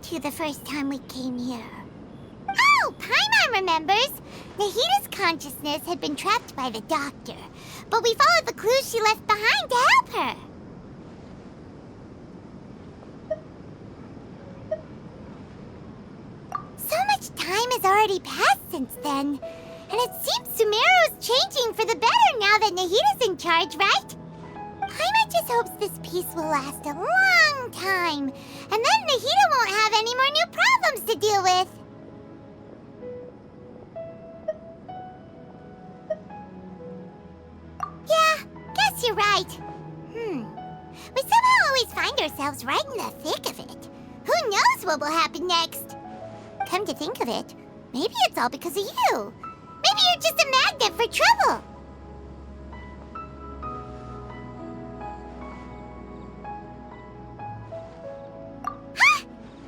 to the first time we came here? Oh, Paimon remembers! Nahida's consciousness had been trapped by the doctor, but we followed the clues she left behind to help her. So much time has already passed since then, and it seems Sumeru's changing for the better now that Nahida's in charge, right? Paimon just hopes this peace will last a long time, and then Nahida won't have any more new problems to deal with. Yeah, guess you're right. We somehow always find ourselves right in the thick of it. Who knows what will happen next? Come to think of it, maybe it's all because of you. Maybe you're just a magnet for trouble. Huh?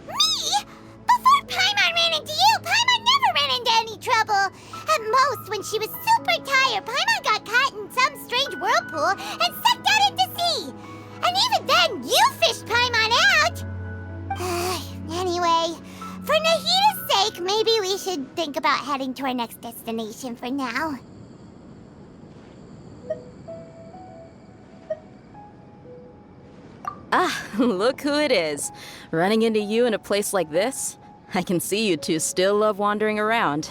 Me? Before Paimon ran into you, Paimon never ran into any trouble. At most, when she was super tired, Paimon got caught in some strange whirlpool and sucked out into sea. And even then, you fished Paimon out. Anyway, for Nahida's sake, maybe we should think about heading to our next destination for now. Ah, look who it is. Running into you in a place like this? I can see you two still love wandering around.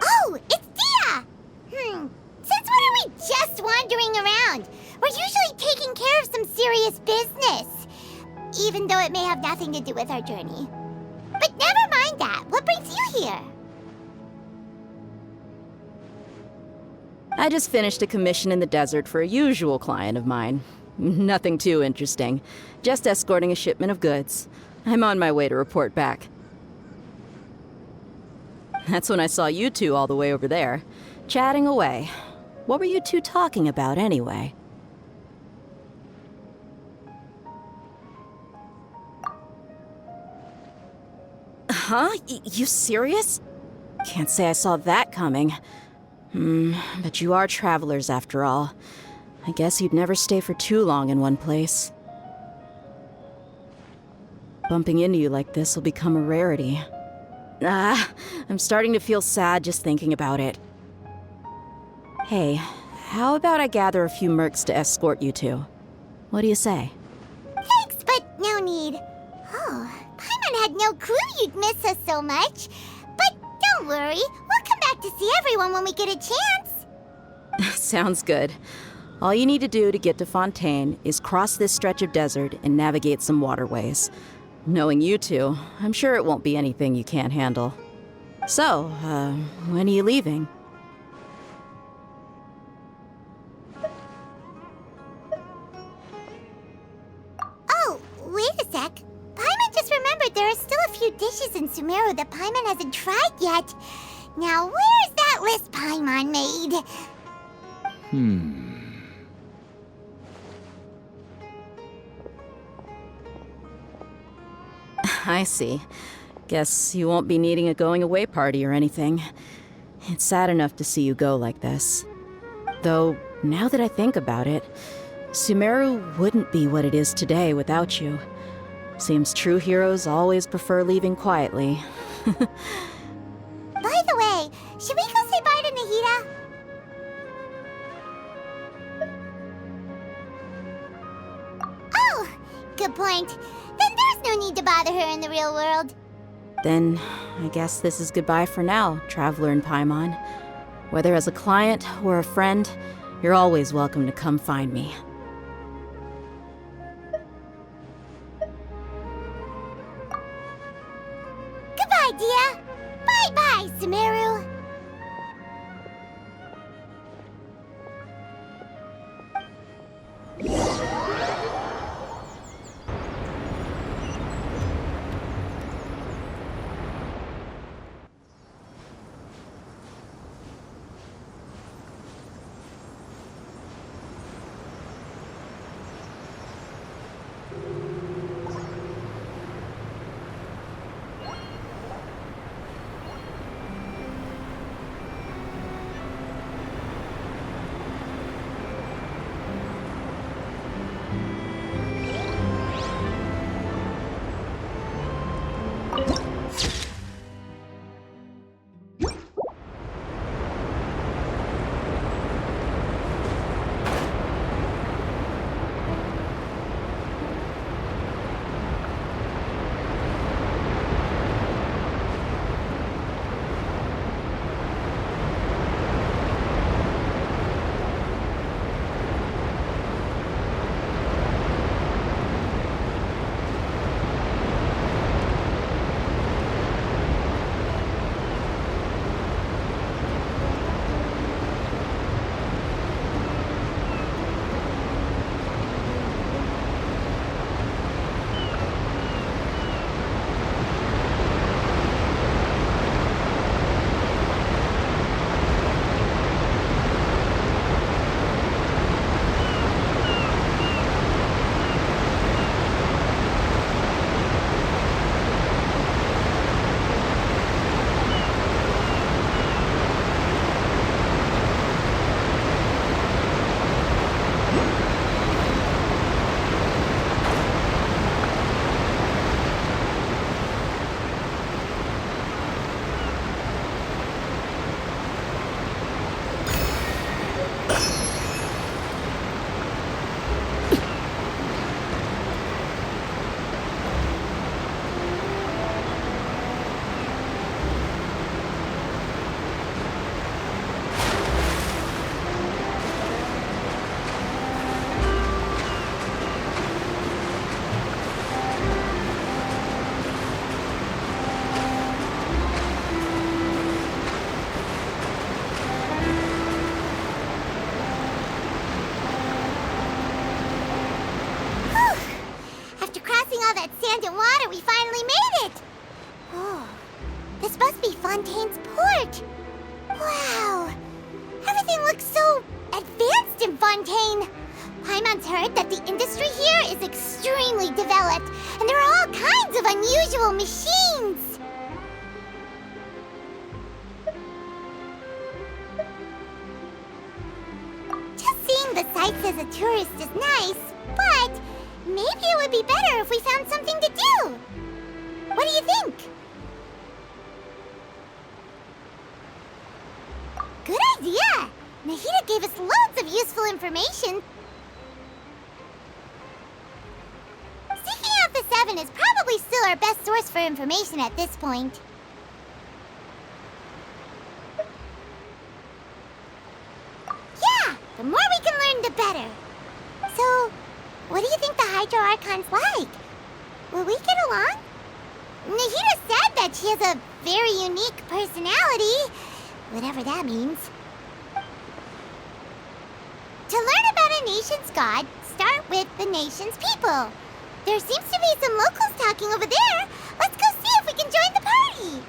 Oh, it's Dia! Since when are we just wandering around? We're usually taking care of some serious business. Even though it may have nothing to do with our journey. But never mind that. What brings you here? I just finished a commission in the desert for a usual client of mine. Nothing too interesting. Just escorting a shipment of goods. I'm on my way to report back. That's when I saw you two all the way over there, chatting away. What were you two talking about anyway? Huh? You serious? Can't say I saw that coming. But you are travelers after all. I guess you'd never stay for too long in one place. Bumping into you like this will become a rarity. I'm starting to feel sad just thinking about it. Hey, how about I gather a few mercs to escort you two? What do you say? Thanks, but no need. Oh, Paimon had no clue you'd miss us so much. But don't worry, we'll come back to see everyone when we get a chance. Sounds good. All you need to do to get to Fontaine is cross this stretch of desert and navigate some waterways. Knowing you two, I'm sure it won't be anything you can't handle. So, when are you leaving? Oh, wait a sec. Paimon just remembered there are still a few dishes in Sumeru that Paimon hasn't tried yet. Now, where's that list Paimon made? I see. Guess you won't be needing a going-away party or anything. It's sad enough to see you go like this. Though, now that I think about it, Sumeru wouldn't be what it is today without you. Seems true heroes always prefer leaving quietly. By the way, should we go say bye to Nahida? Oh, good point. Then there's no need to bother her in the real world. Then, I guess this is goodbye for now, Traveler and Paimon. Whether as a client or a friend, you're always welcome to come find me. Goodbye, Dia. Bye-bye, Sumeru. all that sand and water, we finally made it! Oh, this must be Fontaine's port. Wow, everything looks so advanced in Fontaine. Paimon's heard that the industry here is extremely developed, and there are all kinds of unusual machines. Just seeing the sights as a tourist is nice, but maybe it would be better if we found something to do. What do you think? Good idea! Nahida gave us loads of useful information. Seeking out the Seven is probably still our best source for information at this point. Yeah! The more we can learn, the better. So, what do you think the Hydro Archon's like? Will we get along? Nahida said that she has a very unique personality, whatever that means. To learn about a nation's god, start with the nation's people. There seems to be some locals talking over there. Let's go see if we can join the party.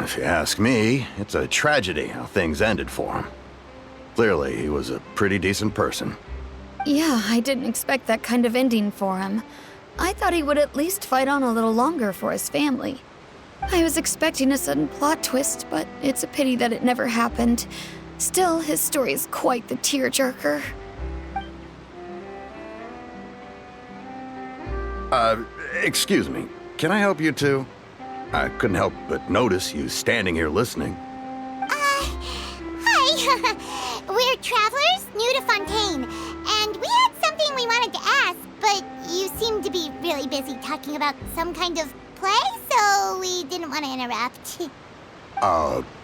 If you ask me, it's a tragedy how things ended for him. Clearly, he was a pretty decent person. Yeah, I didn't expect that kind of ending for him. I thought he would at least fight on a little longer for his family. I was expecting a sudden plot twist, but it's a pity that it never happened. Still, his story is quite the tearjerker. Excuse me. Can I help you too? I couldn't help but notice you standing here listening. Hi. We're travelers new to Fontaine, and we had something we wanted to ask, but you seem to be really busy talking about some kind of play, so we didn't want to interrupt.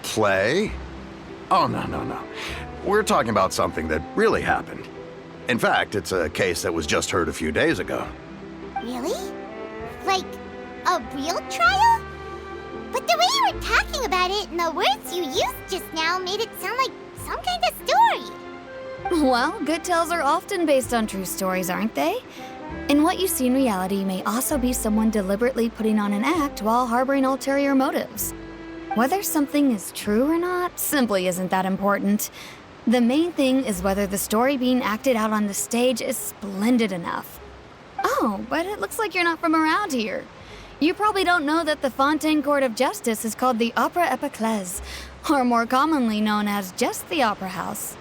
Play? Oh, no. We're talking about something that really happened. In fact, it's a case that was just heard a few days ago. Really? Like, a real trial? But the way you were talking about it and the words you used just now made it sound like some kind of story. Well, good tales are often based on true stories, aren't they? And what you see in reality may also be someone deliberately putting on an act while harboring ulterior motives. Whether something is true or not simply isn't that important. The main thing is whether the story being acted out on the stage is splendid enough. Oh, but it looks like you're not from around here. You probably don't know that the Fontaine Court of Justice is called the Opera Epiclese, or more commonly known as just the Opera House.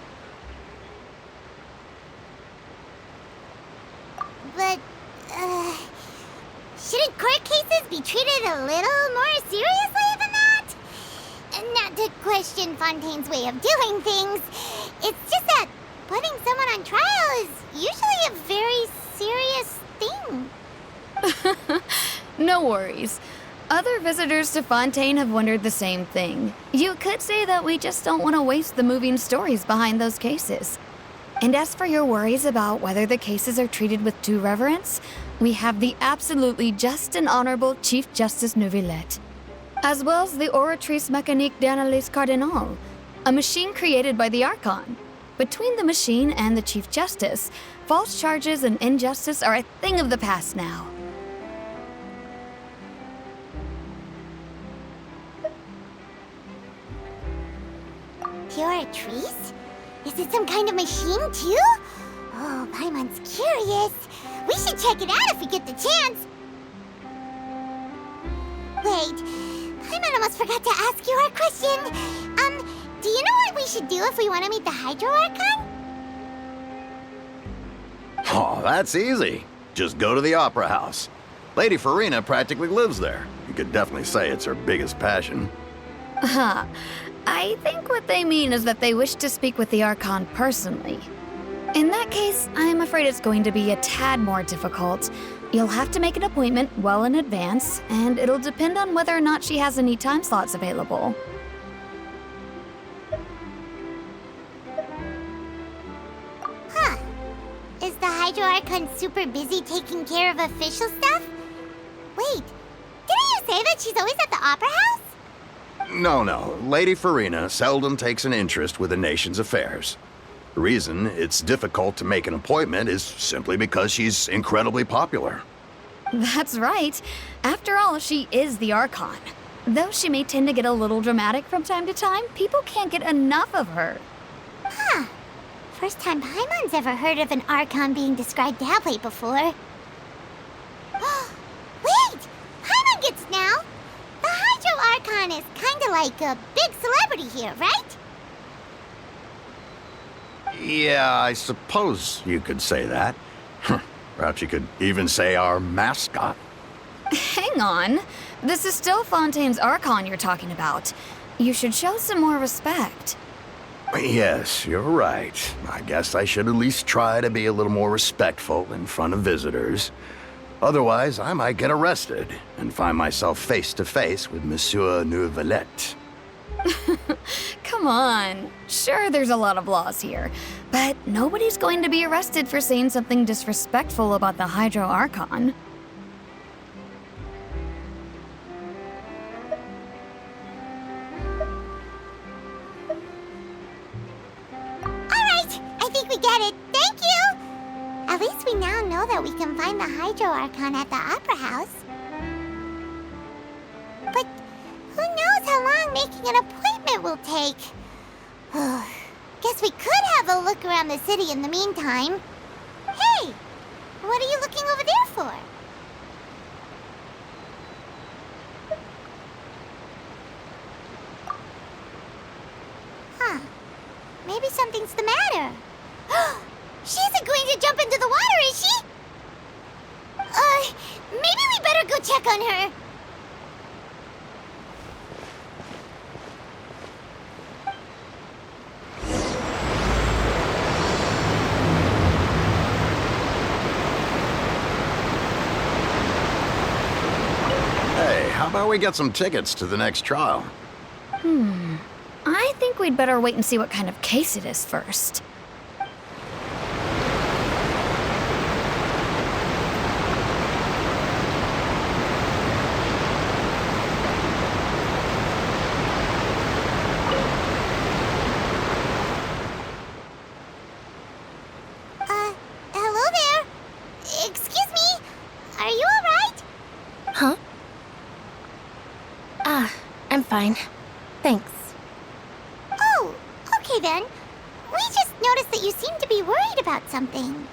But, shouldn't court cases be treated a little more seriously than that? Not to question Fontaine's way of doing things, it's just that putting someone on trial is usually a very serious thing. No worries. Other visitors to Fontaine have wondered the same thing. You could say that we just don't want to waste the moving stories behind those cases. And as for your worries about whether the cases are treated with due reverence, we have the absolutely just and honorable Chief Justice Neuvillette, as well as the Oratrice Mécanique d'Analyse Cardinal, a machine created by the Archon. Between the machine and the Chief Justice, false charges and injustice are a thing of the past now. Oratrice? Is it some kind of machine, too? Oh, Paimon's curious. We should check it out if we get the chance. Wait, Paimon almost forgot to ask you our question. Do you know what we should do if we want to meet the Hydro Archon? Oh, that's easy. Just go to the Opera House. Lady Farina practically lives there. You could definitely say it's her biggest passion. Huh. I think what they mean is that they wish to speak with the Archon personally. In that case, I'm afraid it's going to be a tad more difficult. You'll have to make an appointment well in advance, and it'll depend on whether or not she has any time slots available. Huh. Is the Hydro Archon super busy taking care of official stuff? Wait, didn't you say that she's always at the Opera House? No. Lady Farina seldom takes an interest with the nation's affairs. The reason it's difficult to make an appointment is simply because she's incredibly popular. That's right. After all, she is the Archon. Though she may tend to get a little dramatic from time to time, people can't get enough of her. Huh. First time Paimon's ever heard of an Archon being described that way before. Wait! Paimon gets now! The Hydro Archon is kinda like a big celebrity here, right? Yeah, I suppose you could say that. Perhaps you could even say our mascot. Hang on. This is still Fontaine's Archon you're talking about. You should show some more respect. Yes, you're right. I guess I should at least try to be a little more respectful in front of visitors. Otherwise, I might get arrested and find myself face to face with Monsieur Neuvillette. Come on. Sure, there's a lot of laws here, but nobody's going to be arrested for saying something disrespectful about the Hydro Archon. Alright, I think we get it. Thank you! At least we now know that we can find the Hydro Archon at the Opera House. But who knows how long making an appointment will take? Guess we could have a look around the city in the meantime. Hey! What are you looking over there for? Huh. Maybe something's the matter. She isn't going to jump into the water, is she? Maybe we better go check on her. Hey, how about we get some tickets to the next trial? I think we'd better wait and see what kind of case it is first. Hello there. Excuse me. Are you alright? Huh? I'm fine. Thanks. Oh, okay then. We just noticed that you seem to be worried about something.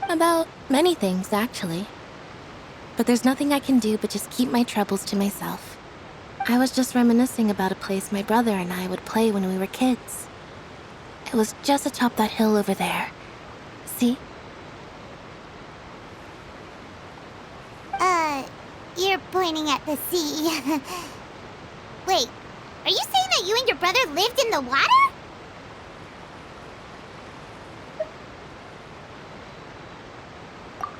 About many things, actually. But there's nothing I can do but just keep my troubles to myself. I was just reminiscing about a place my brother and I would play when we were kids. It was just atop that hill over there. See? You're pointing at the sea. Wait, are you saying that you and your brother lived in the water?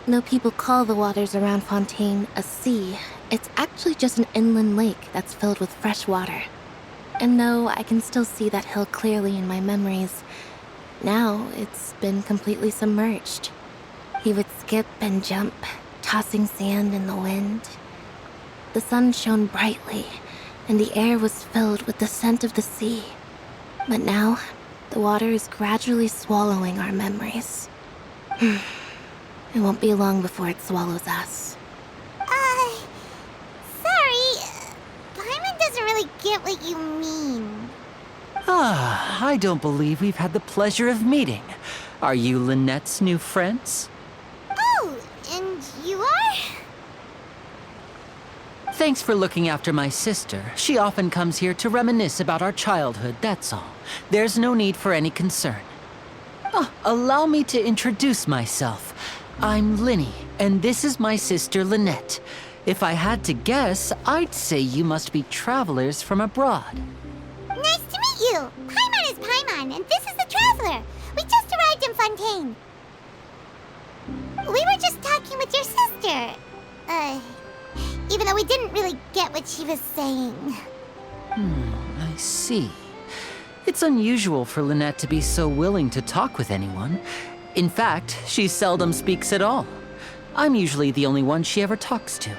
No people call the waters around Fontaine a sea. It's actually just an inland lake that's filled with fresh water. And no, I can still see that hill clearly in my memories. Now, it's been completely submerged. He would skip and jump, tossing sand in the wind. The sun shone brightly, and the air was filled with the scent of the sea. But now, the water is gradually swallowing our memories. It won't be long before it swallows us. Sorry. Paimon doesn't really get what you mean. I don't believe we've had the pleasure of meeting. Are you Lynette's new friends? Oh, and you are? Thanks for looking after my sister. She often comes here to reminisce about our childhood, that's all. There's no need for any concern. Oh, allow me to introduce myself. I'm Linny, and this is my sister Lynette. If I had to guess, I'd say you must be travelers from abroad. Nice to meet you. Paimon is Paimon, and this is the Traveler. We just arrived in Fontaine. We were just talking with your sister. Even though we didn't really get what she was saying. I see. It's unusual for Lynette to be so willing to talk with anyone. In fact, she seldom speaks at all. I'm usually the only one she ever talks to.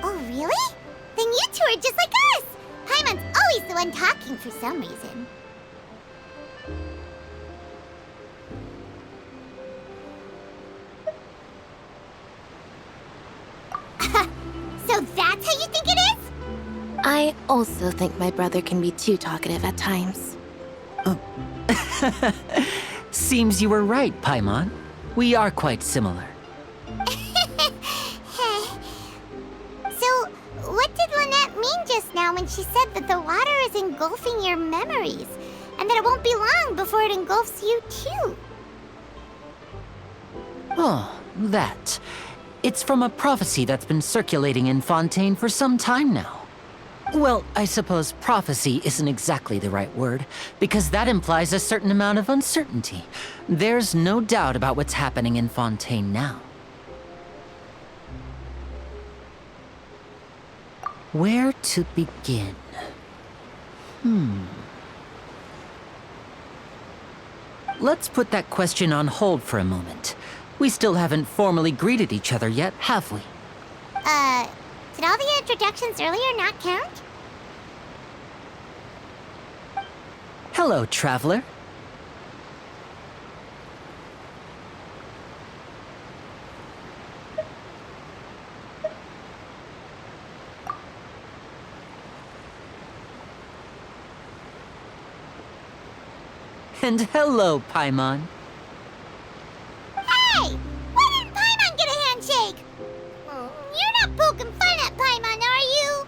Oh, really? Then you two are just like us. Paimon's always the one talking for some reason. So that's how you think it is? I also think my brother can be too talkative at times. Seems you were right, Paimon. We are quite similar. So, what did Lynette mean just now when she said that the water is engulfing your memories, and that it won't be long before it engulfs you too? Oh, that. It's from a prophecy that's been circulating in Fontaine for some time now. Well, I suppose prophecy isn't exactly the right word, because that implies a certain amount of uncertainty. There's no doubt about what's happening in Fontaine now. Where to begin? Let's put that question on hold for a moment. We still haven't formally greeted each other yet, have we? Did all the introductions earlier not count? Hello, traveler. And hello, Paimon. Hey! Why didn't Paimon get a handshake? You're not poking fun at Paimon, are you?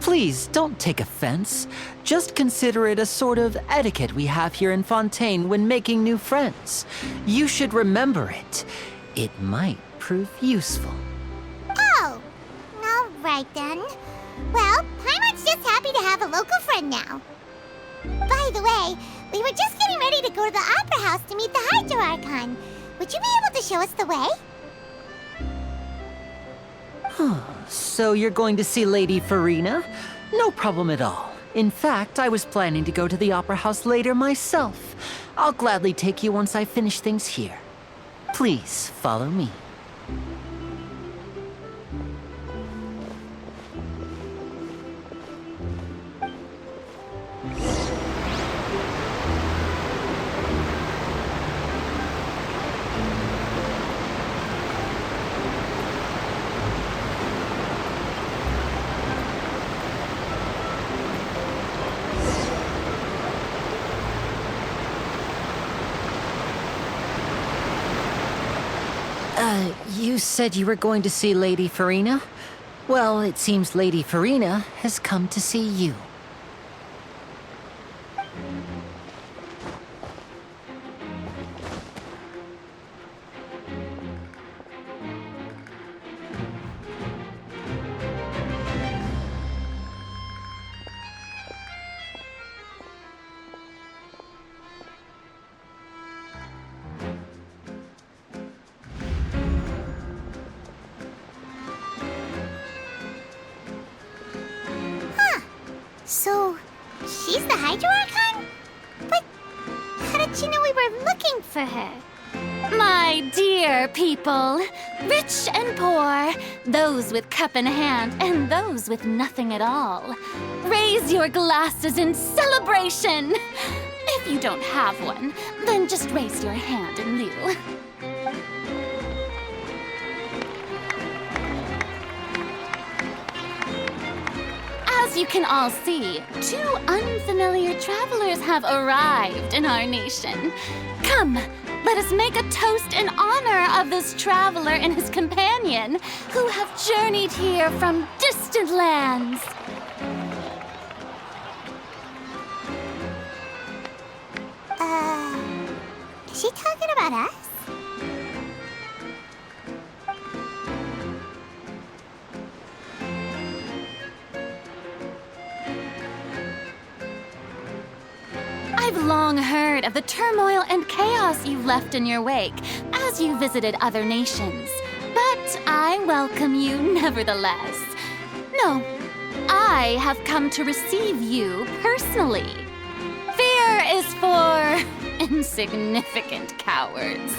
Please, don't take offense. Just consider it a sort of etiquette we have here in Fontaine when making new friends. You should remember it. It might prove useful. Oh, all right then. Well, Paimon's just happy to have a local friend now. By the way, we were just getting ready to go to the Opera House to meet the Hydro Archon. Would you be able to show us the way? So you're going to see Lady Farina? No problem at all. In fact, I was planning to go to the Opera House later myself. I'll gladly take you once I finish things here. Please, follow me. You said you were going to see Lady Farina? Well, it seems Lady Farina has come to see you. So, she's the Hydro Archon? But how did she know we were looking for her? My dear people, rich and poor, those with cup in hand and those with nothing at all, raise your glasses in celebration. If you don't have one, then just raise your hand in lieu. As you can all see, two unfamiliar travelers have arrived in our nation. Come, let us make a toast in honor of this traveler and his companion who have journeyed here from distant lands. Is she talking about us? I've long heard of the turmoil and chaos you've left in your wake as you visited other nations. But I welcome you nevertheless. No, I have come to receive you personally. Fear is for insignificant cowards.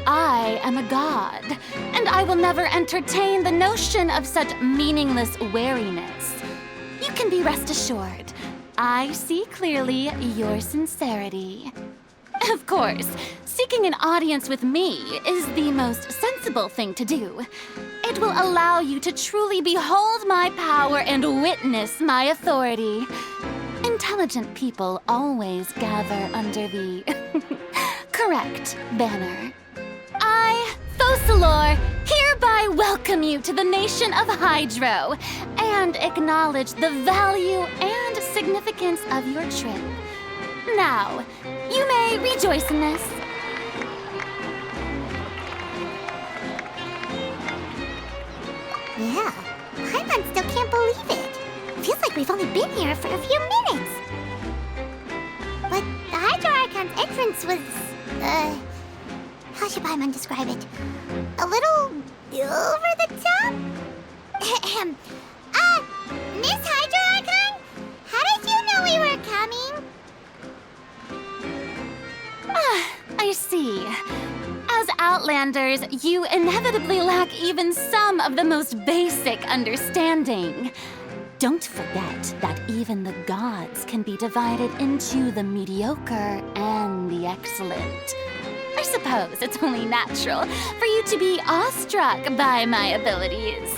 I am a god, and I will never entertain the notion of such meaningless wariness. You can be rest assured. I see clearly your sincerity. Of course, seeking an audience with me is the most sensible thing to do. It will allow you to truly behold my power and witness my authority. Intelligent people always gather under the correct banner. I, Thosalor, hereby welcome you to the nation of Hydro and acknowledge the value and significance of your trip. Now, you may rejoice in this. Yeah, Paimon still can't believe it. Feels like we've only been here for a few minutes. But the Hydro Archon's entrance was, how should Paimon describe it? A little over the top? Miss Hydro Archon? How did you know we were coming? I see. As Outlanders, you inevitably lack even some of the most basic understanding. Don't forget that even the gods can be divided into the mediocre and the excellent. I suppose it's only natural for you to be awestruck by my abilities.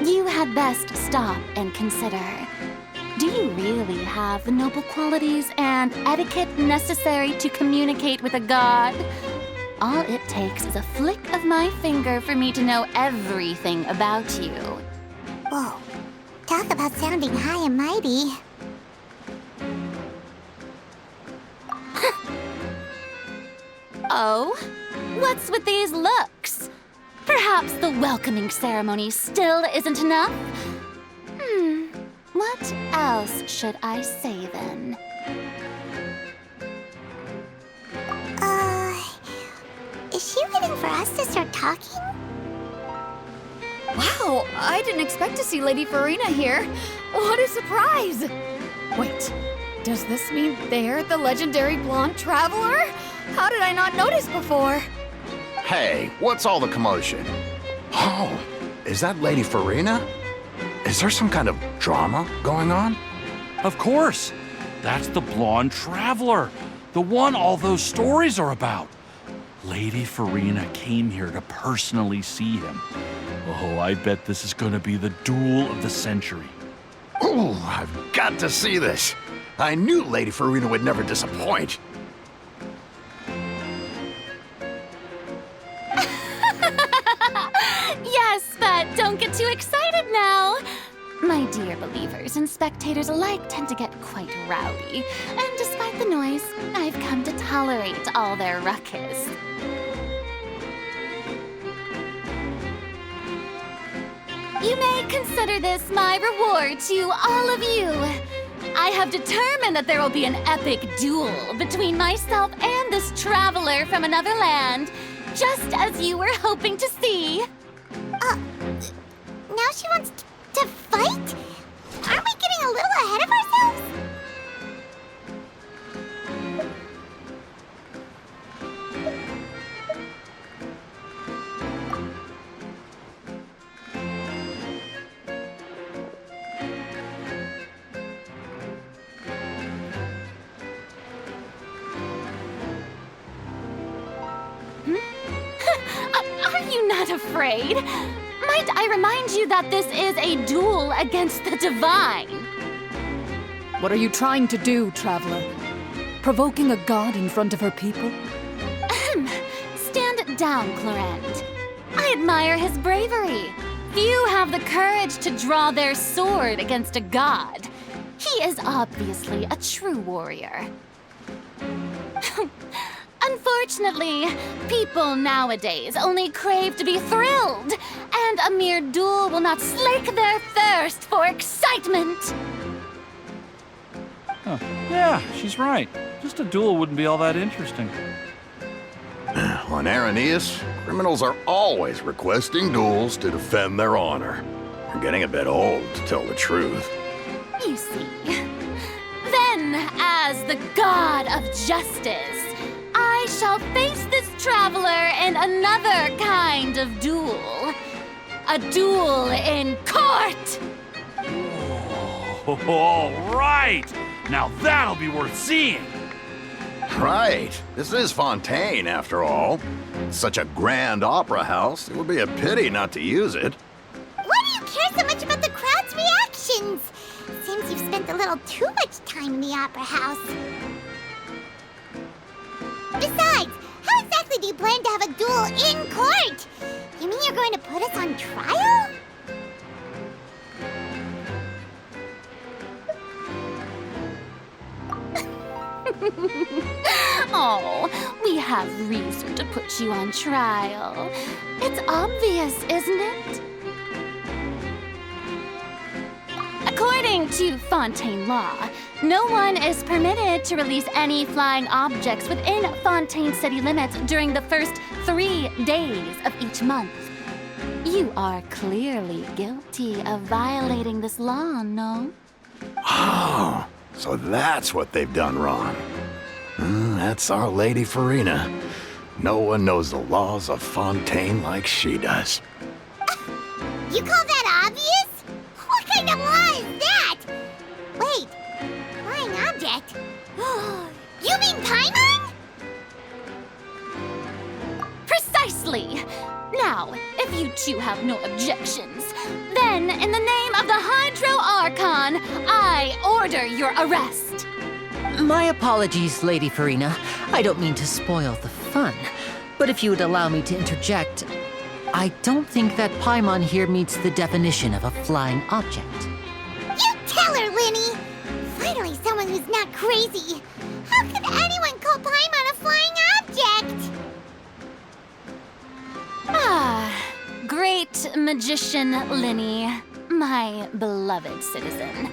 You had best stop and consider. Do you really have the noble qualities and etiquette necessary to communicate with a god? All it takes is a flick of my finger for me to know everything about you. Whoa, talk about sounding high and mighty. Oh? What's with these looks? Perhaps the welcoming ceremony still isn't enough? What else should I say then? Is she waiting for us to start talking? Wow, I didn't expect to see Lady Farina here. What a surprise! Wait, does this mean they're the legendary blonde traveler? How did I not notice before? Hey, what's all the commotion? Oh, is that Lady Farina? Is there some kind of drama going on? Of course. That's the blonde traveler. The one all those stories are about. Lady Farina came here to personally see him. Oh, I bet this is going to be the duel of the century. Ooh, I've got to see this. I knew Lady Farina would never disappoint. Yes, but don't get too excited now. My dear believers and spectators alike tend to get quite rowdy, and despite the noise, I've come to tolerate all their ruckus. You may consider this my reward to all of you. I have determined that there will be an epic duel between myself and this traveler from another land, just as you were hoping to see. Now she wants to fight? Aren't we getting a little ahead of ourselves? Are you not afraid? Might I remind you that this is a duel against the divine? What are you trying to do, traveler? Provoking a god in front of her people? Stand down, Clorent. I admire his bravery. Few have the courage to draw their sword against a god. He is obviously a true warrior. Unfortunately, people nowadays only crave to be thrilled, and a mere duel will not slake their thirst for excitement. Huh. Yeah, she's right. Just a duel wouldn't be all that interesting. On Araneus, criminals are always requesting duels to defend their honor. You're getting a bit old, to tell the truth. You see. Then, as the god of justice, I shall face this traveler in another kind of duel. A duel in court! All right! Now that'll be worth seeing! Right. This is Fontaine, after all. Such a grand opera house, it would be a pity not to use it. Why do you care so much about the crowd's reactions? Seems you've spent a little too much time in the opera house. Besides, how exactly do you plan to have a duel in court? You mean you're going to put us on trial? Oh, we have reason to put you on trial. It's obvious, isn't it? According to Fontaine law, no one is permitted to release any flying objects within Fontaine city limits during the first 3 days of each month. You are clearly guilty of violating this law, no? Oh, so that's what they've done wrong. That's our Lady Farina. No one knows the laws of Fontaine like she does. You call that obvious? What kind of law is that? Wait, flying object? You mean Paimon? Precisely! Now, if you two have no objections, then in the name of the Hydro Archon, I order your arrest. My apologies, Lady Farina. I don't mean to spoil the fun. But if you would allow me to interject, I don't think that Paimon here meets the definition of a flying object. You tell her, Linny! Finally someone who's not crazy. How could anyone call Paimon a flying object? Ah, great magician Linny, my beloved citizen.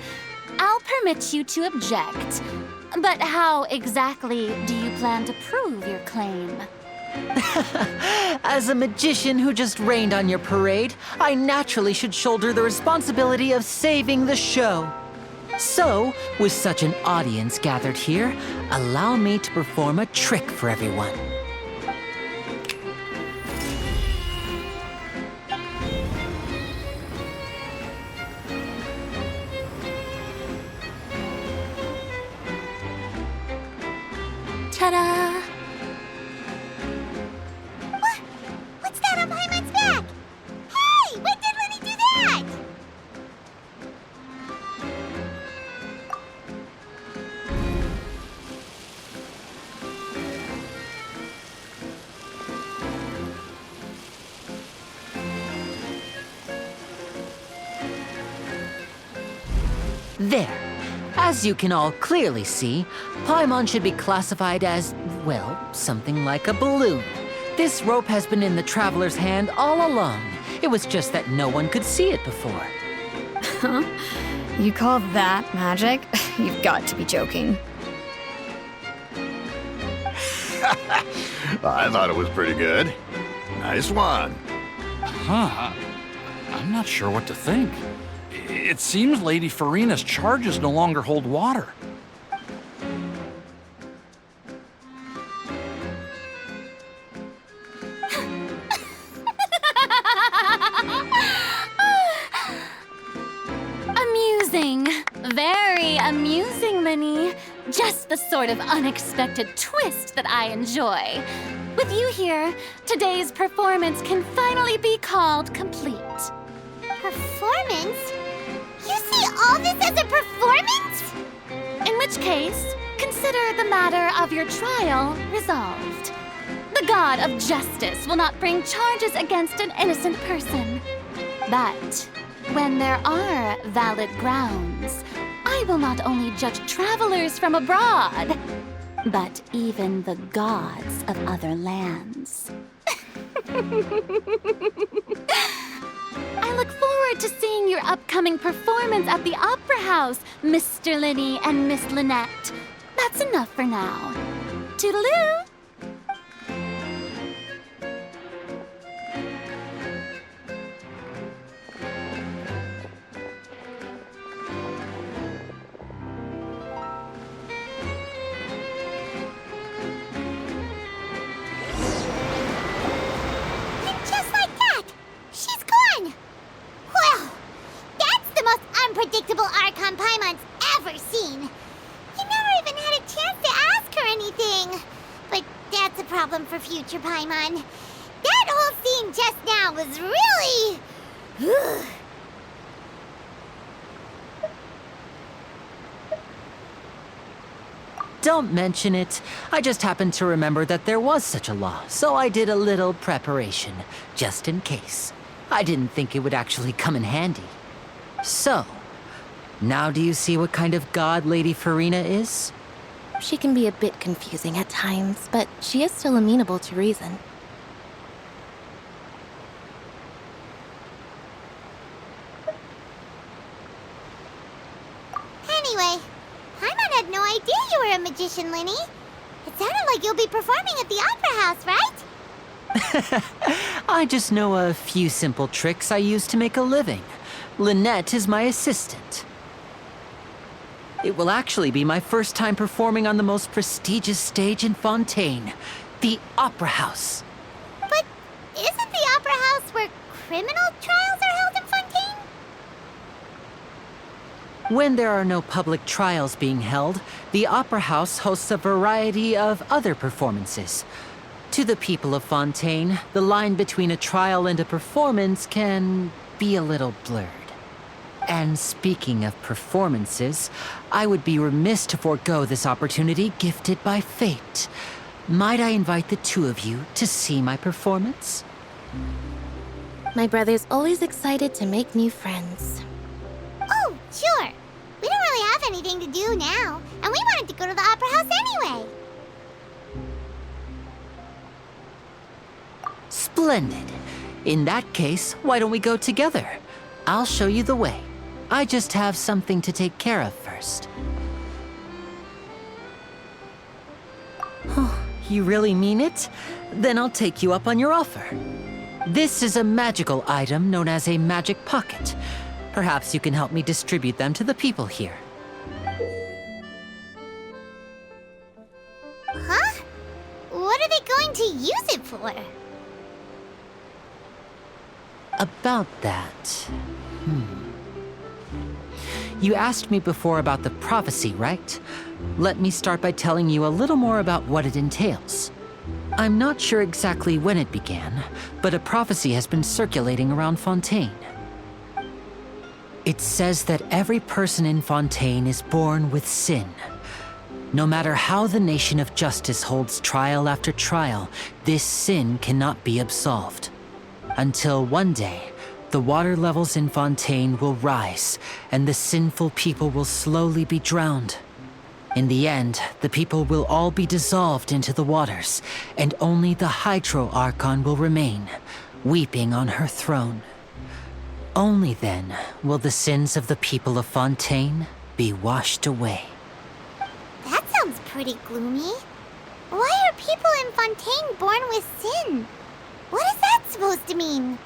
I'll permit you to object, but how exactly do you plan to prove your claim? As a magician who just rained on your parade, I naturally should shoulder the responsibility of saving the show. So, with such an audience gathered here, allow me to perform a trick for everyone. Ta-da! What's that on Paimon's back? Hey, when did Linny do that? There. As you can all clearly see, Paimon should be classified as, well, something like a balloon. This rope has been in the Traveler's hand all along. It was just that no one could see it before. Huh? You call that magic? You've got to be joking. I thought it was pretty good. Nice one. Huh. I'm not sure what to think. It seems Lady Farina's charges no longer hold water. Amusing. Very amusing, Linny. Just the sort of unexpected twist that I enjoy. With you here, today's performance can finally be called complete. Performance? You see all this as a performance? In which case, consider the matter of your trial resolved. The god of justice will not bring charges against an innocent person. But when there are valid grounds, I will not only judge travelers from abroad, but even the gods of other lands. I look forward to seeing your upcoming performance at the Opera House, Mr. Linny and Miss Lynette. That's enough for now. Toodaloo! Unpredictable Archon Paimon for future Paimon. That whole scene just now was really... Don't mention it. I just happened to remember that there was such a law, so I did a little preparation, just in case. I didn't think it would actually come in handy. So, now do you see what kind of god Lady Farina is? She can be a bit confusing at times, but she is still amenable to reason. Anyway, Paimon had no idea you were a magician, Linny. It sounded like you'll be performing at the Opera House, right? I just know a few simple tricks I use to make a living. Lynette is my assistant. It will actually be my first time performing on the most prestigious stage in Fontaine, the Opera House. But isn't the Opera House where criminal trials are held in Fontaine? When there are no public trials being held, the Opera House hosts a variety of other performances. To the people of Fontaine, the line between a trial and a performance can be a little blurred. And speaking of performances, I would be remiss to forego this opportunity gifted by fate. Might I invite the two of you to see my performance? My brother's always excited to make new friends. Oh, sure. We don't really have anything to do now, and we wanted to go to the Opera House anyway. Splendid. In that case, why don't we go together? I'll show you the way. I just have something to take care of first. Oh, you really mean it? Then I'll take you up on your offer. This is a magical item known as a magic pocket. Perhaps you can help me distribute them to the people here. Huh? What are they going to use it for? About that... You asked me before about the prophecy, right? Let me start by telling you a little more about what it entails. I'm not sure exactly when it began, but a prophecy has been circulating around Fontaine. It says that every person in Fontaine is born with sin. No matter how the nation of justice holds trial after trial, this sin cannot be absolved. Until one day, the water levels in Fontaine will rise, and the sinful people will slowly be drowned. In the end, the people will all be dissolved into the waters, and only the Hydro Archon will remain, weeping on her throne. Only then will the sins of the people of Fontaine be washed away. That sounds pretty gloomy. Why are people in Fontaine born with sin? What is that supposed to mean?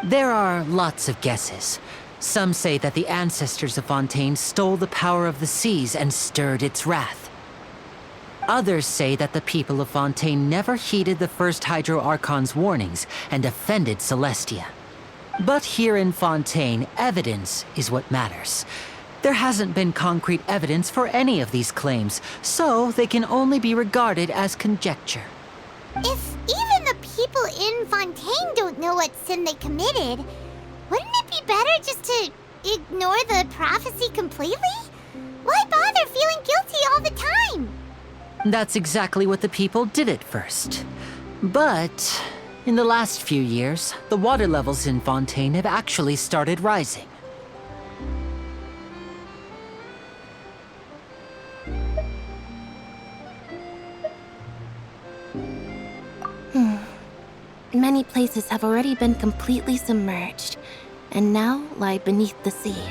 There are lots of guesses. Some say that the ancestors of Fontaine stole the power of the seas and stirred its wrath. Others say that the people of Fontaine never heeded the first Hydro Archon's warnings and offended Celestia. But here in Fontaine, evidence is what matters. There hasn't been concrete evidence for any of these claims, so they can only be regarded as conjecture. If even the people in Fontaine don't know what sin they committed, wouldn't it be better just to ignore the prophecy completely? Why bother feeling guilty all the time? That's exactly what the people did at first. But in the last few years, the water levels in Fontaine have actually started rising. Many places have already been completely submerged, and now lie beneath the sea.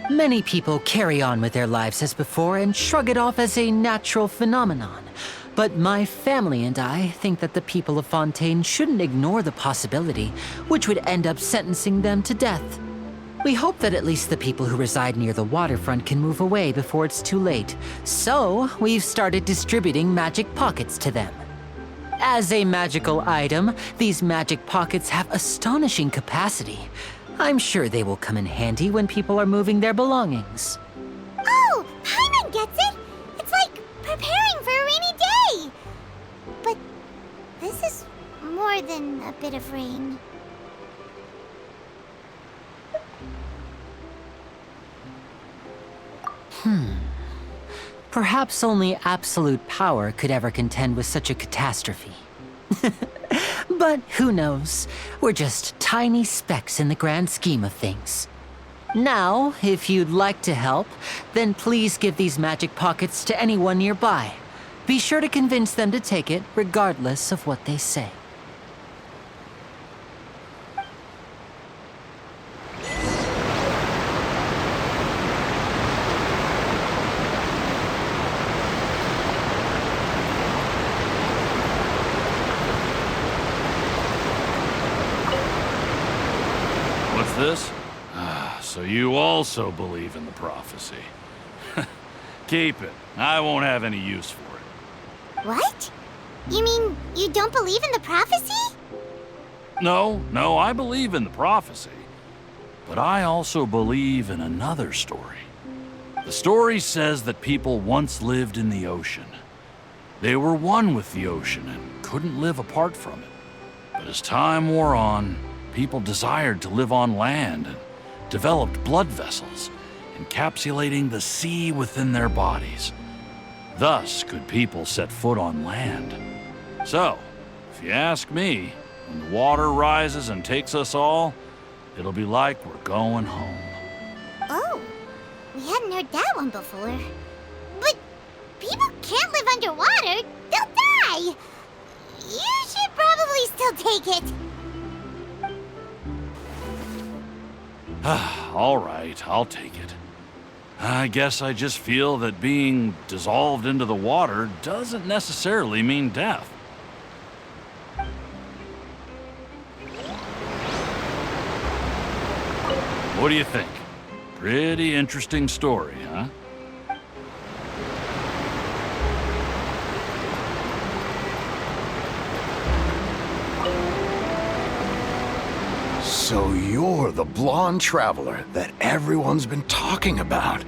Many people carry on with their lives as before and shrug it off as a natural phenomenon. But my family and I think that the people of Fontaine shouldn't ignore the possibility, which would end up sentencing them to death. We hope that at least the people who reside near the waterfront can move away before it's too late. So, we've started distributing magic pockets to them. As a magical item, these magic pockets have astonishing capacity. I'm sure they will come in handy when people are moving their belongings. Oh, Paimon gets it! It's like preparing for a rainy day! But this is more than a bit of rain. Perhaps only absolute power could ever contend with such a catastrophe. But who knows? We're just tiny specks in the grand scheme of things. Now, if you'd like to help, then please give these magic pockets to anyone nearby. Be sure to convince them to take it, regardless of what they say. What's this? So you also believe in the prophecy. Keep it. I won't have any use for it. What? You mean you don't believe in the prophecy? No, I believe in the prophecy. But I also believe in another story. The story says that people once lived in the ocean. They were one with the ocean and couldn't live apart from it. But as time wore on, people desired to live on land and developed blood vessels, encapsulating the sea within their bodies. Thus could people set foot on land. So, if you ask me, when the water rises and takes us all, it'll be like we're going home. Oh, we hadn't heard that one before. But people can't live underwater. They'll die. You should probably still take it. All right, I'll take it. I guess I just feel that being dissolved into the water doesn't necessarily mean death. What do you think? Pretty interesting story, huh? So you're the blonde traveler that everyone's been talking about.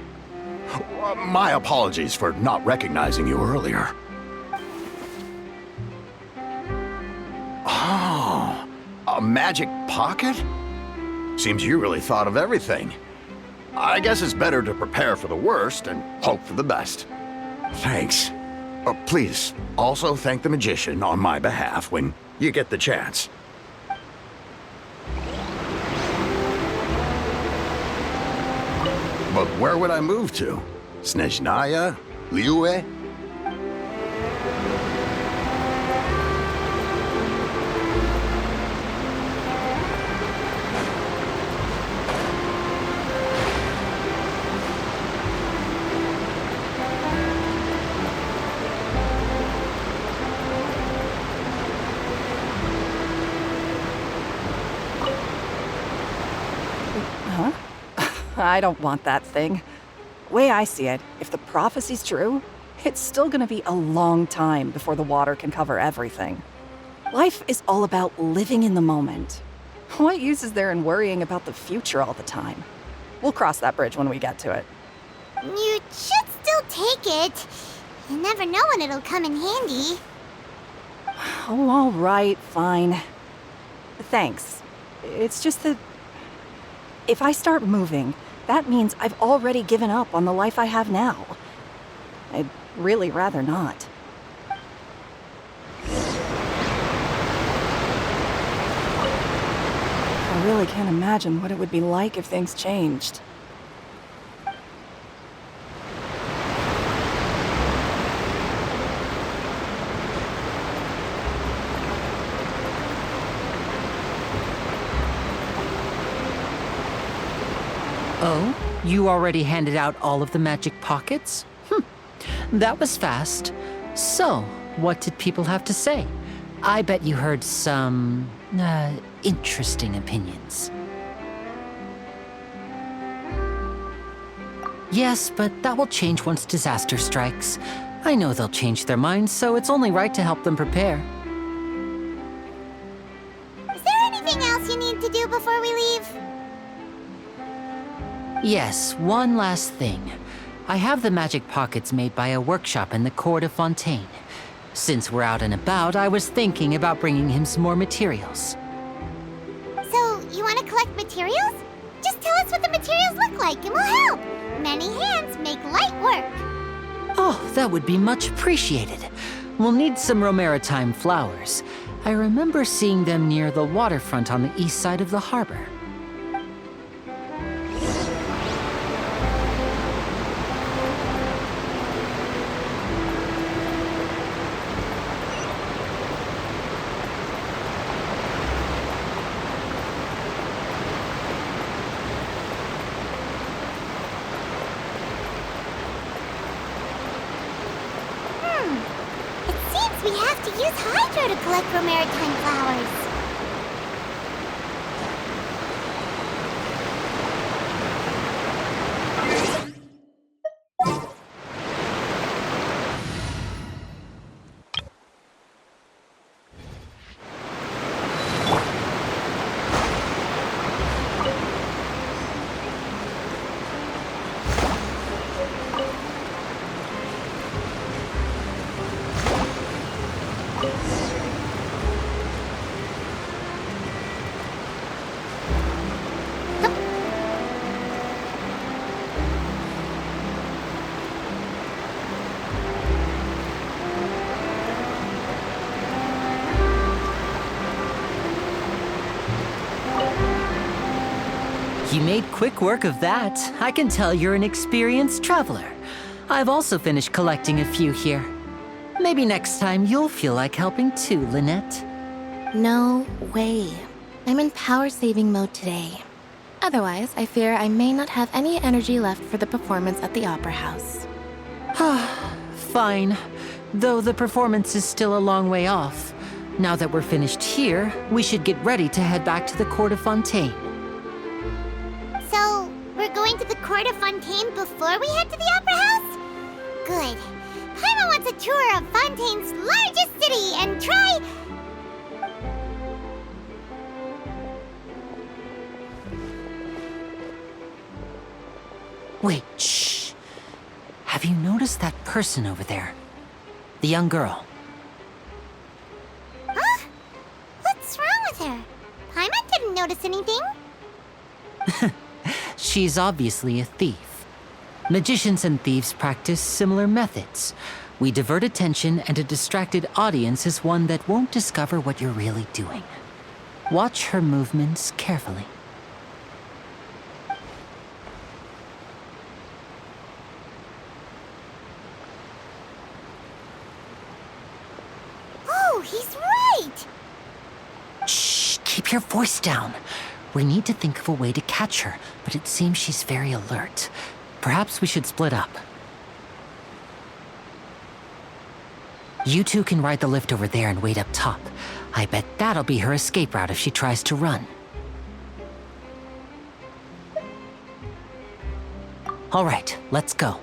My apologies for not recognizing you earlier. Oh, a magic pocket? Seems you really thought of everything. I guess it's better to prepare for the worst and hope for the best. Thanks. Please, also thank the magician on my behalf when you get the chance. But where would I move to? Snezhnaya? Liyue? Huh? I don't want that thing. Way I see it, if the prophecy's true, it's still gonna be a long time before the water can cover everything. Life is all about living in the moment. What use is there in worrying about the future all the time? We'll cross that bridge when we get to it. You should still take it. You never know when it'll come in handy. Oh, all right, fine. Thanks. It's just that if I start moving, that means I've already given up on the life I have now. I'd really rather not. I really can't imagine what it would be like if things changed. Oh? You already handed out all of the magic pockets? That was fast. So, what did people have to say? I bet you heard some, interesting opinions. Yes, but that will change once disaster strikes. I know they'll change their minds, so it's only right to help them prepare. Is there anything else you need to do before we leave? Yes, one last thing. I have the magic pockets made by a workshop in the court of Fontaine. Since we're out and about, I was thinking about bringing him some more materials. So, you want to collect materials? Just tell us what the materials look like and we'll help. Many hands make light work. Oh, that would be much appreciated. We'll need some Romaritime flowers. I remember seeing them near the waterfront on the east side of the harbor. It seems we have to use Hydro to collect Romaritime flowers. You made quick work of that. I can tell you're an experienced traveler. I've also finished collecting a few here. Maybe next time you'll feel like helping too, Lynette. No way. I'm in power-saving mode today. Otherwise, I fear I may not have any energy left for the performance at the Opera House. Fine. Though the performance is still a long way off. Now that we're finished here, we should get ready to head back to the court of Fontaine. So, we're going to the court of Fontaine before we head to the Opera House? Good. Paimon wants a tour of Fontaine's largest city and try... Wait, shh. Have you noticed that person over there? The young girl. Huh? What's wrong with her? Paimon didn't notice anything. She's obviously a thief. Magicians and thieves practice similar methods. We divert attention, and a distracted audience is one that won't discover what you're really doing. Watch her movements carefully. Oh, he's right! Shh, keep your voice down. We need to think of a way to catch her, but it seems she's very alert. Perhaps we should split up. You two can ride the lift over there and wait up top. I bet that'll be her escape route if she tries to run. All right, let's go.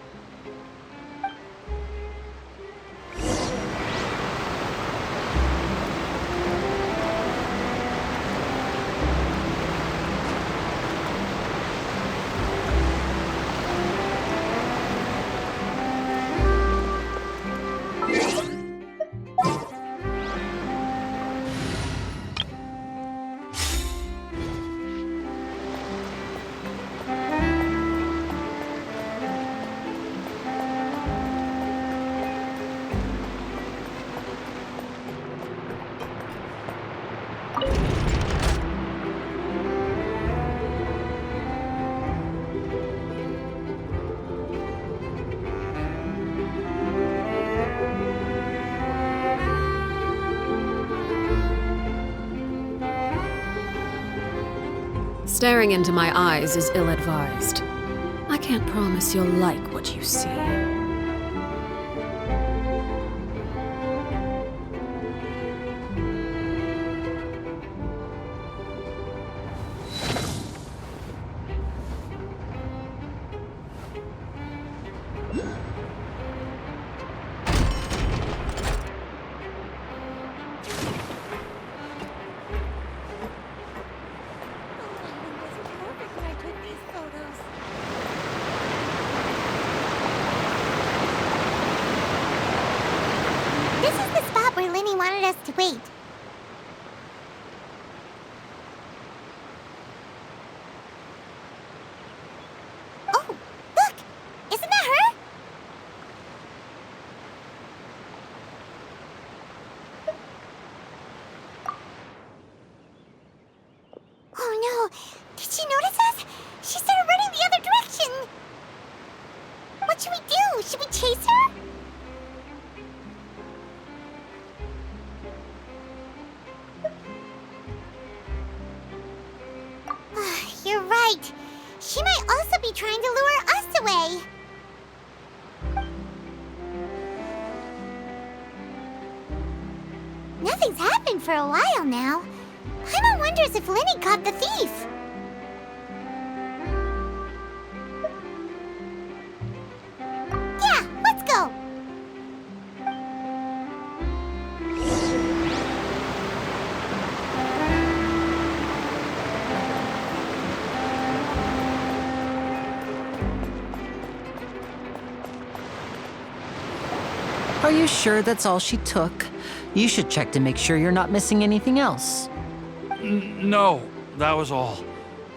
Staring into my eyes is ill-advised. I can't promise you'll like what you see. us to wait. Oh, look! Isn't that her? Oh no! Did she notice us? She started running the other direction! What should we do? Should we chase her? You're right. She might also be trying to lure us away. Nothing's happened for a while now. Paimon wonders if Linny caught the thief. Yeah, let's go. Are you sure that's all she took? You should check to make sure you're not missing anything else. No, that was all.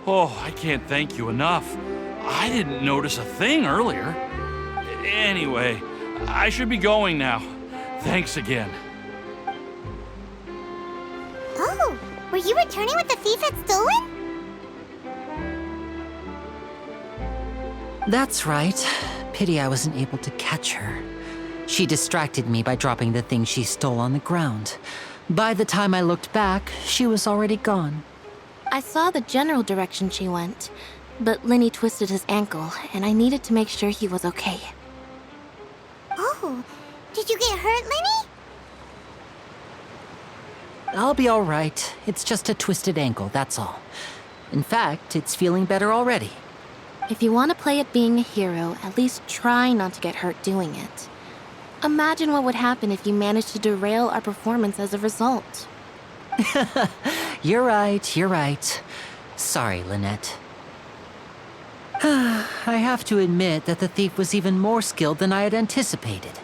Oh, I can't thank you enough. I didn't notice a thing earlier. Anyway, I should be going now. Thanks again. Oh, were you returning what the thief had stolen? That's right. Pity I wasn't able to catch her. She distracted me by dropping the thing she stole on the ground. By the time I looked back, she was already gone. I saw the general direction she went, but Linny twisted his ankle, and I needed to make sure he was okay. Oh, did you get hurt, Linny? I'll be all right. It's just a twisted ankle, that's all. In fact, it's feeling better already. If you want to play at being a hero, at least try not to get hurt doing it. Imagine what would happen if you managed to derail our performance as a result. You're right. Sorry, Lynette. I have to admit that the thief was even more skilled than I had anticipated.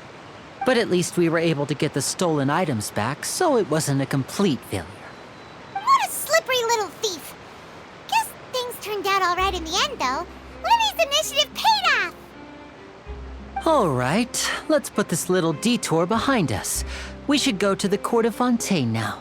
But at least we were able to get the stolen items back, so it wasn't a complete failure. What a slippery little thief. Guess things turned out all right in the end, though. Linny's initiative paid off. All right, let's put this little detour behind us. We should go to the court of Fontaine now.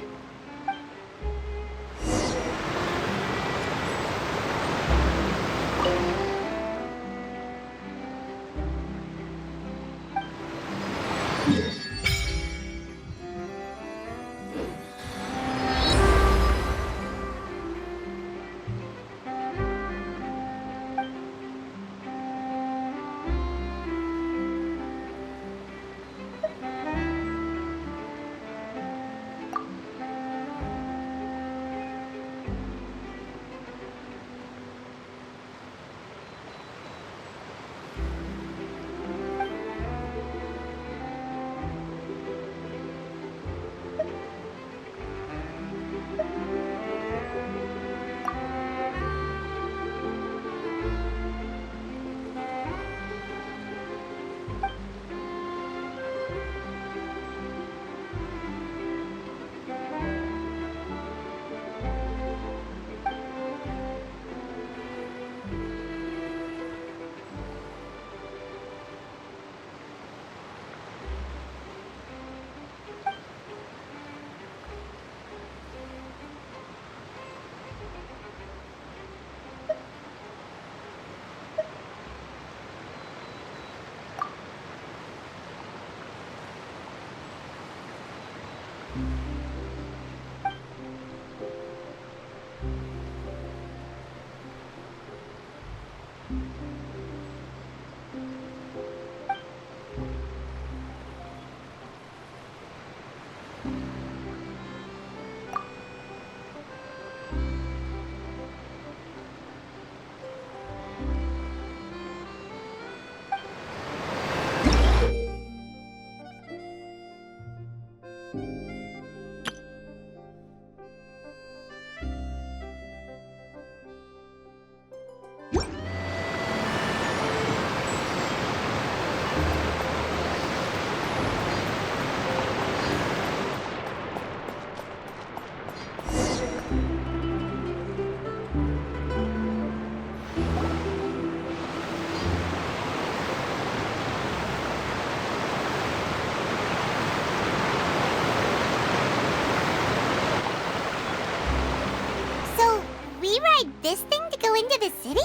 the city?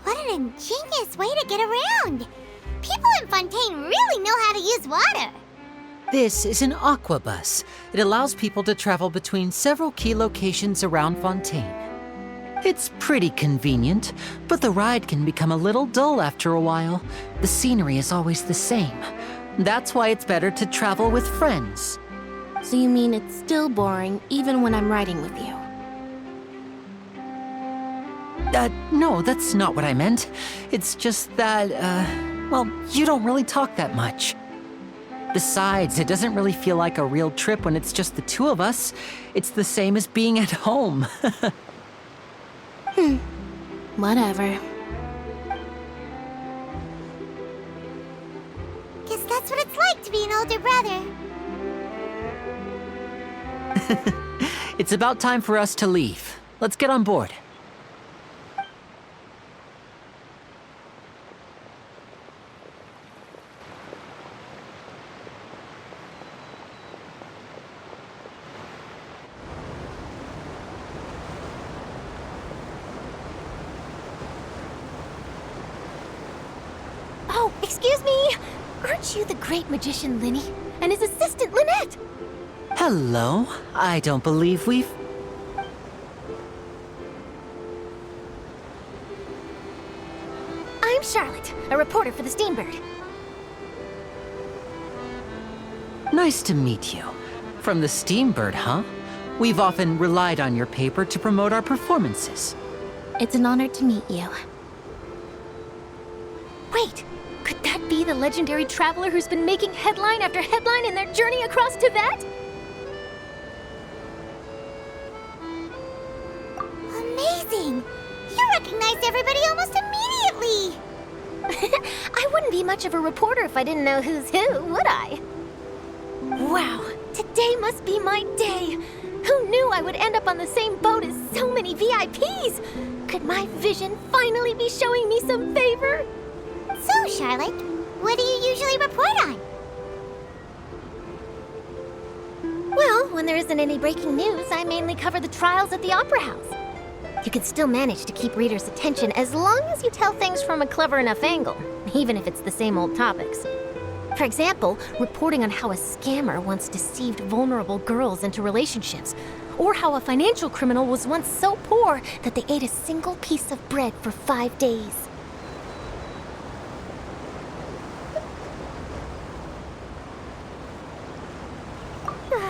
What an ingenious way to get around! People in Fontaine really know how to use water! This is an aqua bus. It allows people to travel between several key locations around Fontaine. It's pretty convenient, but the ride can become a little dull after a while. The scenery is always the same. That's why it's better to travel with friends. So you mean it's still boring even when I'm riding with you? No, that's not what I meant. It's just that, well, you don't really talk that much. Besides, it doesn't really feel like a real trip when it's just the two of us. It's the same as being at home. Whatever. Guess that's what it's like to be an older brother. It's about time for us to leave. Let's get on board. Oh, excuse me! Aren't you the great magician Linny and his assistant Lynette? Hello. I don't believe we've... I'm Charlotte, a reporter for the Steambird. Nice to meet you. From the Steambird, huh? We've often relied on your paper to promote our performances. It's an honor to meet you. Wait, could that be the legendary traveler who's been making headline after headline in their journey across Tibet? Amazing! You recognized everybody almost immediately! I wouldn't be much of a reporter if I didn't know who's who, would I? Wow, today must be my day! Who knew I would end up on the same boat as so many VIPs? Could my vision finally be showing me some favor? So, Charlotte, what do you usually report on? Well, when there isn't any breaking news, I mainly cover the trials at the Opera House. You can still manage to keep readers' attention as long as you tell things from a clever enough angle, even if it's the same old topics. For example, reporting on how a scammer once deceived vulnerable girls into relationships, or how a financial criminal was once so poor that they ate a single piece of bread for 5 days.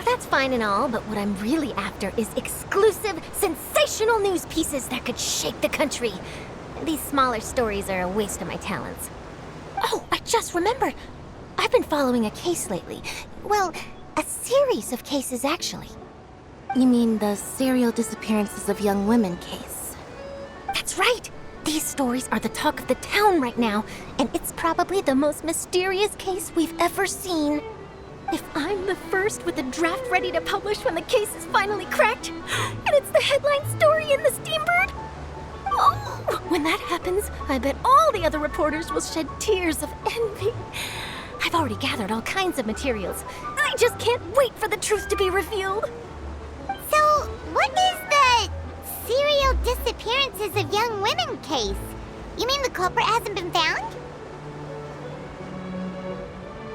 That's fine and all, but what I'm really after is exclusive, sensational news pieces that could shake the country. These smaller stories are a waste of my talents. Oh, I just remembered. I've been following a case lately. Well, a series of cases, actually. You mean the serial disappearances of young women case? That's right! These stories are the talk of the town right now, and it's probably the most mysterious case we've ever seen. If I'm the first with a draft ready to publish when the case is finally cracked, and it's the headline story in the Steambird, oh, when that happens, I bet all the other reporters will shed tears of envy. I've already gathered all kinds of materials. I just can't wait for the truth to be revealed. So, what is the serial disappearances of young women case? You mean the culprit hasn't been found?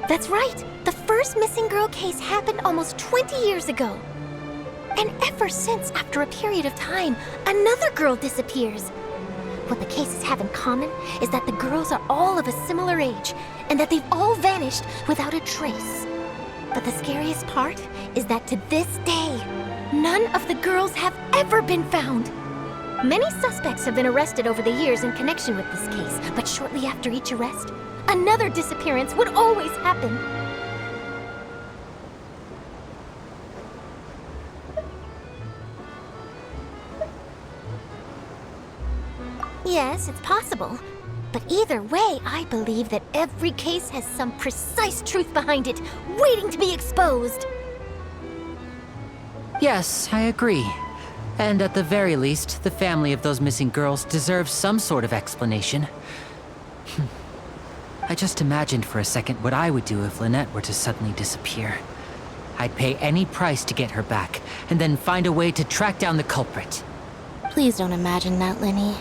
That's right. The first missing girl case happened almost 20 years ago. And ever since, after a period of time, another girl disappears. What the cases have in common is that the girls are all of a similar age, and that they've all vanished without a trace. But the scariest part is that to this day, none of the girls have ever been found. Many suspects have been arrested over the years in connection with this case, but shortly after each arrest, another disappearance would always happen. Yes, it's possible. But either way, I believe that every case has some precise truth behind it, waiting to be exposed. Yes, I agree. And at the very least, the family of those missing girls deserves some sort of explanation. I just imagined for a second what I would do if Lynette were to suddenly disappear. I'd pay any price to get her back, and then find a way to track down the culprit. Please don't imagine that, Linny.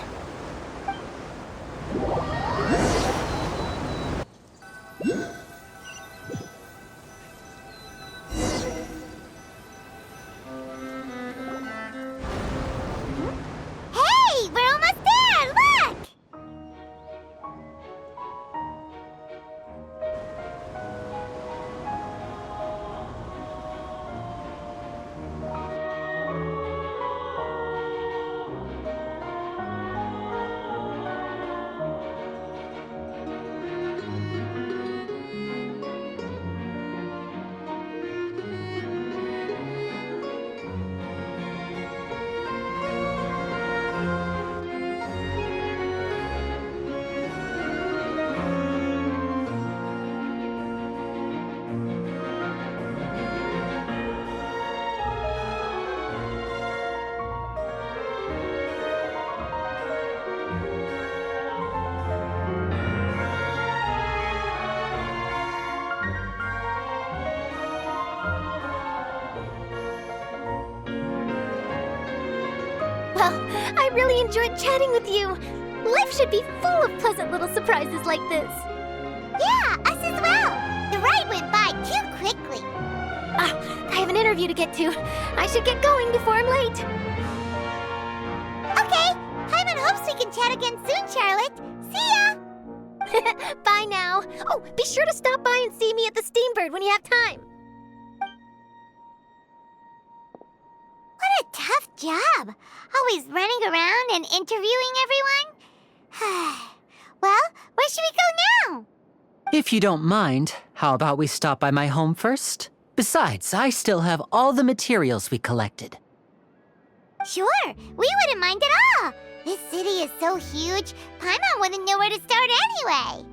I really enjoyed chatting with you. Life should be full of pleasant little surprises like this. Yeah, us as well. The ride went by too quickly. I have an interview to get to. I should get going before I'm late. Okay, Paimon hopes we can chat again soon, Charlotte. See ya! Bye now. Oh, be sure to stop by and see me at the Steambird when you have time. What a tough job. Always running around and interviewing everyone. Well, where should we go now? If you don't mind, how about we stop by my home first? Besides, I still have all the materials we collected. Sure, we wouldn't mind at all. This city is so huge, Paimon wouldn't know where to start anyway.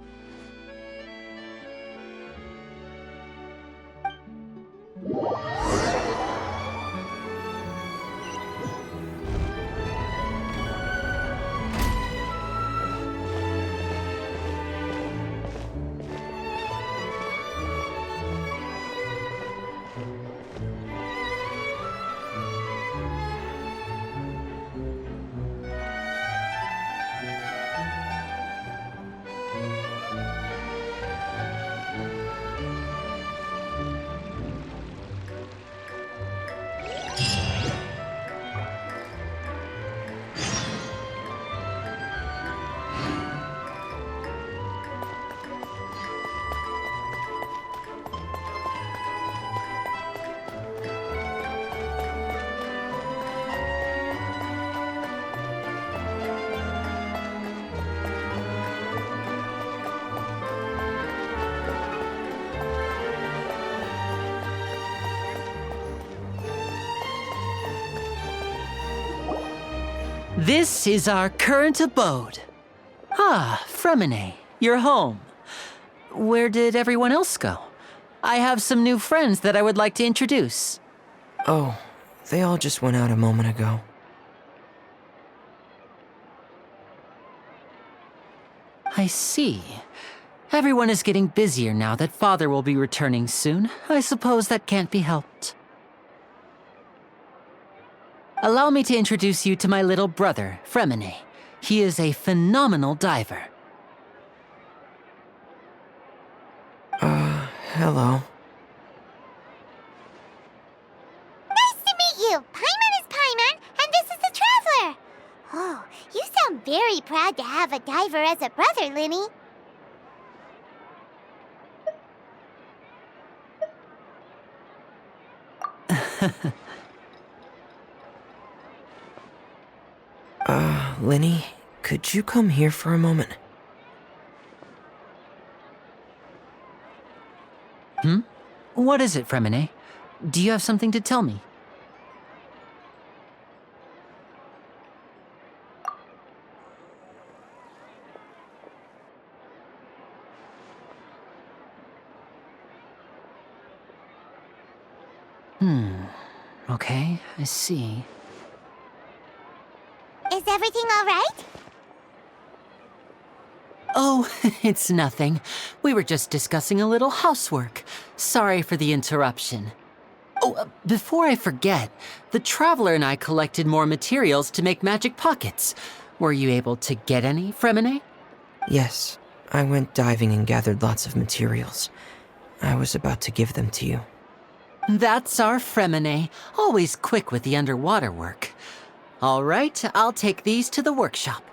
This is our current abode. Ah, Fremine, you're home. Where did everyone else go? I have some new friends that I would like to introduce. Oh, they all just went out a moment ago. I see. Everyone is getting busier now that Father will be returning soon. I suppose that can't be helped. Allow me to introduce you to my little brother, Fremine. He is a phenomenal diver. Hello. Nice to meet you. Paimon is Paimon, and this is the Traveler. Oh, you sound very proud to have a diver as a brother, Linny. Linny, could you come here for a moment? What is it, Fremine? Do you have something to tell me? Okay, I see. Is everything all right? Oh, it's nothing. We were just discussing a little housework. Sorry for the interruption. Oh, before I forget, the Traveler and I collected more materials to make magic pockets. Were you able to get any, Fremine? Yes, I went diving and gathered lots of materials. I was about to give them to you. That's our Fremine, always quick with the underwater work. All right, I'll take these to the workshop.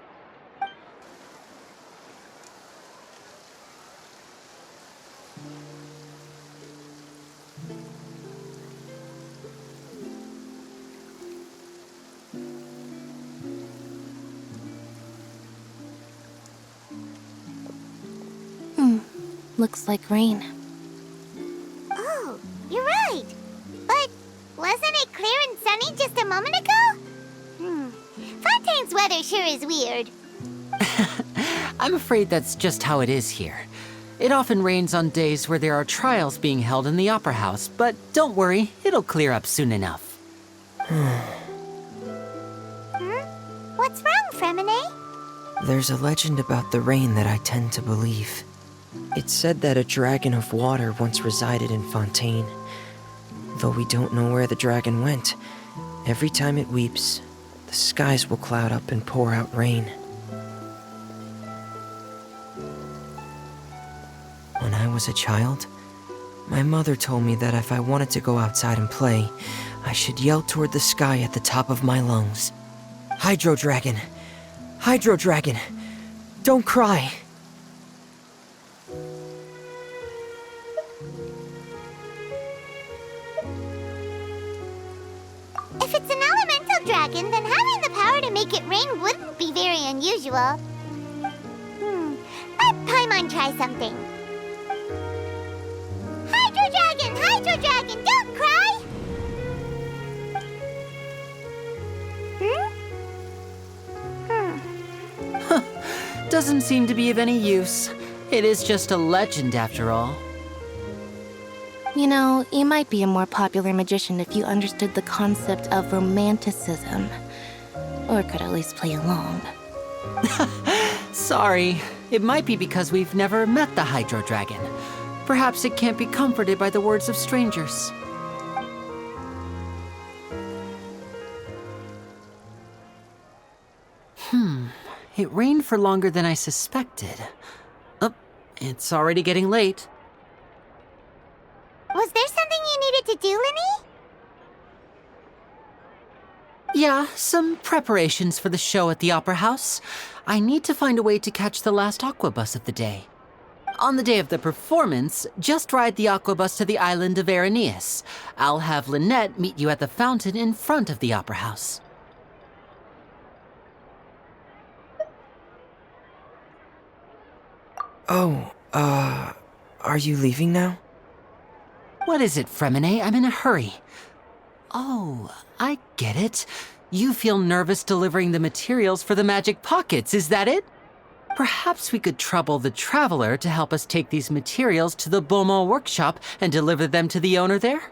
Looks like rain. Oh, you're right. But wasn't it clear and sunny just a moment ago? Fontaine's weather sure is weird. I'm afraid that's just how it is here. It often rains on days where there are trials being held in the Opera House, but don't worry, it'll clear up soon enough. What's wrong, Fremine? There's a legend about the rain that I tend to believe. It's said that a dragon of water once resided in Fontaine. Though we don't know where the dragon went, every time it weeps, the the skies will cloud up and pour out rain. When I was a child, my mother told me that if I wanted to go outside and play, I should yell toward the sky at the top of my lungs. Hydro Dragon! Hydro Dragon! Don't cry! If it's an elemental dragon, then having the power to make it rain wouldn't be very unusual. Let Paimon try something. Hydro Dragon, don't cry! Doesn't seem to be of any use. It is just a legend after all. You know, you might be a more popular magician if you understood the concept of romanticism. Or could at least play along. Sorry. It might be because we've never met the Hydro Dragon. Perhaps it can't be comforted by the words of strangers. It rained for longer than I suspected. Oh, it's already getting late. Was there something you needed to do, Linny? Yeah, some preparations for the show at the Opera House. I need to find a way to catch the last aqua bus of the day. On the day of the performance, just ride the aqua bus to the island of Araneus. I'll have Lynette meet you at the fountain in front of the Opera House. Oh, are you leaving now? What is it, Fremine? I'm in a hurry. Oh, I get it. You feel nervous delivering the materials for the magic pockets, is that it? Perhaps we could trouble the Traveler to help us take these materials to the Beaumont workshop and deliver them to the owner there?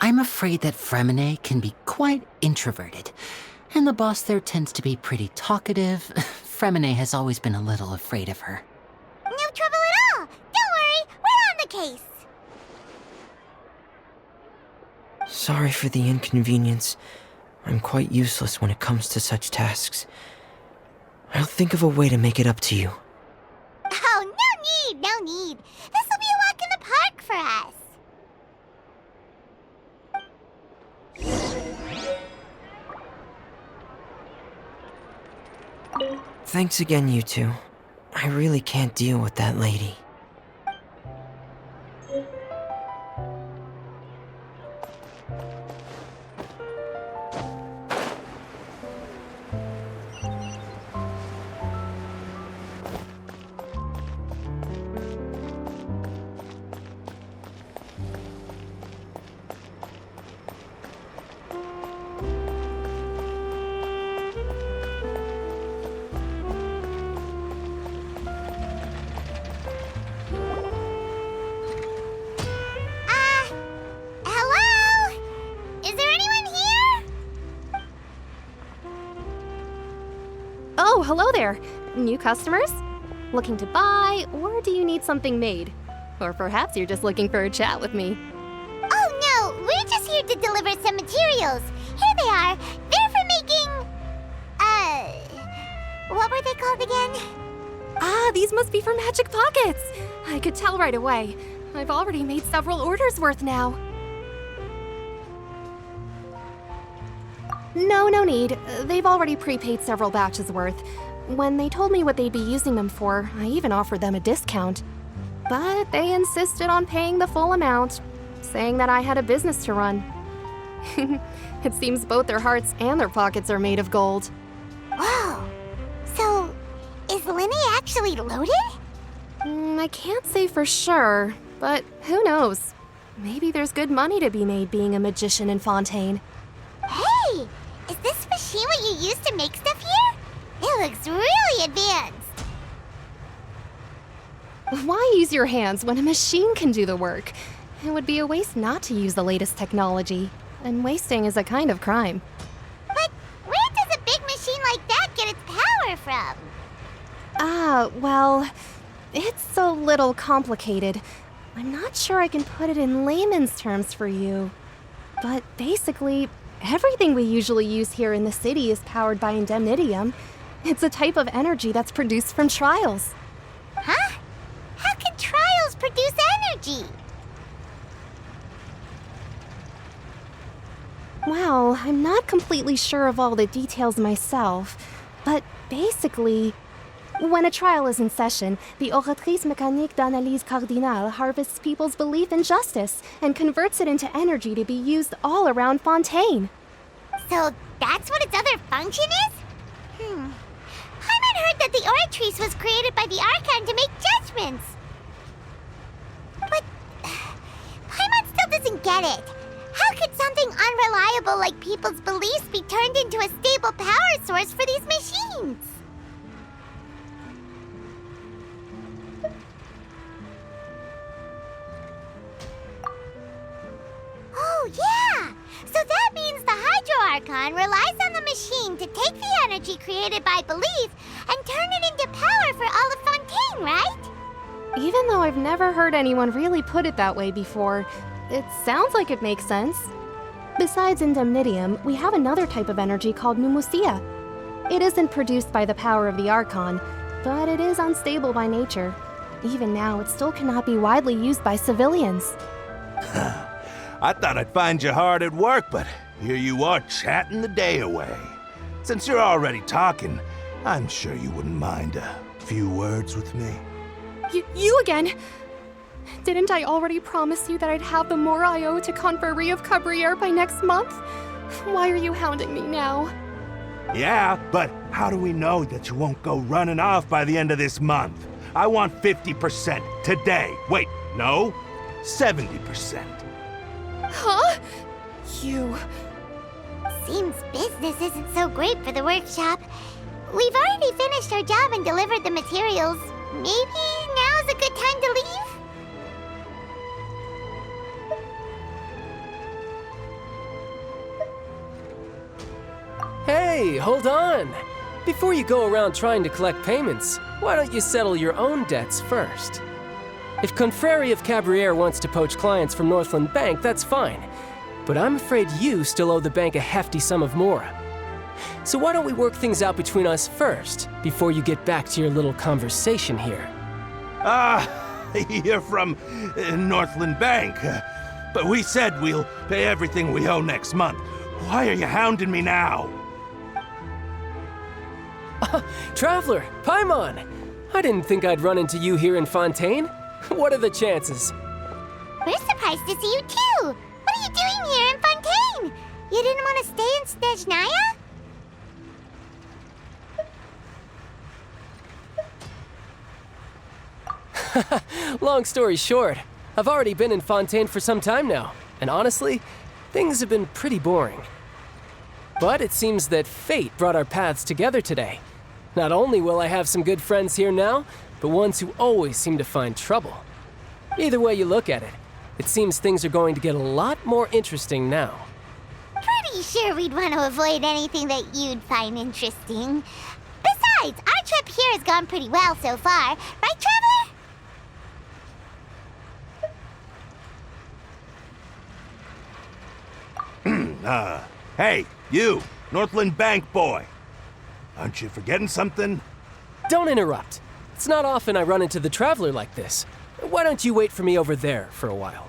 I'm afraid that Fremine can be quite introverted, and the boss there tends to be pretty talkative. Fremine has always been a little afraid of her. No trouble at all! Don't worry, we're on the case! Sorry for the inconvenience. I'm quite useless when it comes to such tasks. I'll think of a way to make it up to you. Oh, no need! This will be a walk in the park for us. Thanks again, you two. I really can't deal with that lady. Hello? Is there anyone here? Oh, hello there. New customers? Looking to buy, or do you need something made? Or perhaps you're just looking for a chat with me. Oh no, we're just here to deliver some materials. Here they are. They're for making... what were they called again? Ah, these must be for magic pockets. I could tell right away. I've already made several orders worth now. No need. They've already prepaid several batches worth. When they told me what they'd be using them for, I even offered them a discount. But they insisted on paying the full amount, saying that I had a business to run. It seems both their hearts and their pockets are made of gold. Whoa. So, is Linny actually loaded? I can't say for sure, but who knows? Maybe there's good money to be made being a magician in Fontaine. Hey! Is this machine what you use to make stuff here? It looks really advanced. Why use your hands when a machine can do the work? It would be a waste not to use the latest technology, and wasting is a kind of crime. But where does a big machine like that get its power from? Well, it's a little complicated. I'm not sure I can put it in layman's terms for you. But basically, Everything we usually use here in the city is powered by indemnitium. It's a type of energy that's produced from trials. Huh? How can trials produce energy? Well, I'm not completely sure of all the details myself, but basically, when a trial is in session, the Oratrice Mécanique d'Analyse Cardinale harvests people's belief in justice and converts it into energy to be used all around Fontaine. So that's what its other function is? Paimon heard that the Oratrice was created by the Archon to make judgments. But Paimon still doesn't get it. How could something unreliable like people's beliefs be turned into a stable power source for these machines? Oh, yeah! So that means the Hydro Archon relies on the machine to take the energy created by belief and turn it into power for all of Fontaine, right? Even though I've never heard anyone really put it that way before, it sounds like it makes sense. Besides indemnitium, we have another type of energy called pneumosia. It isn't produced by the power of the Archon, but it is unstable by nature. Even now, it still cannot be widely used by civilians. I thought I'd find you hard at work, but here you are chatting the day away. Since you're already talking, I'm sure you wouldn't mind a few words with me. You again? Didn't I already promise you that I'd have the more I owe to Confrérie of Cabriere by next month? Why are you hounding me now? Yeah, but how do we know that you won't go running off by the end of this month? I want 50% today. Wait, no, 70%. Huh? You... Seems business isn't so great for the workshop. We've already finished our job and delivered the materials. Maybe now's a good time to leave? Hey, hold on! Before you go around trying to collect payments, why don't you settle your own debts first? If Confrérie of Cabriere wants to poach clients from Northland Bank, that's fine. But I'm afraid you still owe the bank a hefty sum of mora. So why don't we work things out between us first, before you get back to your little conversation here? You're from Northland Bank. But we said we'll pay everything we owe next month. Why are you hounding me now? Traveler, Paimon! I didn't think I'd run into you here in Fontaine. What are the chances? We're surprised to see you too! What are you doing here in Fontaine? You didn't want to stay in Snezhnaya? Long story short, I've already been in Fontaine for some time now, and honestly, things have been pretty boring. But it seems that fate brought our paths together today. Not only will I have some good friends here now, but ones who always seem to find trouble. Either way you look at it, it seems things are going to get a lot more interesting now. Pretty sure we'd want to avoid anything that you'd find interesting. Besides, our trip here has gone pretty well so far, right, Traveler? Hey, you, Northland Bank boy. Aren't you forgetting something? Don't interrupt. It's not often I run into the Traveler like this. Why don't you wait for me over there for a while?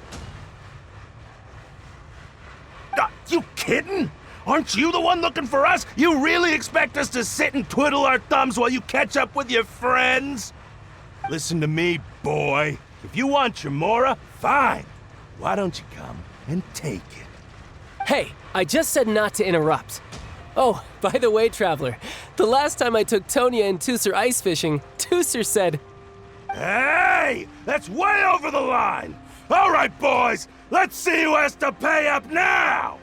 You kidding? Aren't you the one looking for us? You really expect us to sit and twiddle our thumbs while you catch up with your friends? Listen to me, boy. If you want your mora, fine. Why don't you come and take it? Hey, I just said not to interrupt. Oh, by the way, Traveler, the last time I took Tonya and Tusser ice fishing, Tusser said, "Hey, that's way over the line! All right, boys, let's see who has to pay up now!"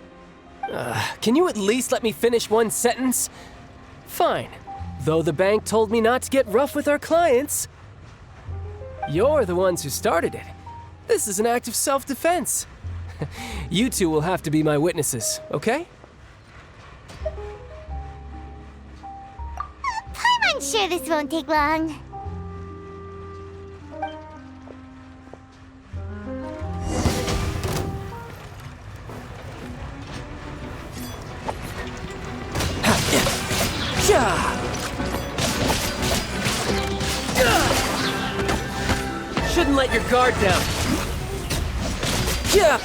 Can you at least let me finish one sentence? Fine, though the bank told me not to get rough with our clients. You're the ones who started it. This is an act of self-defense. You two will have to be my witnesses, okay? I'm sure this won't take long. Shouldn't let your guard down. Yeah.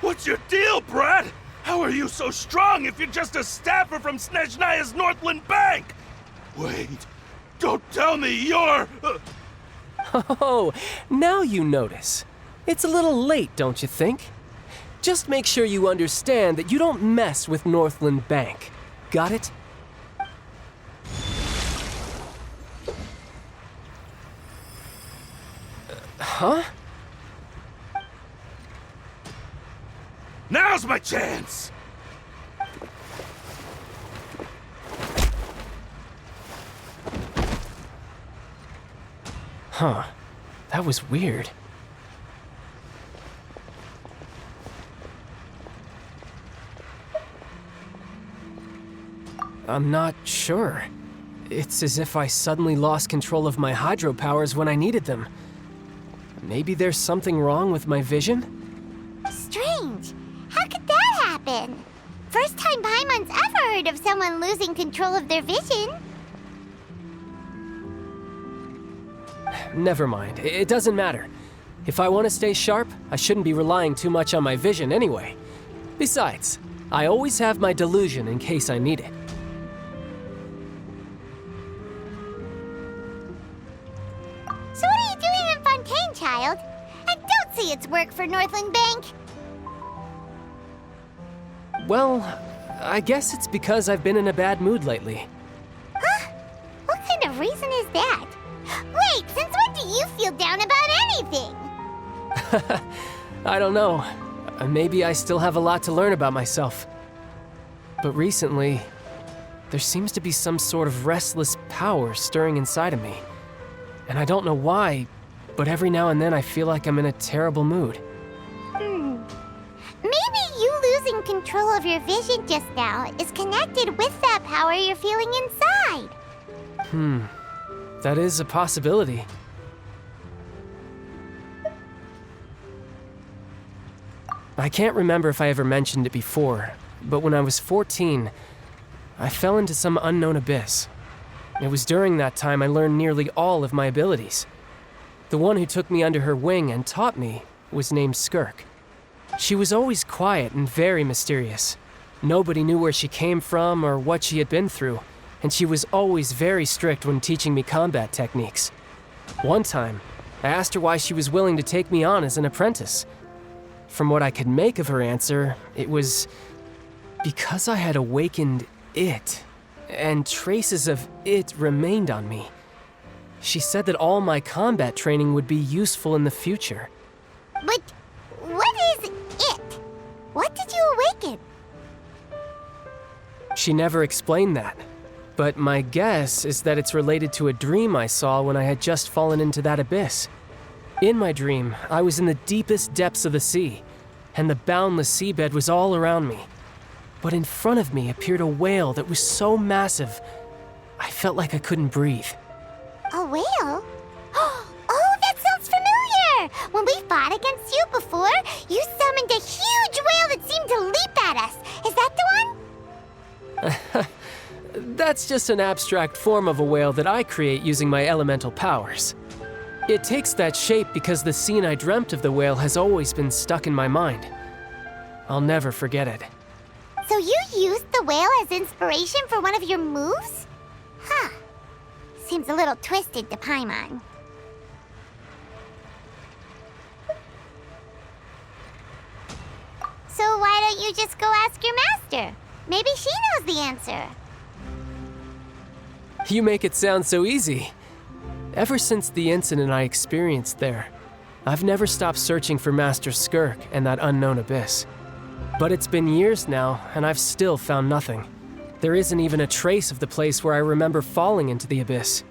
What's your deal, Brad? How are you so strong if you're just a staffer from Snezhnaya's Northland Bank? Wait, don't tell me you're... Oh, now you notice. It's a little late, don't you think? Just make sure you understand that you don't mess with Northland Bank. Got it? Huh? Now's my chance! Huh. That was weird. I'm not sure. It's as if I suddenly lost control of my hydro powers when I needed them. Maybe there's something wrong with my vision? Strange. How could that happen? First time Paimon's ever heard of someone losing control of their vision. Never mind. It doesn't matter. If I want to stay sharp, I shouldn't be relying too much on my vision anyway. Besides, I always have my delusion in case I need it. So what are you doing in Fontaine, child? I don't see its work for Northland Bank. Well, I guess it's because I've been in a bad mood lately. Huh? What kind of reason is that? Wait, since when do you feel down about anything? I don't know. Maybe I still have a lot to learn about myself. But recently, there seems to be some sort of restless power stirring inside of me. And I don't know why, but every now and then I feel like I'm in a terrible mood. Maybe you losing control of your vision just now is connected with that power you're feeling inside. That is a possibility. I can't remember if I ever mentioned it before, but when I was 14, I fell into some unknown abyss. It was during that time I learned nearly all of my abilities. The one who took me under her wing and taught me was named Skirk. She was always quiet and very mysterious. Nobody knew where she came from or what she had been through, and she was always very strict when teaching me combat techniques. One time, I asked her why she was willing to take me on as an apprentice. From what I could make of her answer, it was because I had awakened it, and traces of it remained on me. She said that all my combat training would be useful in the future. But what is it? What did you awaken? She never explained that, but my guess is that it's related to a dream I saw when I had just fallen into that abyss. In my dream, I was in the deepest depths of the sea, and the boundless seabed was all around me. But in front of me appeared a whale that was so massive, I felt like I couldn't breathe. A whale? Oh, that sounds familiar! When we fought against you before, you summoned a huge whale that seemed to leap at us. Is that the one? That's just an abstract form of a whale that I create using my elemental powers. It takes that shape because the scene I dreamt of the whale has always been stuck in my mind. I'll never forget it. So you used the whale as inspiration for one of your moves? Huh. Seems a little twisted to Paimon. So why don't you just go ask your master? Maybe she knows the answer. You make it sound so easy. Ever since the incident I experienced there, I've never stopped searching for Master Skirk and that unknown abyss. But it's been years now, and I've still found nothing. There isn't even a trace of the place where I remember falling into the abyss.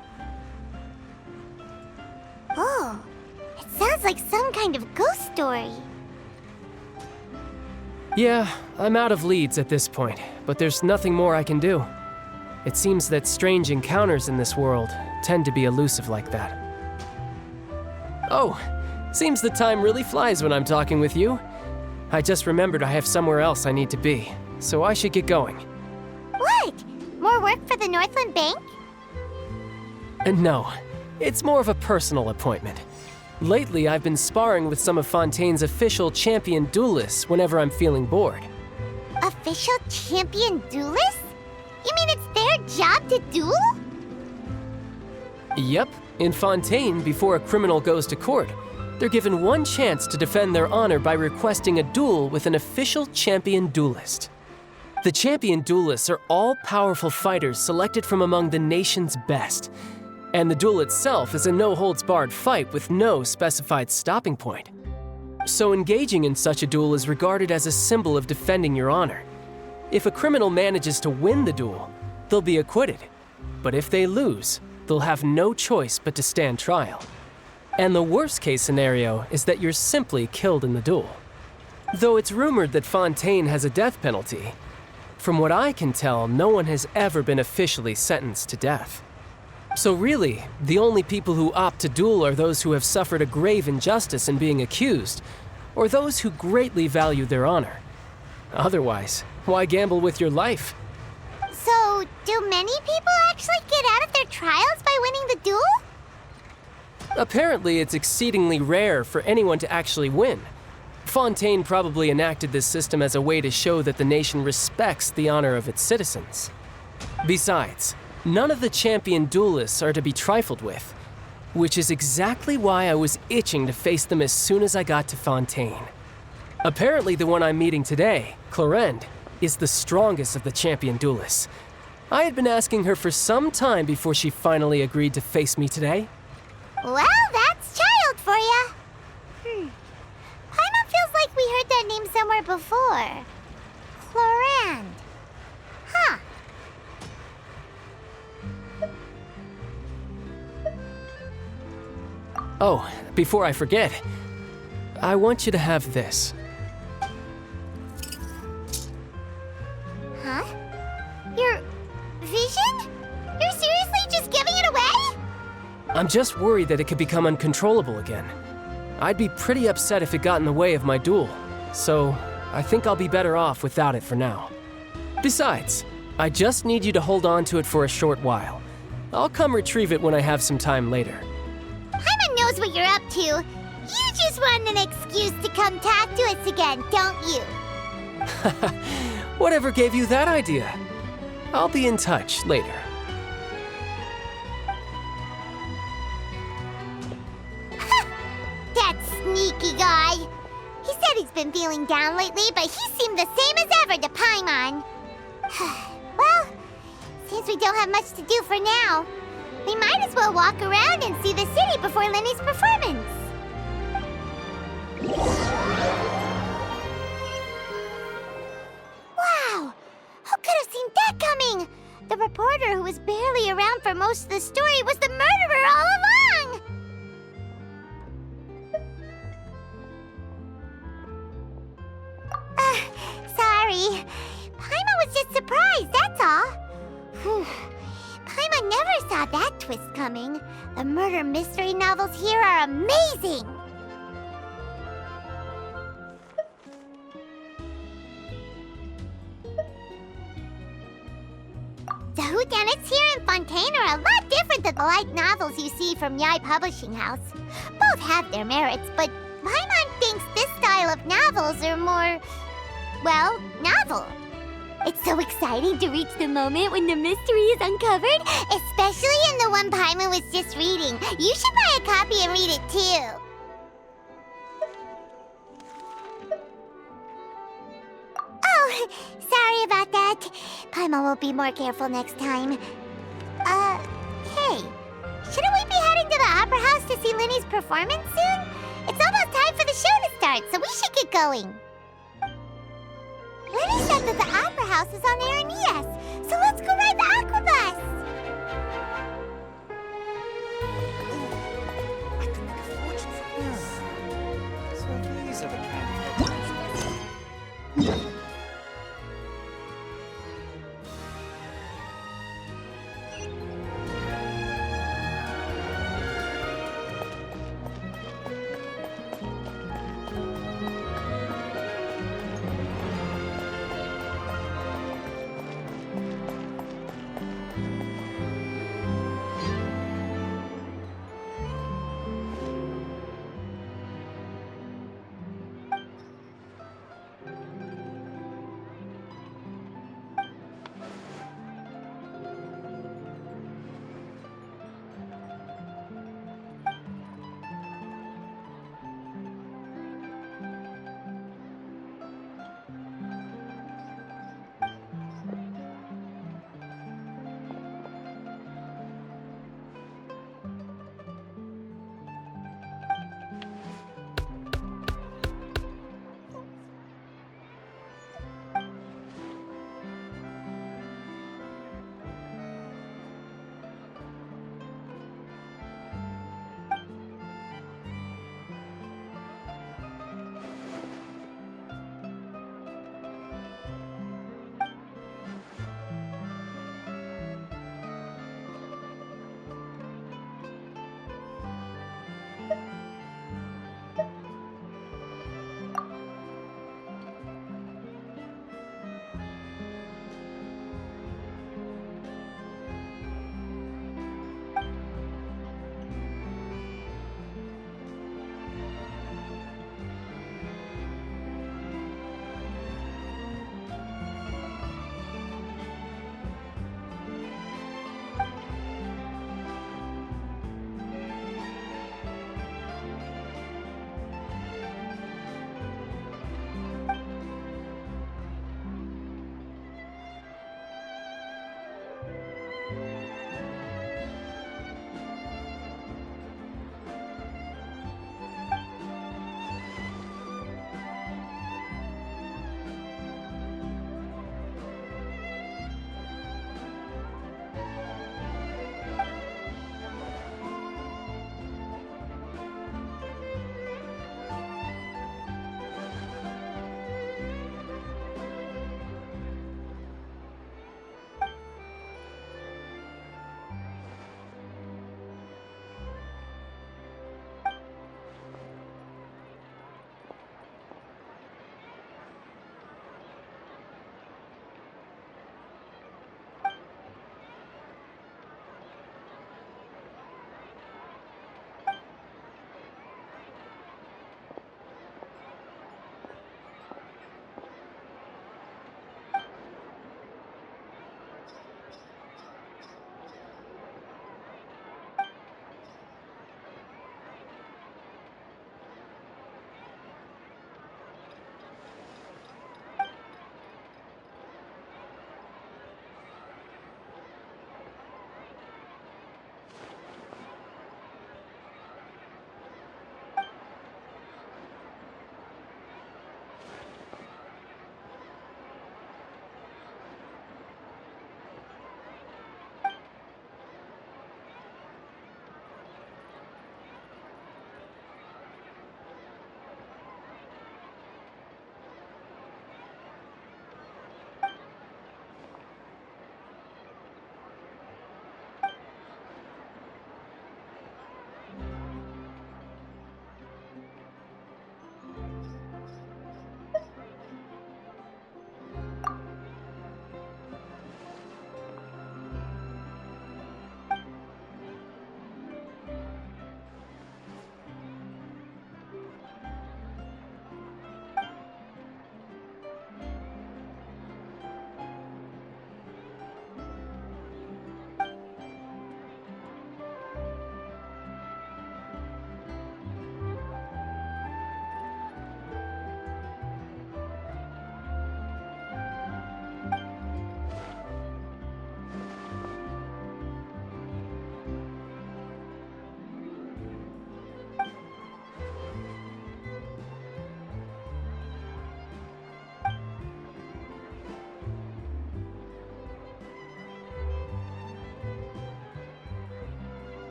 Oh, it sounds like some kind of ghost story. Yeah, I'm out of leads at this point, but there's nothing more I can do. It seems that strange encounters in this world tend to be elusive like that. Oh, seems the time really flies when I'm talking with you. I just remembered I have somewhere else I need to be, so I should get going. What? More work for the Northland Bank? No, it's more of a personal appointment. Lately, I've been sparring with some of Fontaine's official champion duelists whenever I'm feeling bored. Official champion duelists? You mean it's their job to duel? Yep, in Fontaine, before a criminal goes to court, they're given one chance to defend their honor by requesting a duel with an official champion duelist. The champion duelists are all powerful fighters selected from among the nation's best, and the duel itself is a no-holds-barred fight with no specified stopping point. So engaging in such a duel is regarded as a symbol of defending your honor. If a criminal manages to win the duel, they'll be acquitted. But if they lose, they'll have no choice but to stand trial. And the worst-case scenario is that you're simply killed in the duel. Though it's rumored that Fontaine has a death penalty, from what I can tell, no one has ever been officially sentenced to death. So really, the only people who opt to duel are those who have suffered a grave injustice in being accused, or those who greatly value their honor. Otherwise, why gamble with your life? So, do many people actually get out of their trials by winning the duel? Apparently, it's exceedingly rare for anyone to actually win. Fontaine probably enacted this system as a way to show that the nation respects the honor of its citizens. Besides, none of the champion duelists are to be trifled with, which is exactly why I was itching to face them as soon as I got to Fontaine. Apparently, the one I'm meeting today, Clorinde, is the strongest of the champion duelists. I had been asking her for some time before she finally agreed to face me today. Well, that's child for ya. Paimon feels like we heard that name somewhere before. Clorinde. Huh. Oh, before I forget, I want you to have this. Huh? Your vision? You're seriously just giving it away? I'm just worried that it could become uncontrollable again. I'd be pretty upset if it got in the way of my duel, so I think I'll be better off without it for now. Besides, I just need you to hold on to it for a short while. I'll come retrieve it when I have some time later. Paimon knows what you're up to. You just want an excuse to come talk to us again, don't you? Whatever gave you that idea? I'll be in touch later. That sneaky guy. He said he's been feeling down lately, but he seemed the same as ever to Paimon. Well, since we don't have much to do for now, we might as well walk around and see the city before Lenny's performance. Wow! Who could have seen that coming? The reporter who was barely around for most of the story was the murderer all along! Sorry. Paimon was just surprised, that's all. Paimon never saw that twist coming. The murder mystery novels here are amazing! The whodunits here in Fontaine are a lot different than the light novels you see from Yai Publishing House. Both have their merits, but Paimon thinks this style of novels are more, well, novel. It's so exciting to reach the moment when the mystery is uncovered, especially in the one Paimon was just reading. You should buy a copy and read it too. Oh, sorry about that. Paimon will be more careful next time. Hey, shouldn't we be heading to the Opera House to see Linny's performance soon? It's almost time for the show to start, so we should get going. Lenny said that the Opera House is on Aranias, so let's go ride the Aqua Bus! I could make a fortune from this. So these are the kind of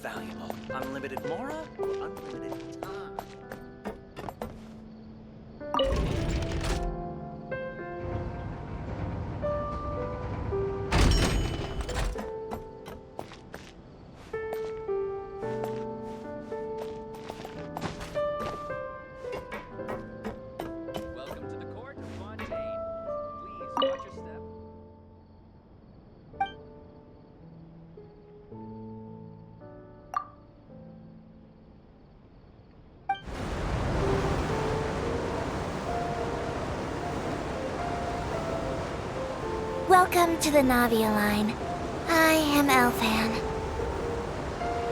valuable. Unlimited mora or unlimited time? Welcome to the court of Fontaine. Please watch your step. Welcome to the Navia line. I am Elfan.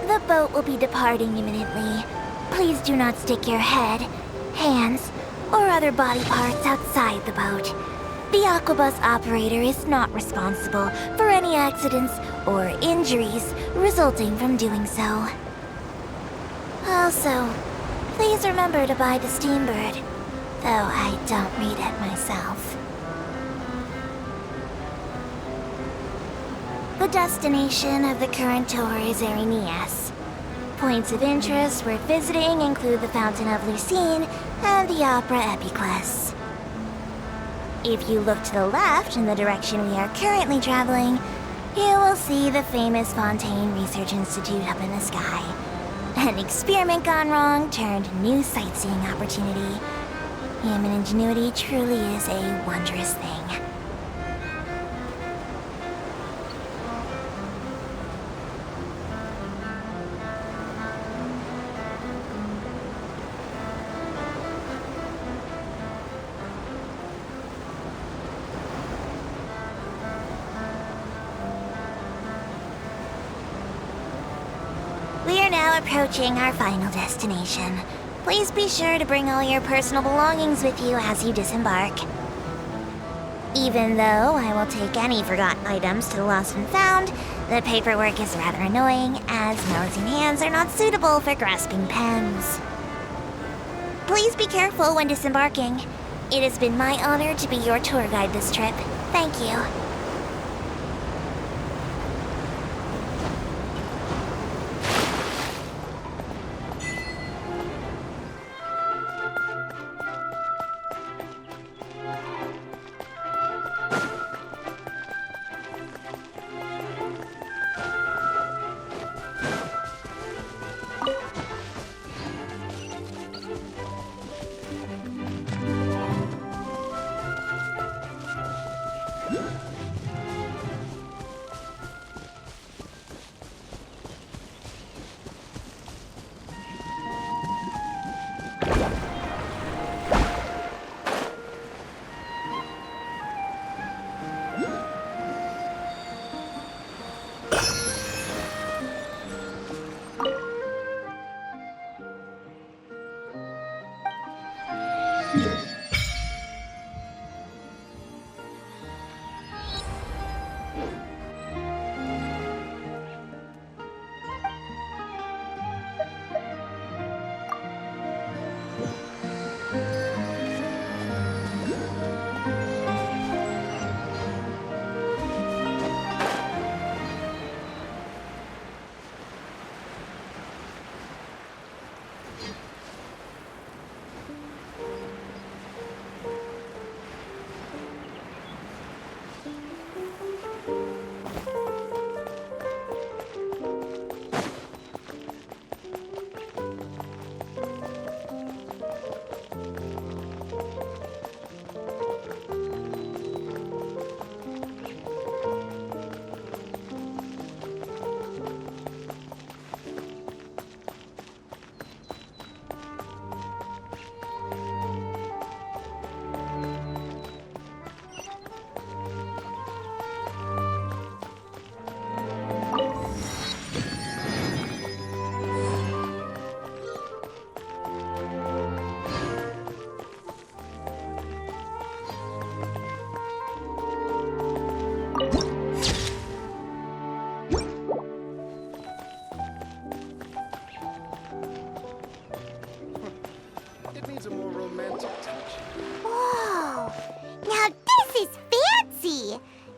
The boat will be departing imminently. Please do not stick your head, hands, or other body parts outside the boat. The Aquabus operator is not responsible for any accidents or injuries resulting from doing so. Also, please remember to buy the Steambird, though I don't read it myself. The destination of the current tour is Erinias. Points of interest worth visiting include the Fountain of Lucine and the Opera Epiclese. If you look to the left in the direction we are currently traveling, you will see the famous Fontaine Research Institute up in the sky. An experiment gone wrong turned new sightseeing opportunity. Human ingenuity truly is a wondrous thing. We are now approaching our final destination. Please be sure to bring all your personal belongings with you as you disembark. Even though I will take any forgotten items to the lost and found, the paperwork is rather annoying, as nosing hands are not suitable for grasping pens. Please be careful when disembarking. It has been my honor to be your tour guide this trip. Thank you.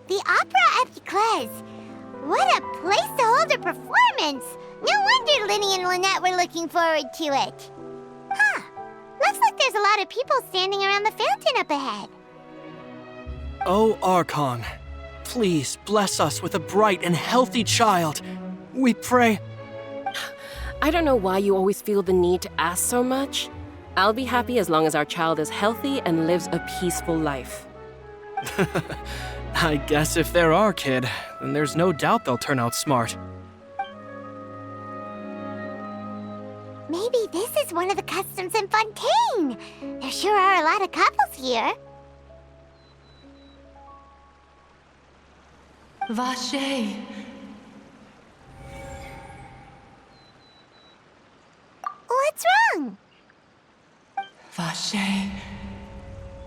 The Opera Epiclese! What a place to hold a performance! No wonder Linny and Lynette were looking forward to it. Huh. Looks like there's a lot of people standing around the fountain up ahead. Oh, Archon, please bless us with a bright and healthy child. We pray. I don't know why you always feel the need to ask so much. I'll be happy as long as our child is healthy and lives a peaceful life. I guess if they're our kid, then there's no doubt they'll turn out smart. Maybe this is one of the customs in Fontaine. There sure are a lot of couples here. Vache. What's wrong? Vache.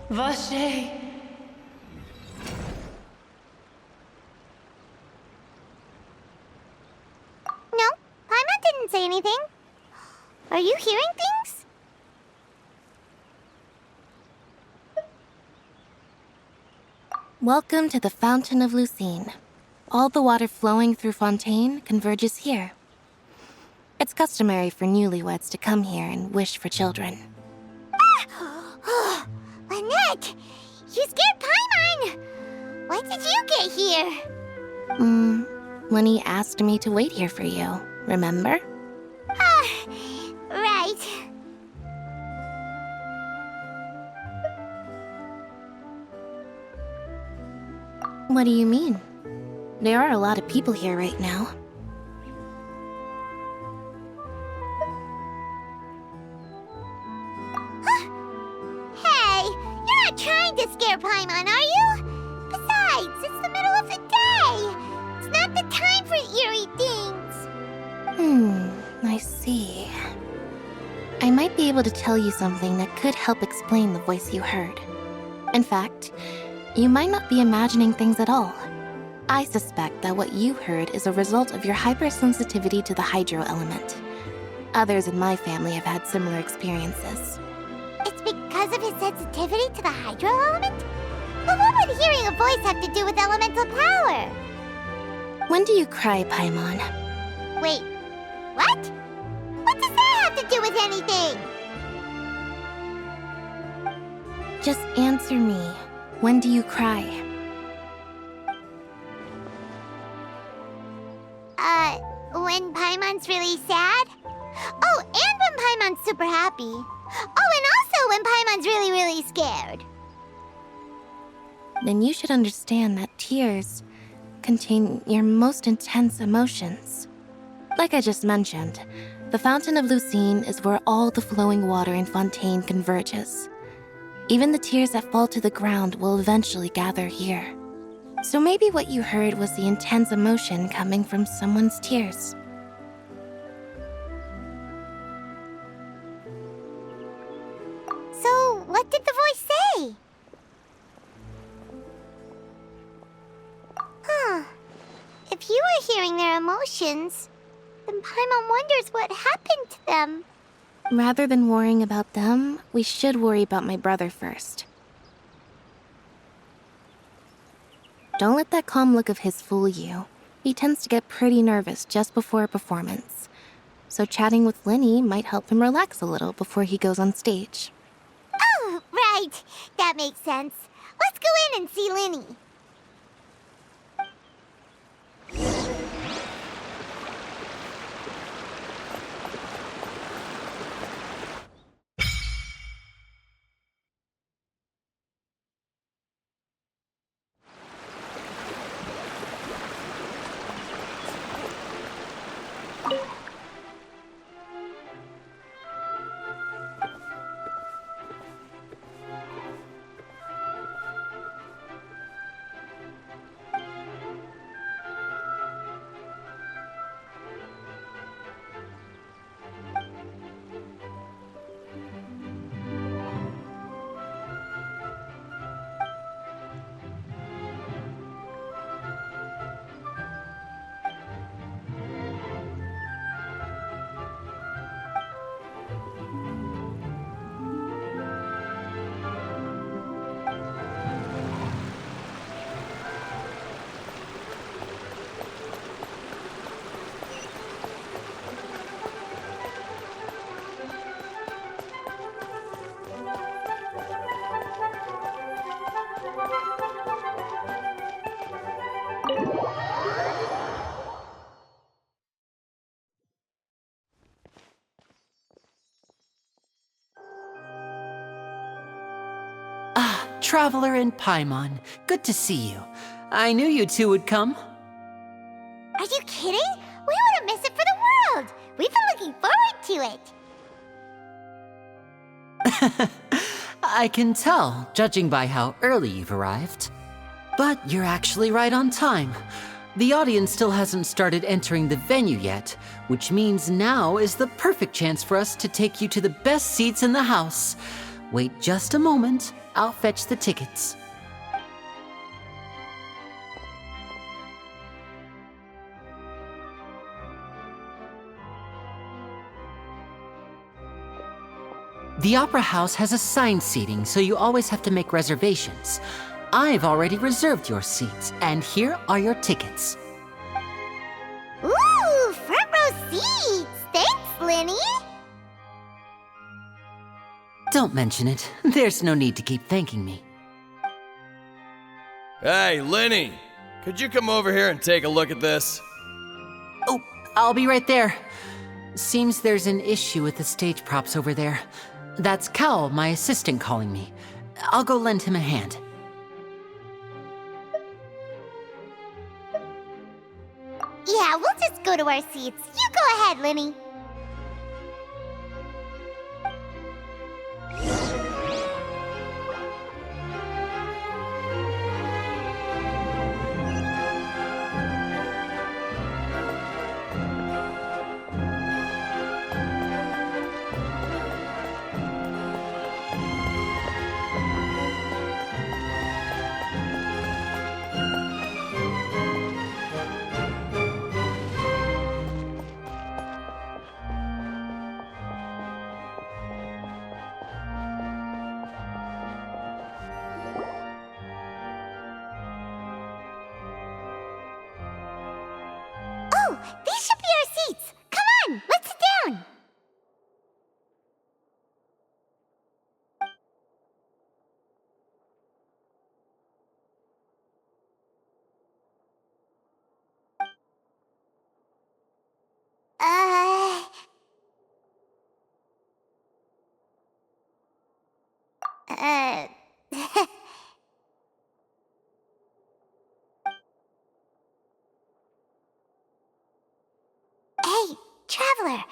Vache. No, Paimon didn't say anything. Are you hearing things? Welcome to the Fountain of Lucine. All the water flowing through Fontaine converges here. It's customary for newlyweds to come here and wish for children. Ah! Lynette! You scared Paimon! What did you get here? Lenny asked me to wait here for you, remember? Right. What do you mean? There are a lot of people here right now. Hey, you're not trying to scare Paimon, are you? Besides, it's the middle of the day. It's not the time for eerie things. I see. I might be able to tell you something that could help explain the voice you heard. In fact, you might not be imagining things at all. I suspect that what you heard is a result of your hypersensitivity to the hydro element. Others in my family have had similar experiences. It's because of his sensitivity to the hydro element? But what would hearing a voice have to do with elemental power? When do you cry, Paimon? Wait, what? What does that have to do with anything? Just answer me. When do you cry? When Paimon's really sad? Oh, and when Paimon's super happy. Oh, and also when Paimon's really, really scared. Then you should understand that tears contain your most intense emotions. Like I just mentioned, the Fountain of Lucine is where all the flowing water in Fontaine converges. Even the tears that fall to the ground will eventually gather here. So maybe what you heard was the intense emotion coming from someone's tears. So, what did the voice say? If you were hearing their emotions, then Paimon wonders what happened to them. Rather than worrying about them, we should worry about my brother first. Don't let that calm look of his fool you. He tends to get pretty nervous just before a performance. So chatting with Linny might help him relax a little before he goes on stage. Oh, right. That makes sense. Let's go in and see Linny. Traveler and Paimon. Good to see you. I knew you two would come. Are you kidding? We wouldn't miss it for the world. We've been looking forward to it. I can tell, judging by how early you've arrived. But you're actually right on time. The audience still hasn't started entering the venue yet, which means now is the perfect chance for us to take you to the best seats in the house. Wait just a moment, I'll fetch the tickets. The Opera House has assigned seating, so you always have to make reservations. I've already reserved your seats, and here are your tickets. Ooh, front row seats! Thanks, Linny! Don't mention it. There's no need to keep thanking me. Hey, Linny! Could you come over here and take a look at this? Oh, I'll be right there. Seems there's an issue with the stage props over there. That's Cal, my assistant, calling me. I'll go lend him a hand. Yeah, we'll just go to our seats. You go ahead, Linny. Oh, these should be our seats. Come on, let's sit down. Uh... Hey, Traveler.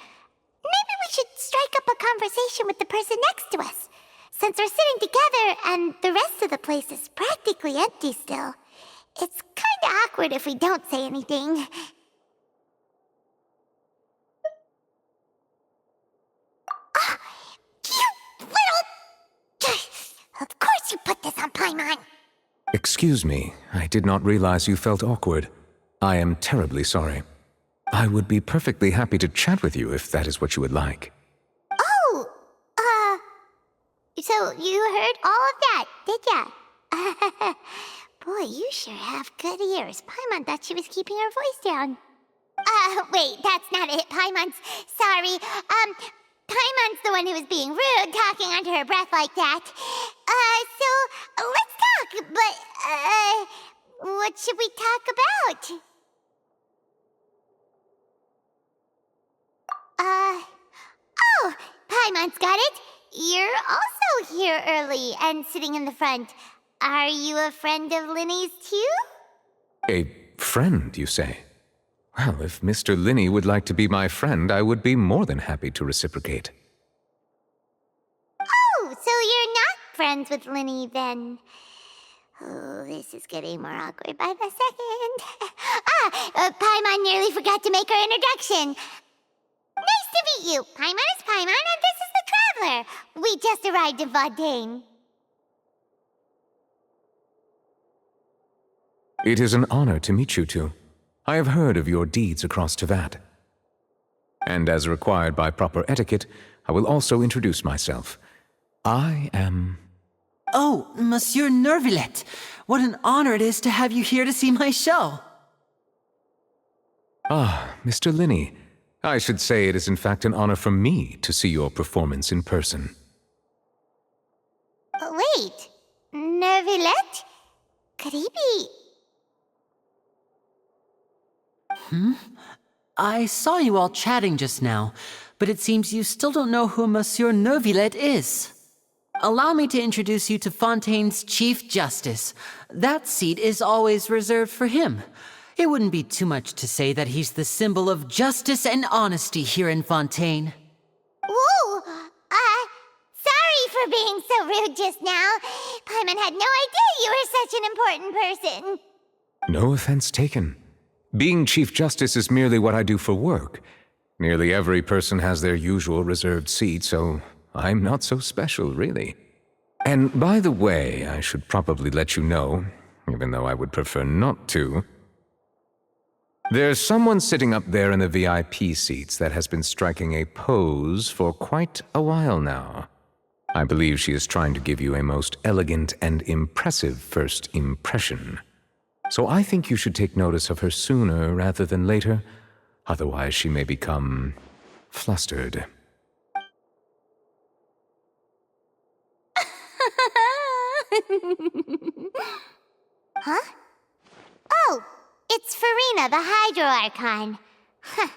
Maybe we should strike up a conversation with the person next to us. Since we're sitting together and the rest of the place is practically empty still, it's kinda awkward if we don't say anything. Ah, you little... Of course you put this on Paimon. Excuse me, I did not realize you felt awkward. I am terribly sorry. I would be perfectly happy to chat with you if that is what you would like. Oh, so you heard all of that, did ya? Boy, you sure have good ears. Paimon thought she was keeping her voice down. Wait, that's not it, Paimon's... Sorry, Paimon's the one who was being rude, talking under her breath like that. So, let's talk, but, what should we talk about? Oh, Paimon's got it. You're also here early and sitting in the front. Are you a friend of Linny's too? A friend, you say? Well, if Mr. Linny would like to be my friend, I would be more than happy to reciprocate. Oh, so you're not friends with Linny then? Oh, this is getting more awkward by the second. Paimon nearly forgot to make her introduction. Nice to meet you. Paimon is Paimon, and this is the Traveler. We just arrived in Fontaine. It is an honor to meet you two. I have heard of your deeds across Tevat. And as required by proper etiquette, I will also introduce myself. I am... Oh, Monsieur Neuvillette. What an honor it is to have you here to see my show. Ah, Mr. Linny. I should say it is in fact an honor for me to see your performance in person. Wait, Neuvillette? Could he be... I saw you all chatting just now, but it seems you still don't know who Monsieur Neuvillette is. Allow me to introduce you to Fontaine's Chief Justice. That seat is always reserved for him. It wouldn't be too much to say that he's the symbol of justice and honesty here in Fontaine. Ooh, sorry for being so rude just now. Paimon had no idea you were such an important person. No offense taken. Being Chief Justice is merely what I do for work. Nearly every person has their usual reserved seat, so I'm not so special, really. And by the way, I should probably let you know, even though I would prefer not to. There's someone sitting up there in the VIP seats that has been striking a pose for quite a while now. I believe she is trying to give you a most elegant and impressive first impression. So I think you should take notice of her sooner rather than later, otherwise she may become flustered. Huh? Oh, it's Farina, the Hydro Archon. Huh.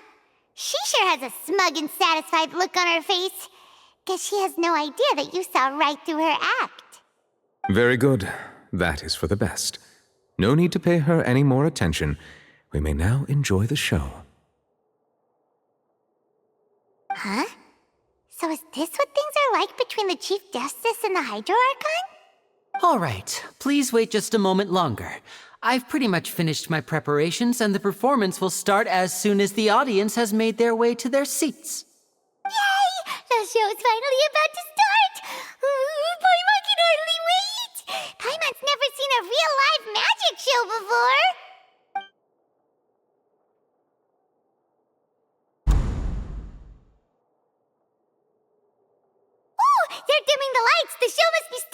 She sure has a smug and satisfied look on her face. Guess she has no idea that you saw right through her act. Very good. That is for the best. No need to pay her any more attention. We may now enjoy the show. Huh? So is this what things are like between the Chief Justice and the Hydro Archon? All right, please wait just a moment longer. I've pretty much finished my preparations, and the performance will start as soon as the audience has made their way to their seats. Yay! The show's finally about to start! Paimon can hardly wait! Paimon's never seen a real live magic show before! Ooh! They're dimming the lights! The show must be starting!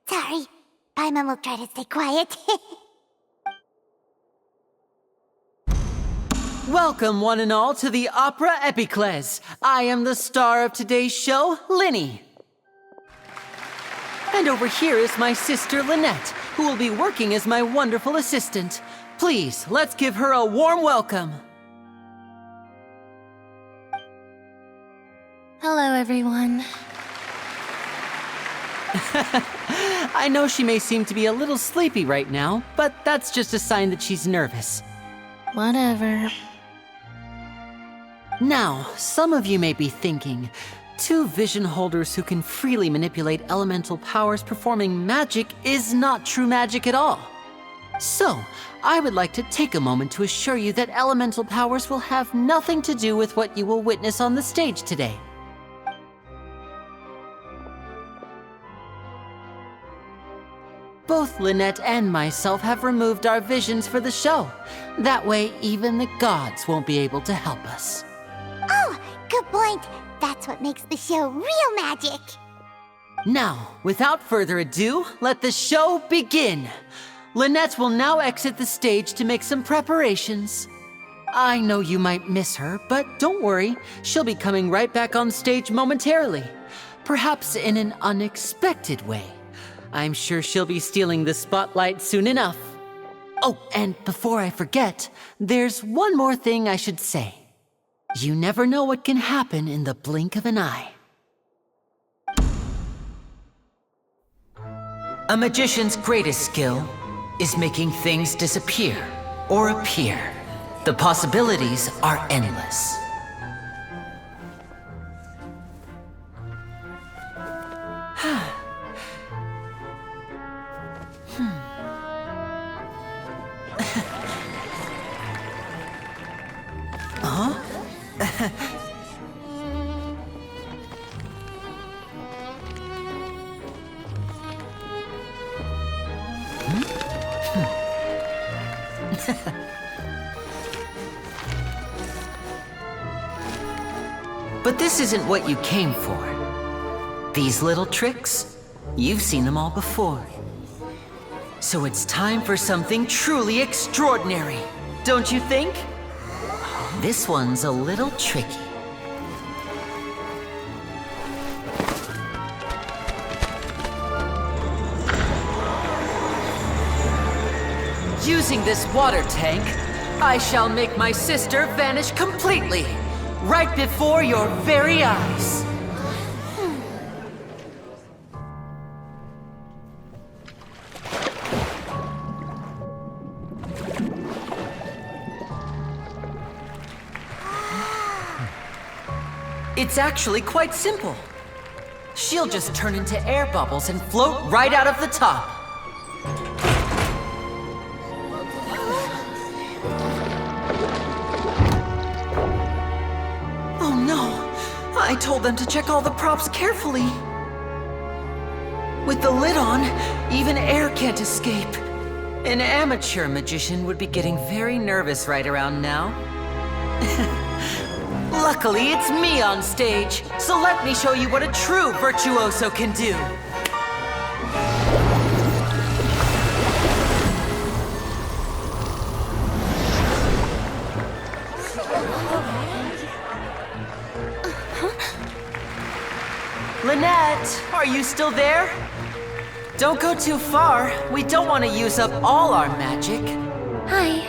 Sorry. Paimon will try to stay quiet. Welcome, one and all, to the Opera Epiclese. I am the star of today's show, Linny. And over here is my sister, Lynette, who will be working as my wonderful assistant. Please, let's give her a warm welcome. Hello, everyone. I know she may seem to be a little sleepy right now, but that's just a sign that she's nervous. Whatever. Now, some of you may be thinking, two vision holders who can freely manipulate elemental powers performing magic is not true magic at all. So, I would like to take a moment to assure you that elemental powers will have nothing to do with what you will witness on the stage today. Both Lynette and myself have removed our visions for the show. That way, even the gods won't be able to help us. Oh, good point. That's what makes the show real magic. Now, without further ado, let the show begin. Lynette will now exit the stage to make some preparations. I know you might miss her, but don't worry. She'll be coming right back on stage momentarily. Perhaps in an unexpected way. I'm sure she'll be stealing the spotlight soon enough. Oh, and before I forget, there's one more thing I should say. You never know what can happen in the blink of an eye. A magician's greatest skill is making things disappear or appear. The possibilities are endless. But this isn't what you came for. These little tricks, you've seen them all before. So it's time for something truly extraordinary, don't you think? This one's a little tricky. Using this water tank, I shall make my sister vanish completely. right before your very eyes. It's actually quite simple. She'll just turn into air bubbles and float right out of the top. Oh no! I told them to check all the props carefully. With the lid on, even air can't escape. An amateur magician would be getting very nervous right around now. Luckily, it's me on stage, so let me show you what a true virtuoso can do. Lynette, are you still there? Don't go too far. We don't want to use up all our magic. Hi,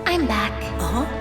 I'm back. Uh-huh.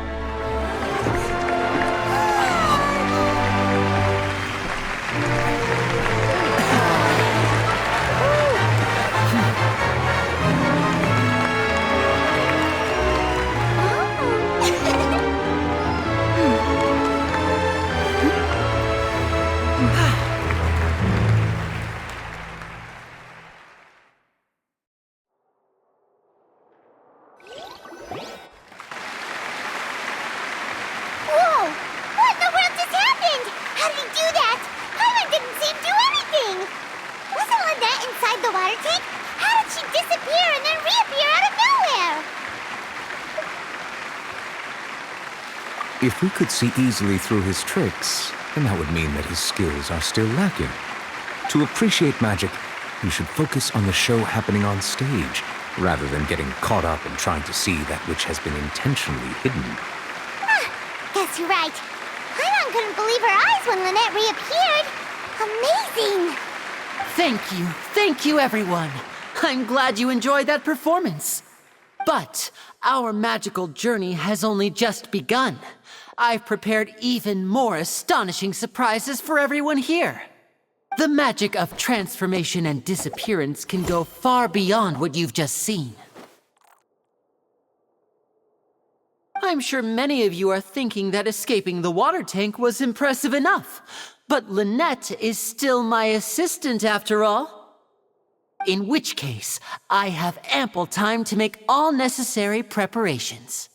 If we could see easily through his tricks, then that would mean that his skills are still lacking. To appreciate magic, you should focus on the show happening on stage, rather than getting caught up in trying to see that which has been intentionally hidden. Guess you're right. Paimon couldn't believe her eyes when Lynette reappeared. Amazing! Thank you everyone. I'm glad you enjoyed that performance. But our magical journey has only just begun. I've prepared even more astonishing surprises for everyone here. The magic of transformation and disappearance can go far beyond what you've just seen. I'm sure many of you are thinking that escaping the water tank was impressive enough, but Lynette is still my assistant after all. In which case, I have ample time to make all necessary preparations.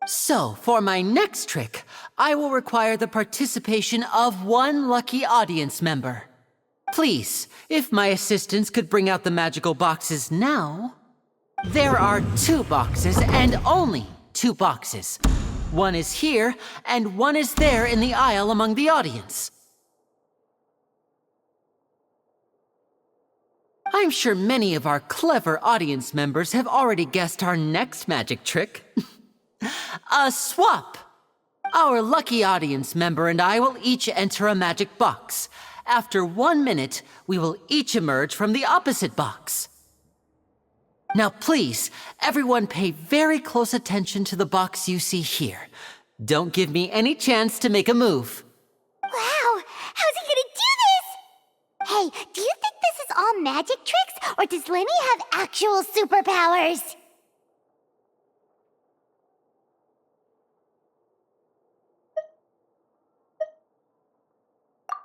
So, for my next trick, I will require the participation of one lucky audience member. Please, if my assistants could bring out the magical boxes now. There are 2 boxes and only 2 boxes. One is here and one is there in the aisle among the audience. I'm sure many of our clever audience members have already guessed our next magic trick. A swap! Our lucky audience member and I will each enter a magic box. After 1 minute, we will each emerge from the opposite box. Now please, everyone pay very close attention to the box you see here. Don't give me any chance to make a move. Wow! How's he gonna do this? Hey, do you think this is all magic tricks, or does Lenny have actual superpowers?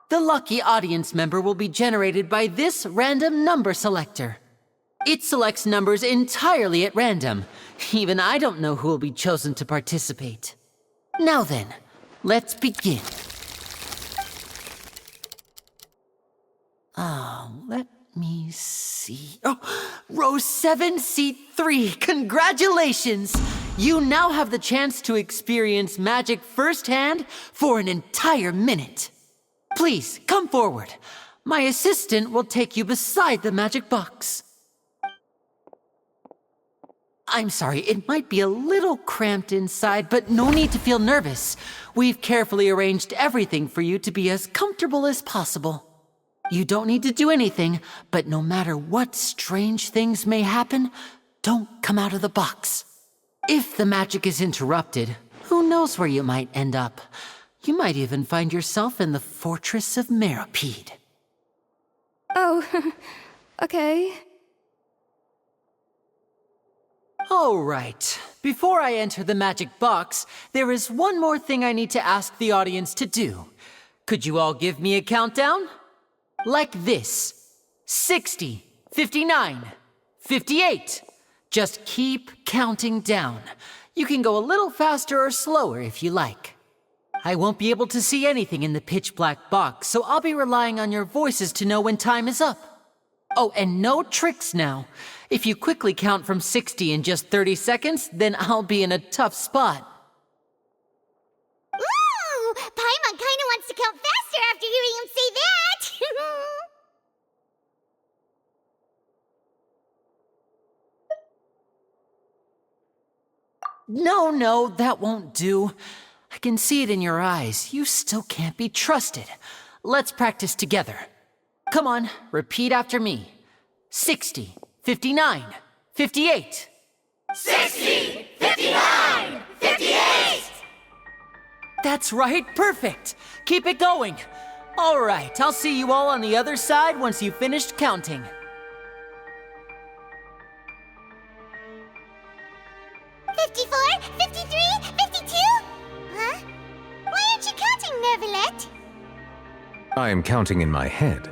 The lucky audience member will be generated by this random number selector. It selects numbers entirely at random. Even I don't know who will be chosen to participate. Now then, let's begin. Let me see. Oh, row 7, seat 3. Congratulations! You now have the chance to experience magic firsthand for an entire minute. Please, come forward. My assistant will take you beside the magic box. I'm sorry, it might be a little cramped inside, but no need to feel nervous. We've carefully arranged everything for you to be as comfortable as possible. You don't need to do anything, but no matter what strange things may happen, don't come out of the box. If the magic is interrupted, who knows where you might end up? You might even find yourself in the Fortress of Meropide. Oh, okay. All right. Before I enter the magic box, there is one more thing I need to ask the audience to do. Could you all give me a countdown? Like this. 60, 59, 58. Just keep counting down. You can go a little faster or slower if you like. I won't be able to see anything in the pitch black box, so I'll be relying on your voices to know when time is up. Oh, and no tricks now. If you quickly count from 60 in just 30 seconds, then I'll be in a tough spot. Ooh! Paimon kinda wants to count faster after hearing him say that! No, that won't do. I can see it in your eyes. You still can't be trusted. Let's practice together. Come on, repeat after me. 60, 59, 58. 60, 59, 58! That's right, perfect. Keep it going. All right, I'll see you all on the other side once you've finished counting. 54, 53, 52? Huh? Why aren't you counting, Nervalet? I am counting in my head.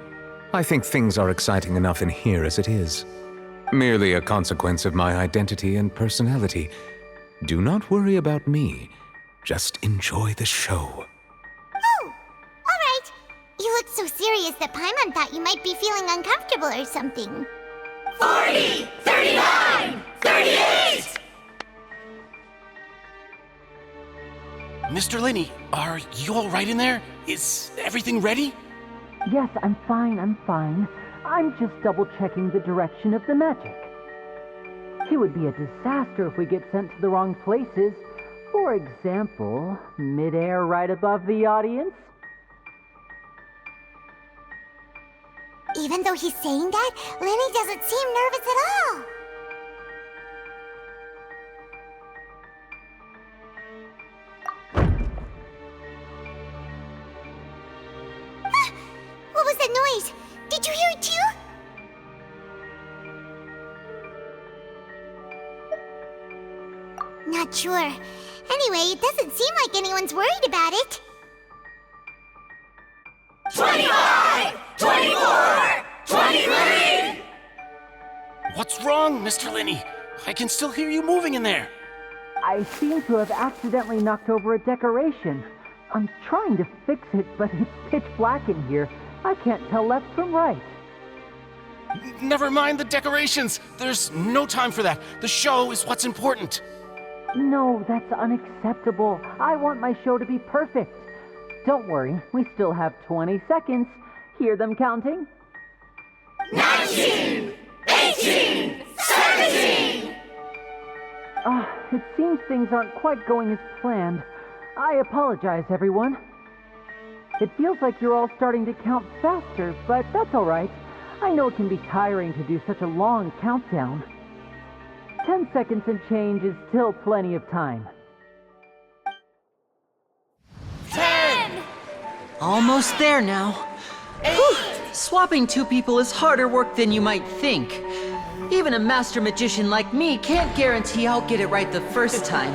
I think things are exciting enough in here as it is. Merely a consequence of my identity and personality. Do not worry about me. Just enjoy the show. Oh, alright. You look so serious that Paimon thought you might be feeling uncomfortable or something. 40, 39, 38! Mr. Linney, are you all right in there? Is everything ready? Yes, I'm fine. I'm just double-checking the direction of the magic. It would be a disaster if we get sent to the wrong places. For example, mid-air right above the audience. Even though he's saying that, Lenny doesn't seem nervous at all. What was that noise? Did you hear it too? Not sure. Anyway, it doesn't seem like anyone's worried about it. 25! 24! 23! What's wrong, Mr. Linney? I can still hear you moving in there. I seem to have accidentally knocked over a decoration. I'm trying to fix it, but it's pitch black in here. I can't tell left from right. Never mind the decorations. There's no time for that. The show is what's important. No, that's unacceptable. I want my show to be perfect. Don't worry, we still have 20 seconds. Hear them counting? 19! 18! 17! It seems things aren't quite going as planned. I apologize, everyone. It feels like you're all starting to count faster, but that's all right. I know it can be tiring to do such a long countdown. 10 seconds and change is still plenty of time. 10! Almost there now. 8! Swapping two people is harder work than you might think. Even a master magician like me can't guarantee I'll get it right the first time.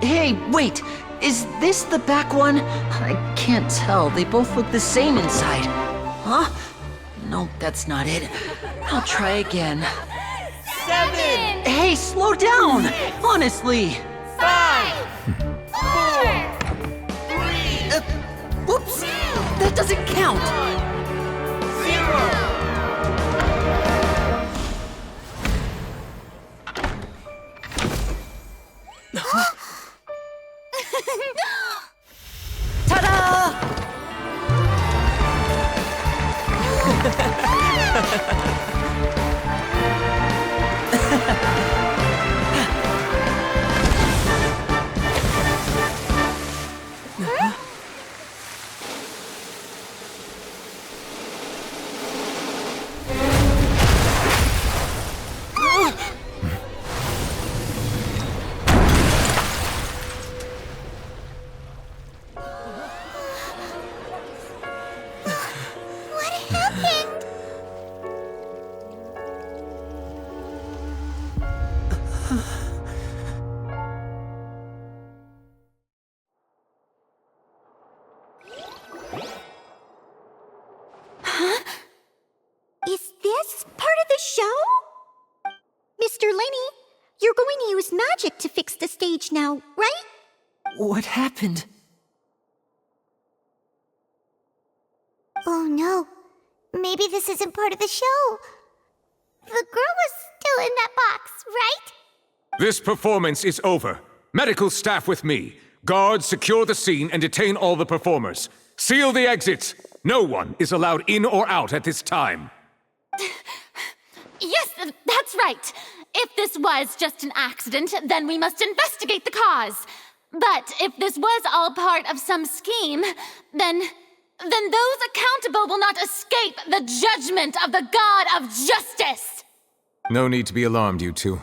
Hey, wait! Is this the back one? I can't tell. They both look the same inside. Huh? No, that's not it. I'll try again. 7! Hey, slow down! Honestly! 5! 4! 3! Whoops! That doesn't count! 0! Ta-da! Is this part of the show? Mr. Lenny, you're going to use magic to fix the stage now, right? What happened? Oh no. Maybe this isn't part of the show. The girl was still in that box, right? This performance is over. Medical staff with me. Guards, secure the scene and detain all the performers. Seal the exits. No one is allowed in or out at this time. Yes, that's right. If this was just an accident, then we must investigate the cause. But if this was all part of some scheme, then those accountable will not escape the judgment of the God of Justice! No need to be alarmed, you two.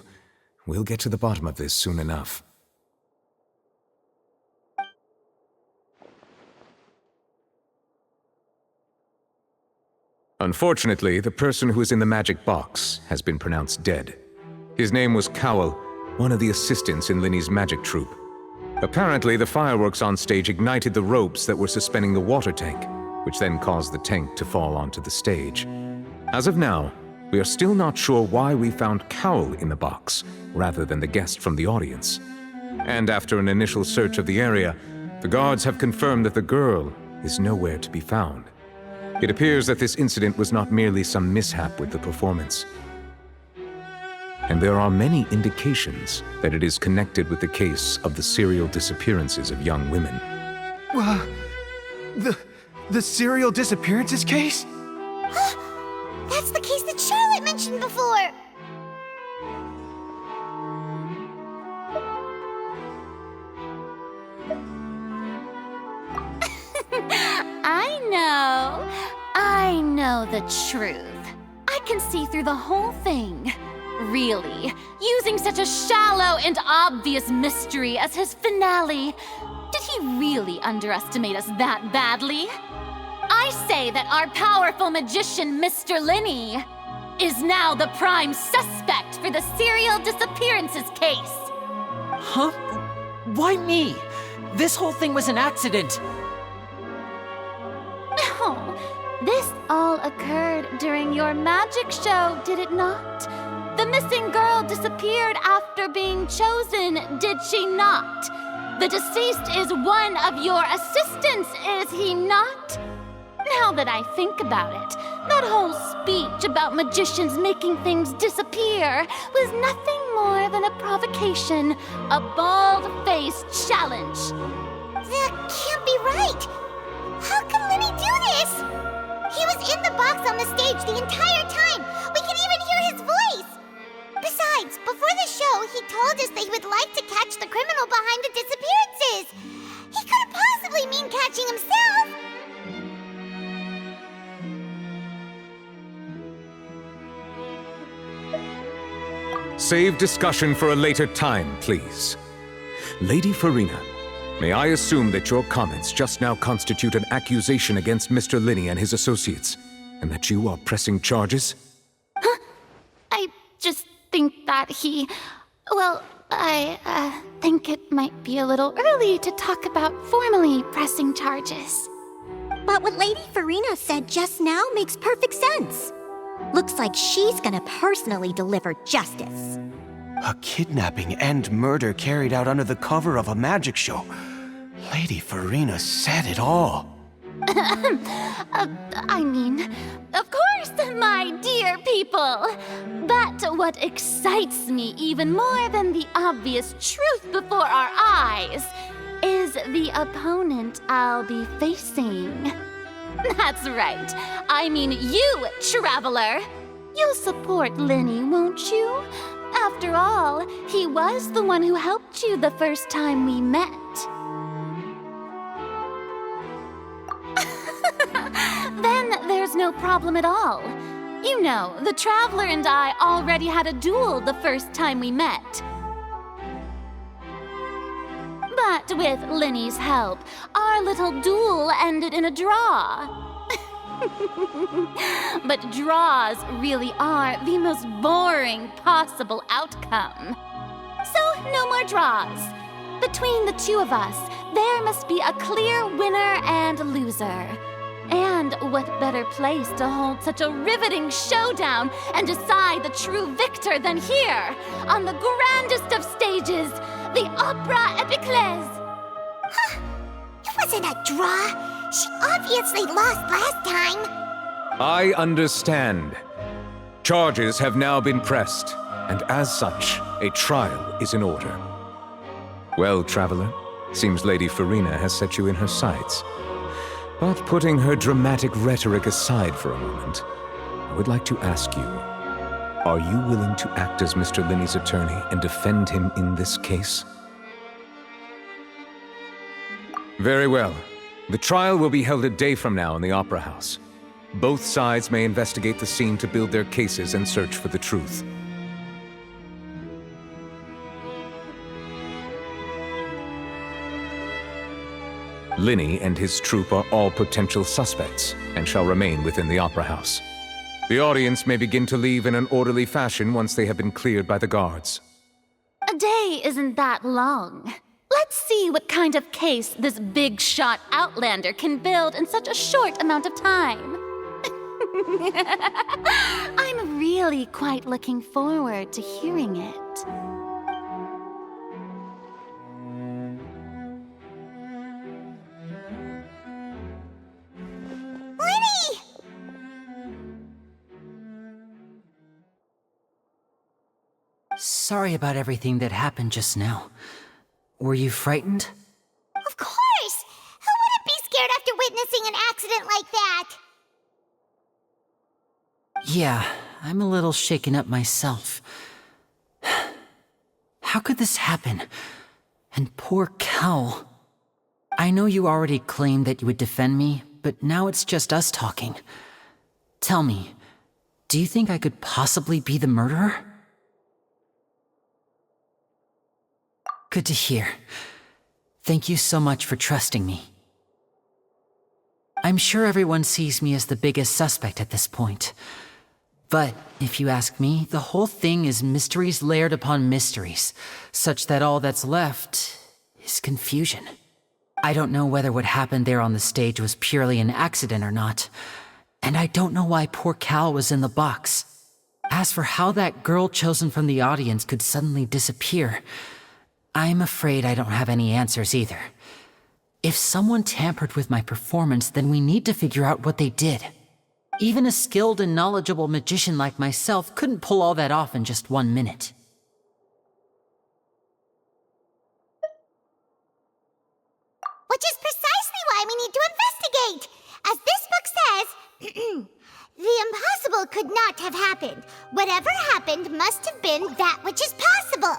We'll get to the bottom of this soon enough. Unfortunately, the person who is in the magic box has been pronounced dead. His name was Cowell, one of the assistants in Linny's magic troupe. Apparently, the fireworks on stage ignited the ropes that were suspending the water tank, which then caused the tank to fall onto the stage. As of now, we are still not sure why we found Cowell in the box, rather than the guest from the audience. And after an initial search of the area, the guards have confirmed that the girl is nowhere to be found. It appears that this incident was not merely some mishap with the performance. And there are many indications that it is connected with the case of the serial disappearances of young women. The serial disappearances case? That's the case that Charlotte mentioned before! I know the truth. I can see through the whole thing. Really, using such a shallow and obvious mystery as his finale, did he really underestimate us that badly? I say that our powerful magician, Mr. Linny, is now the prime suspect for the serial disappearances case. Huh? Why me? This whole thing was an accident. No, this all occurred during your magic show, did it not? The missing girl disappeared after being chosen, did she not? The deceased is one of your assistants, is he not? Now that I think about it, that whole speech about magicians making things disappear was nothing more than a provocation, a bald-faced challenge. That can't be right! How can Linny do this? He was in the box on the stage the entire time! We can even hear his voice! Besides, before the show, he told us that he would like to catch the criminal behind the disappearances! He couldn't possibly mean catching himself! Save discussion for a later time, please. Lady Farina, may I assume that your comments just now constitute an accusation against Mr. Linny and his associates, and that you are pressing charges? Huh? I just think that I think it might be a little early to talk about formally pressing charges. But what Lady Farina said just now makes perfect sense. Looks like she's gonna personally deliver justice. A kidnapping and murder carried out under the cover of a magic show. Lady Farina said it all. I mean, of course, my dear people. But what excites me even more than the obvious truth before our eyes is the opponent I'll be facing. That's right. I mean you, Traveler. You'll support Linny, won't you? After all, he was the one who helped you the first time we met. Then there's no problem at all. You know, the Traveler and I already had a duel the first time we met. But with Linny's help, our little duel ended in a draw. But draws really are the most boring possible outcome. So, no more draws. Between the two of us, there must be a clear winner and loser. And what better place to hold such a riveting showdown and decide the true victor than here, on the grandest of stages, the Opera Epiclese. Huh. It wasn't a draw. She obviously lost last time. I understand. Charges have now been pressed, and as such, a trial is in order. Well, Traveler, seems Lady Farina has set you in her sights. But putting her dramatic rhetoric aside for a moment, I would like to ask you, are you willing to act as Mr. Linney's attorney and defend him in this case? Very well. The trial will be held a day from now in the Opera House. Both sides may investigate the scene to build their cases and search for the truth. Linney and his troupe are all potential suspects and shall remain within the Opera House. The audience may begin to leave in an orderly fashion once they have been cleared by the guards. A day isn't that long. Let's see what kind of case this big-shot outlander can build in such a short amount of time. I'm really quite looking forward to hearing it. Lenny! Sorry about everything that happened just now. Were you frightened? Of course! Who wouldn't be scared after witnessing an accident like that? Yeah, I'm a little shaken up myself. How could this happen? And poor Cal. I know you already claimed that you would defend me, but now it's just us talking. Tell me, do you think I could possibly be the murderer? Good to hear. Thank you so much for trusting me. I'm sure everyone sees me as the biggest suspect at this point. But if you ask me, the whole thing is mysteries layered upon mysteries, such that all that's left is confusion. I don't know whether what happened there on the stage was purely an accident or not, and I don't know why poor Cal was in the box. As for how that girl chosen from the audience could suddenly disappear, I'm afraid I don't have any answers either. If someone tampered with my performance, then we need to figure out what they did. Even a skilled and knowledgeable magician like myself couldn't pull all that off in just 1 minute. Which is precisely why we need to investigate! As this book says, the impossible could not have happened. Whatever happened must have been that which is possible.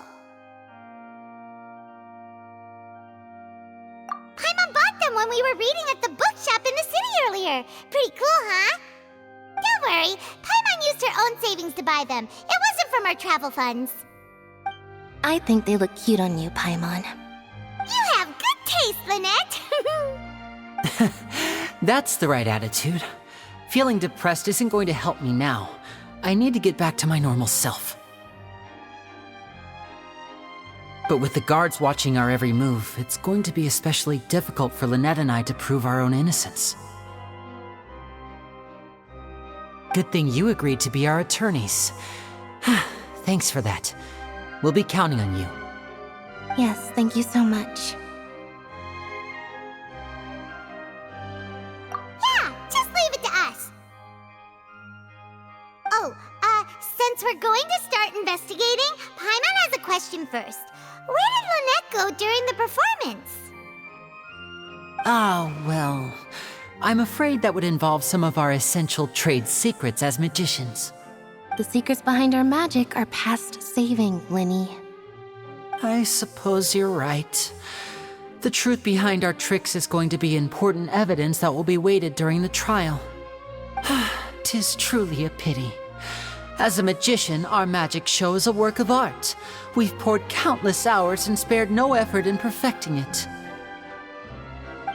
Paimon bought them when we were reading at the bookshop in the city earlier. Pretty cool, huh? Don't worry, Paimon used her own savings to buy them. It wasn't from our travel funds. I think they look cute on you, Paimon. You have good taste, Lynette! That's the right attitude. Feeling depressed isn't going to help me now. I need to get back to my normal self. But with the guards watching our every move, it's going to be especially difficult for Lynette and I to prove our own innocence. Good thing you agreed to be our attorneys. Thanks for that. We'll be counting on you. Yes, thank you so much. Yeah, just leave it to us. Oh, since we're going to start investigating, Paimon has a question first. Where did Lynette go during the performance? Well, I'm afraid that would involve some of our essential trade secrets as magicians. The secrets behind our magic are past saving, Linny. I suppose you're right. The truth behind our tricks is going to be important evidence that will be weighted during the trial. 'Tis truly a pity. As a magician, our magic show is a work of art. We've poured countless hours and spared no effort in perfecting it.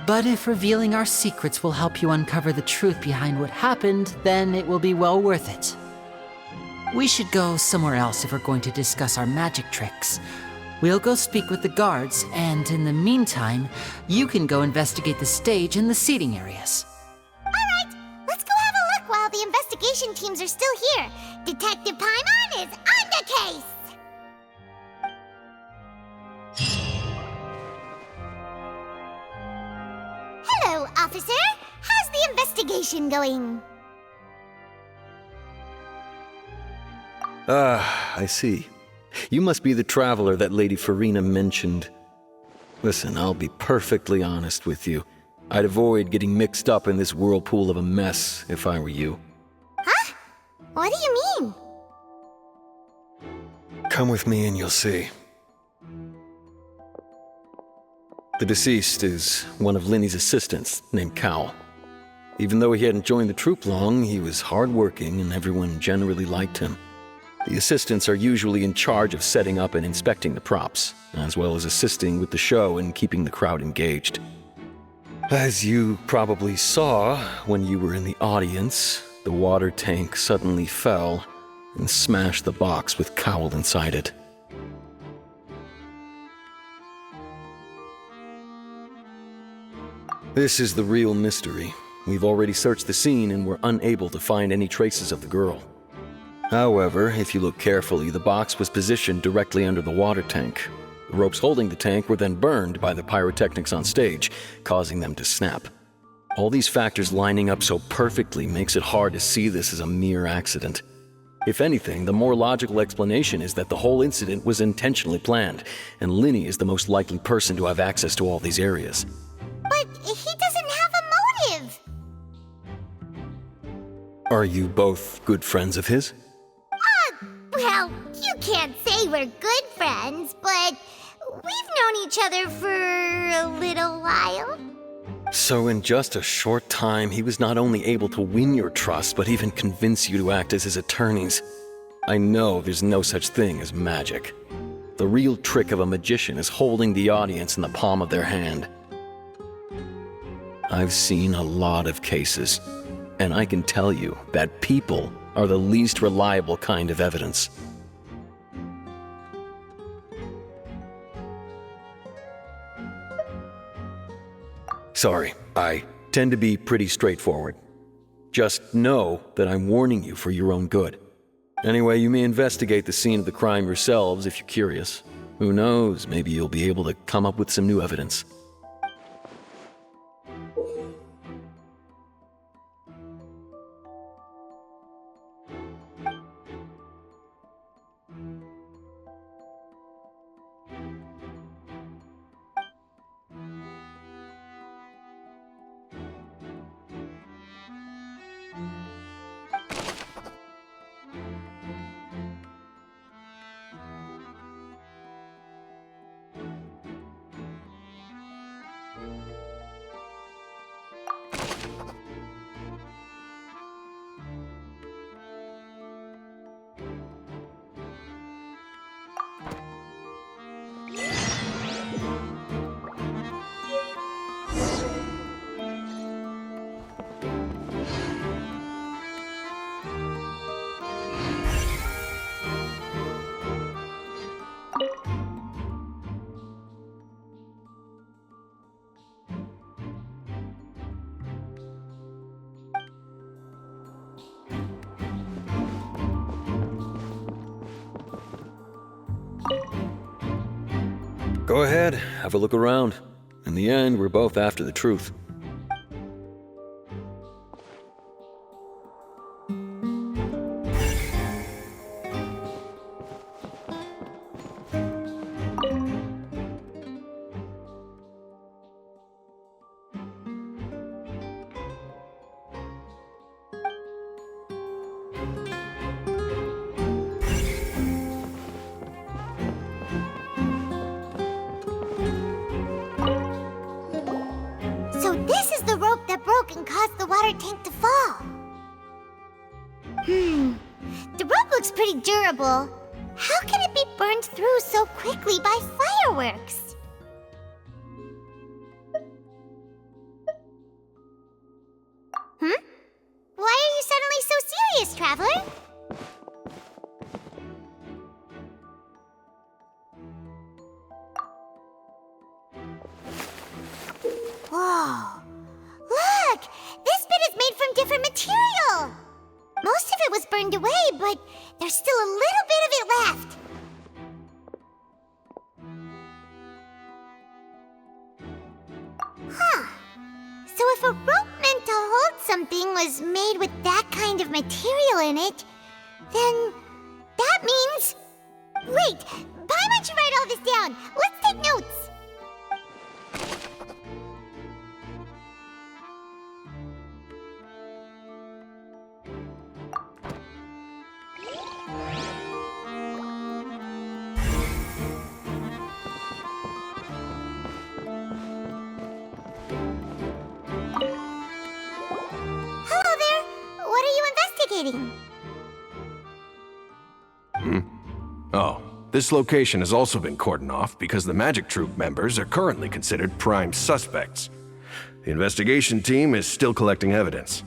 But if revealing our secrets will help you uncover the truth behind what happened, then it will be well worth it. We should go somewhere else if we're going to discuss our magic tricks. We'll go speak with the guards, and in the meantime, you can go investigate the stage and the seating areas. Alright, let's go have a look while the investigation teams are still here. Detective Paimon is on the case! Hello, officer. How's the investigation going? Ah, I see. You must be the traveler that Lady Farina mentioned. Listen, I'll be perfectly honest with you. I'd avoid getting mixed up in this whirlpool of a mess if I were you. Huh? What do you mean? Come with me and you'll see. The deceased is one of Linny's assistants, named Cal. Even though he hadn't joined the troupe long, he was hardworking and everyone generally liked him. The assistants are usually in charge of setting up and inspecting the props, as well as assisting with the show and keeping the crowd engaged. As you probably saw when you were in the audience, the water tank suddenly fell and smashed the box with Cowl inside it. This is the real mystery. We've already searched the scene and were unable to find any traces of the girl. However, if you look carefully, the box was positioned directly under the water tank. The ropes holding the tank were then burned by the pyrotechnics on stage, causing them to snap. All these factors lining up so perfectly makes it hard to see this as a mere accident. If anything, the more logical explanation is that the whole incident was intentionally planned, and Linny is the most likely person to have access to all these areas. But he doesn't have a motive! Are you both good friends of his? Well, you can't say we're good friends, but we've known each other for a little while. So in just a short time, he was not only able to win your trust, but even convince you to act as his attorneys. I know there's no such thing as magic. The real trick of a magician is holding the audience in the palm of their hand. I've seen a lot of cases, and I can tell you that people are the least reliable kind of evidence. Sorry, I tend to be pretty straightforward. Just know that I'm warning you for your own good. Anyway, you may investigate the scene of the crime yourselves if you're curious. Who knows, maybe you'll be able to come up with some new evidence. Go ahead, have a look around. In the end, we're both after the truth. So this is the rope that broke and caused the water tank to fall. The rope looks pretty durable. How can it be burned through so quickly by fireworks? Why are you suddenly so serious, Traveler? burned away, but there's still a little bit of it left. Huh. So if a rope meant to hold something was made with that kind of material in it, then that means... Wait, Paimon should write all this down. Let's take notes. Hello there. What are you investigating? Oh, this location has also been cordoned off because the Magic Troop members are currently considered prime suspects. The investigation team is still collecting evidence.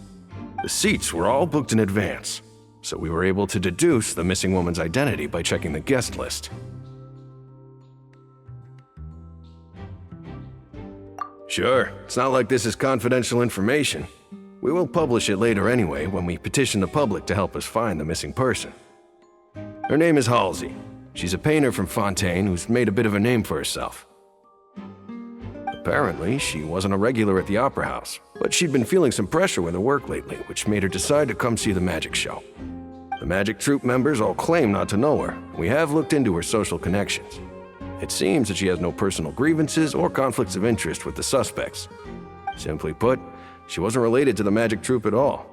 The seats were all booked in advance, so we were able to deduce the missing woman's identity by checking the guest list. Sure, it's not like this is confidential information. We will publish it later anyway when we petition the public to help us find the missing person. Her name is Halsey. She's a painter from Fontaine who's made a bit of a name for herself. Apparently, she wasn't a regular at the Opera House, but she'd been feeling some pressure with her work lately, which made her decide to come see the magic show. The Magic Troop members all claim not to know her. We have looked into her social connections. It seems that she has no personal grievances or conflicts of interest with the suspects. Simply put, she wasn't related to the Magic Troop at all,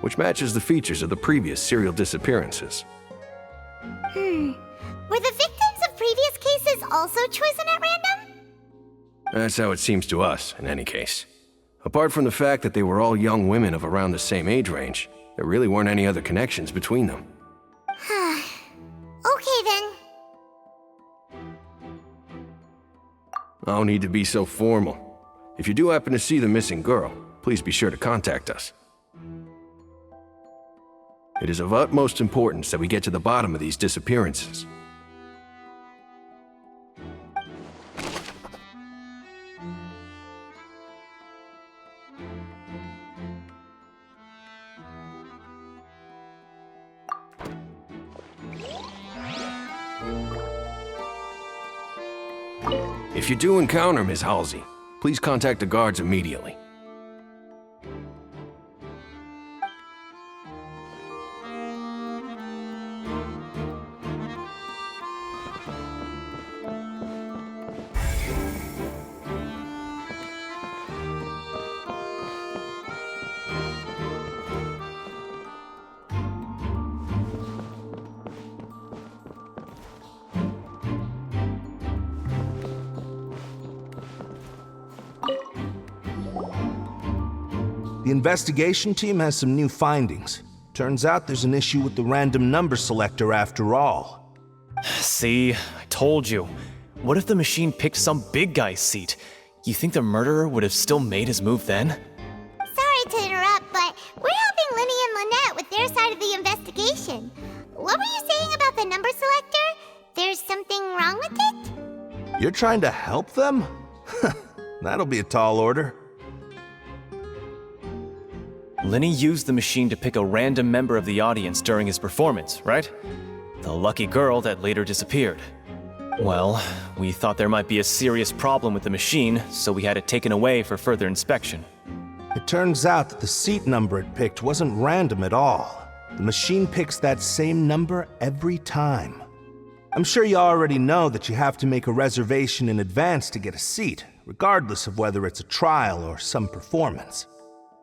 which matches the features of the previous serial disappearances. Were the victims of previous cases also chosen at random? That's how it seems to us, in any case. Apart from the fact that they were all young women of around the same age range, there really weren't any other connections between them. Okay then. No need to be so formal. If you do happen to see the missing girl, please be sure to contact us. It is of utmost importance that we get to the bottom of these disappearances. If you do encounter Ms. Halsey, please contact the guards immediately. The investigation team has some new findings. Turns out there's an issue with the random number selector after all. See, I told you. What if the machine picked some big guy's seat? You think the murderer would have still made his move then? Sorry to interrupt, but we're helping Linny and Lynette with their side of the investigation. What were you saying about the number selector? There's something wrong with it? You're trying to help them? That'll be a tall order. Linny used the machine to pick a random member of the audience during his performance, right? The lucky girl that later disappeared. Well, we thought there might be a serious problem with the machine, so we had it taken away for further inspection. It turns out that the seat number it picked wasn't random at all. The machine picks that same number every time. I'm sure you already know that you have to make a reservation in advance to get a seat, regardless of whether it's a trial or some performance.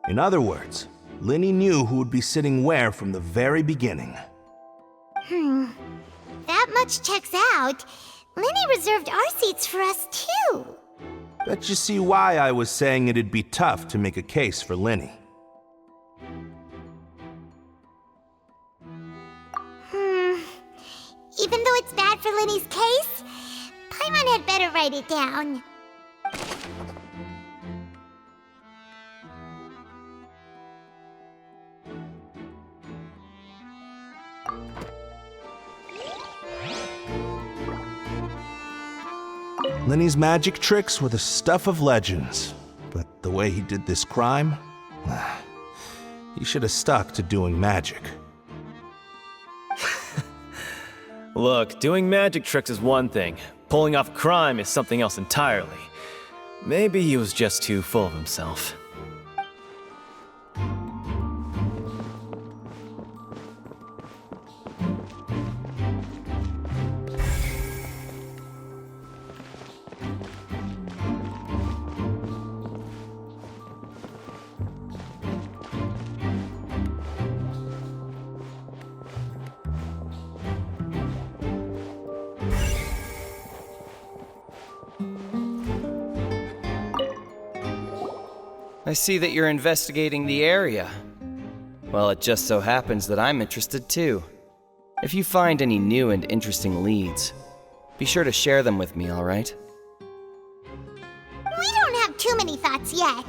In other words, Linny knew who would be sitting where from the very beginning. That much checks out. Linny reserved our seats for us too. Bet you see why I was saying it'd be tough to make a case for Linny. Even though it's bad for Linny's case, Paimon had better write it down. Linny's magic tricks were the stuff of legends, but the way he did this crime, he should have stuck to doing magic. Look, doing magic tricks is one thing. Pulling off crime is something else entirely. Maybe he was just too full of himself. I see that you're investigating the area. Well, it just so happens that I'm interested too. If you find any new and interesting leads, be sure to share them with me, alright? We don't have too many thoughts yet.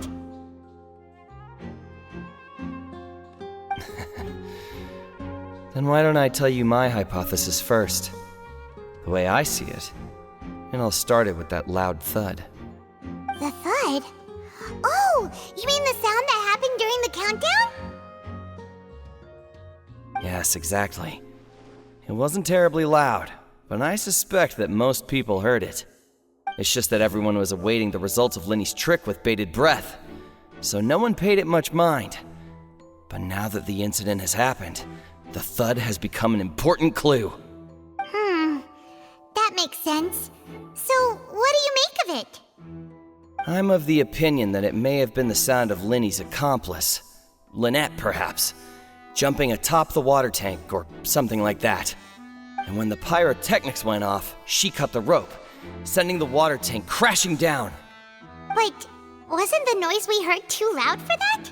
Then why don't I tell you my hypothesis first? The way I see it. And I'll start it with that loud thud. The thud? Oh, you mean the sound that happened during the countdown? Yes, exactly. It wasn't terribly loud, but I suspect that most people heard it. It's just that everyone was awaiting the results of Linny's trick with bated breath, so no one paid it much mind. But now that the incident has happened, the thud has become an important clue. That makes sense. So, what do you make of it? I'm of the opinion that it may have been the sound of Linny's accomplice, Lynette perhaps, jumping atop the water tank or something like that. And when the pyrotechnics went off, she cut the rope, sending the water tank crashing down. But wasn't the noise we heard too loud for that?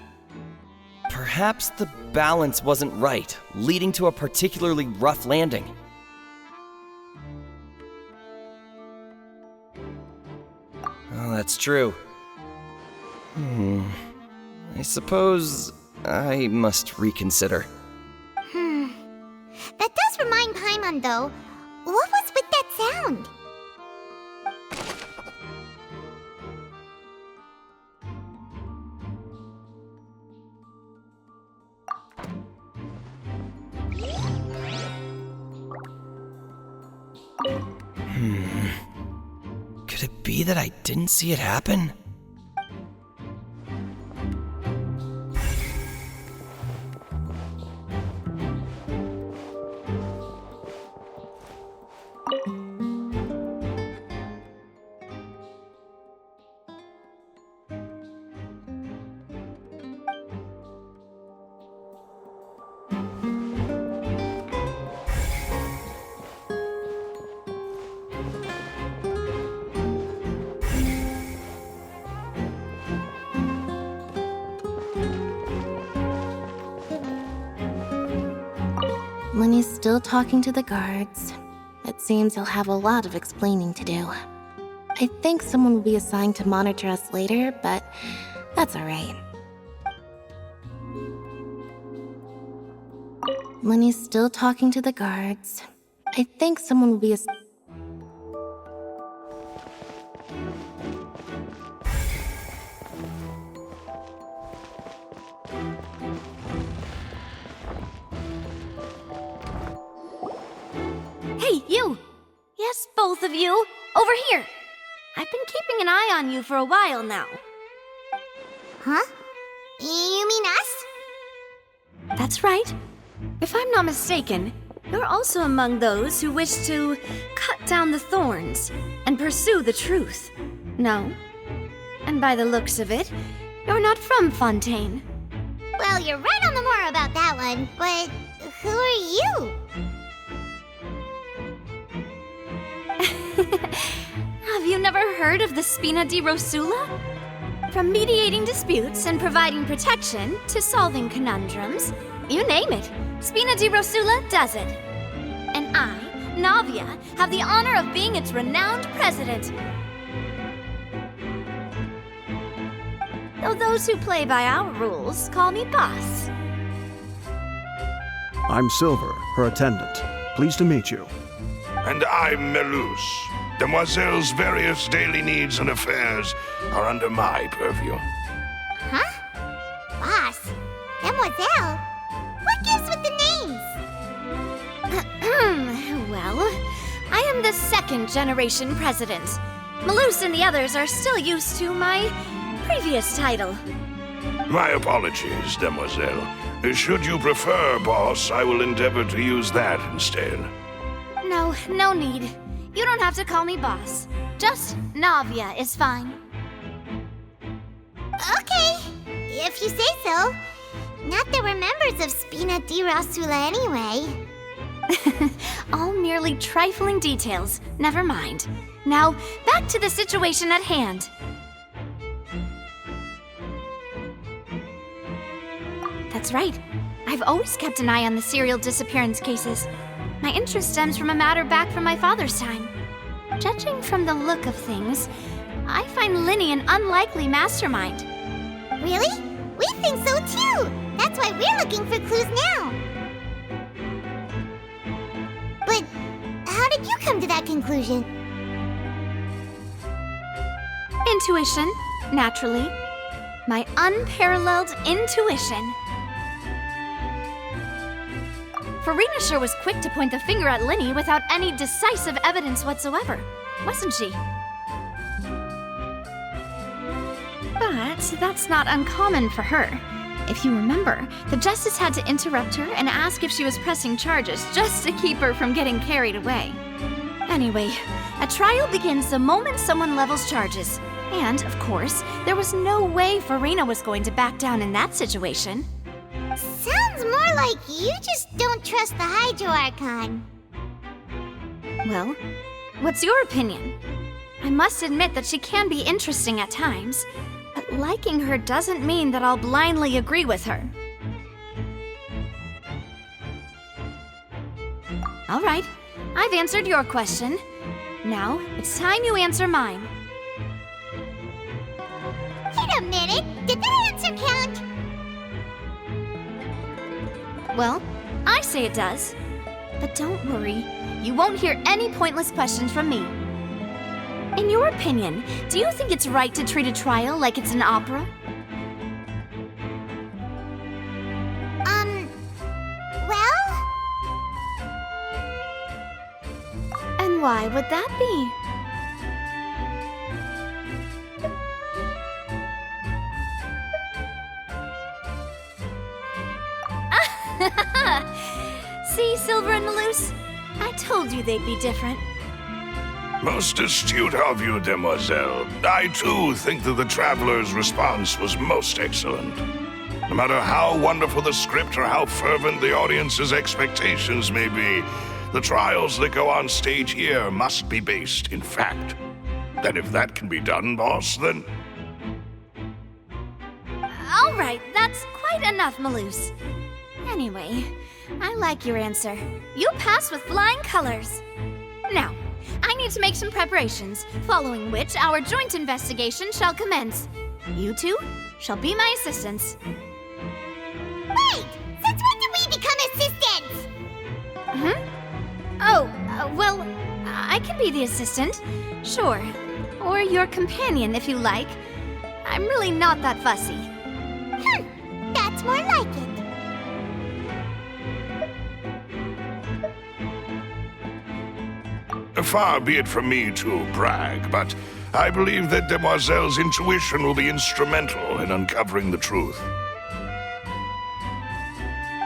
Perhaps the balance wasn't right, leading to a particularly rough landing. Oh, that's true. I suppose I must reconsider. That does remind Paimon, though. What was with that sound? Could it be that I didn't see it happen? Linny's still talking to the guards. It seems he'll have a lot of explaining to do. I think someone will be assigned to monitor us later, but that's alright. Linny's still talking to the guards. I think someone will be assigned. Hey, you! Yes, both of you! Over here! I've been keeping an eye on you for a while now. Huh? You mean us? That's right. If I'm not mistaken, you're also among those who wish to cut down the thorns and pursue the truth. No? And by the looks of it, you're not from Fontaine. Well, you're right on the moor about that one, but who are you? Have you never heard of the Spina di Rosula? From mediating disputes and providing protection to solving conundrums, you name it, Spina di Rosula does it. And I, Navia, have the honor of being its renowned president. Though those who play by our rules call me boss. I'm Silver, her attendant. Pleased to meet you. And I'm Melus. Demoiselle's various daily needs and affairs are under my purview. Huh? Boss? Demoiselle? What gives with the names? Well, I am the second generation president. Malus and the others are still used to my previous title. My apologies, Demoiselle. Should you prefer, boss, I will endeavor to use that instead. No, no need. You don't have to call me boss. Just Navia is fine. Okay, if you say so. Not that we're members of Spina di Rosula anyway. All merely trifling details. Never mind. Now, back to the situation at hand. That's right. I've always kept an eye on the serial disappearance cases. My interest stems from a matter back from my father's time. Judging from the look of things, I find Linny an unlikely mastermind. Really? We think so too! That's why we're looking for clues now. But how did you come to that conclusion? Intuition, naturally. My unparalleled intuition. Farina sure was quick to point the finger at Linny without any decisive evidence whatsoever, wasn't she? But that's not uncommon for her. If you remember, the Justice had to interrupt her and ask if she was pressing charges just to keep her from getting carried away. Anyway, a trial begins the moment someone levels charges. And, of course, there was no way Farina was going to back down in that situation. Sounds more like you just don't trust the Hydro Archon. Well, what's your opinion? I must admit that she can be interesting at times, but liking her doesn't mean that I'll blindly agree with her. All right, I've answered your question. Now, it's time you answer mine. Wait a minute, did that answer count? Well, I say it does. But don't worry, you won't hear any pointless questions from me. In your opinion, do you think it's right to treat a trial like it's an opera? Well? And why would that be? See, Silver and Malus? I told you they'd be different. Most astute of you, Demoiselle. I too think that the Traveler's response was most excellent. No matter how wonderful the script or how fervent the audience's expectations may be, the trials that go on stage here must be based in fact. And if that can be done, boss, then... All right, that's quite enough, Malus. Anyway, I like your answer. You pass with flying colors. Now, I need to make some preparations, following which our joint investigation shall commence. You two shall be my assistants. Wait! Since when did we become assistants? Well, I can be the assistant, sure. Or your companion, if you like. I'm really not that fussy. That's more like it. Far be it from me to brag, but I believe that Demoiselle's intuition will be instrumental in uncovering the truth.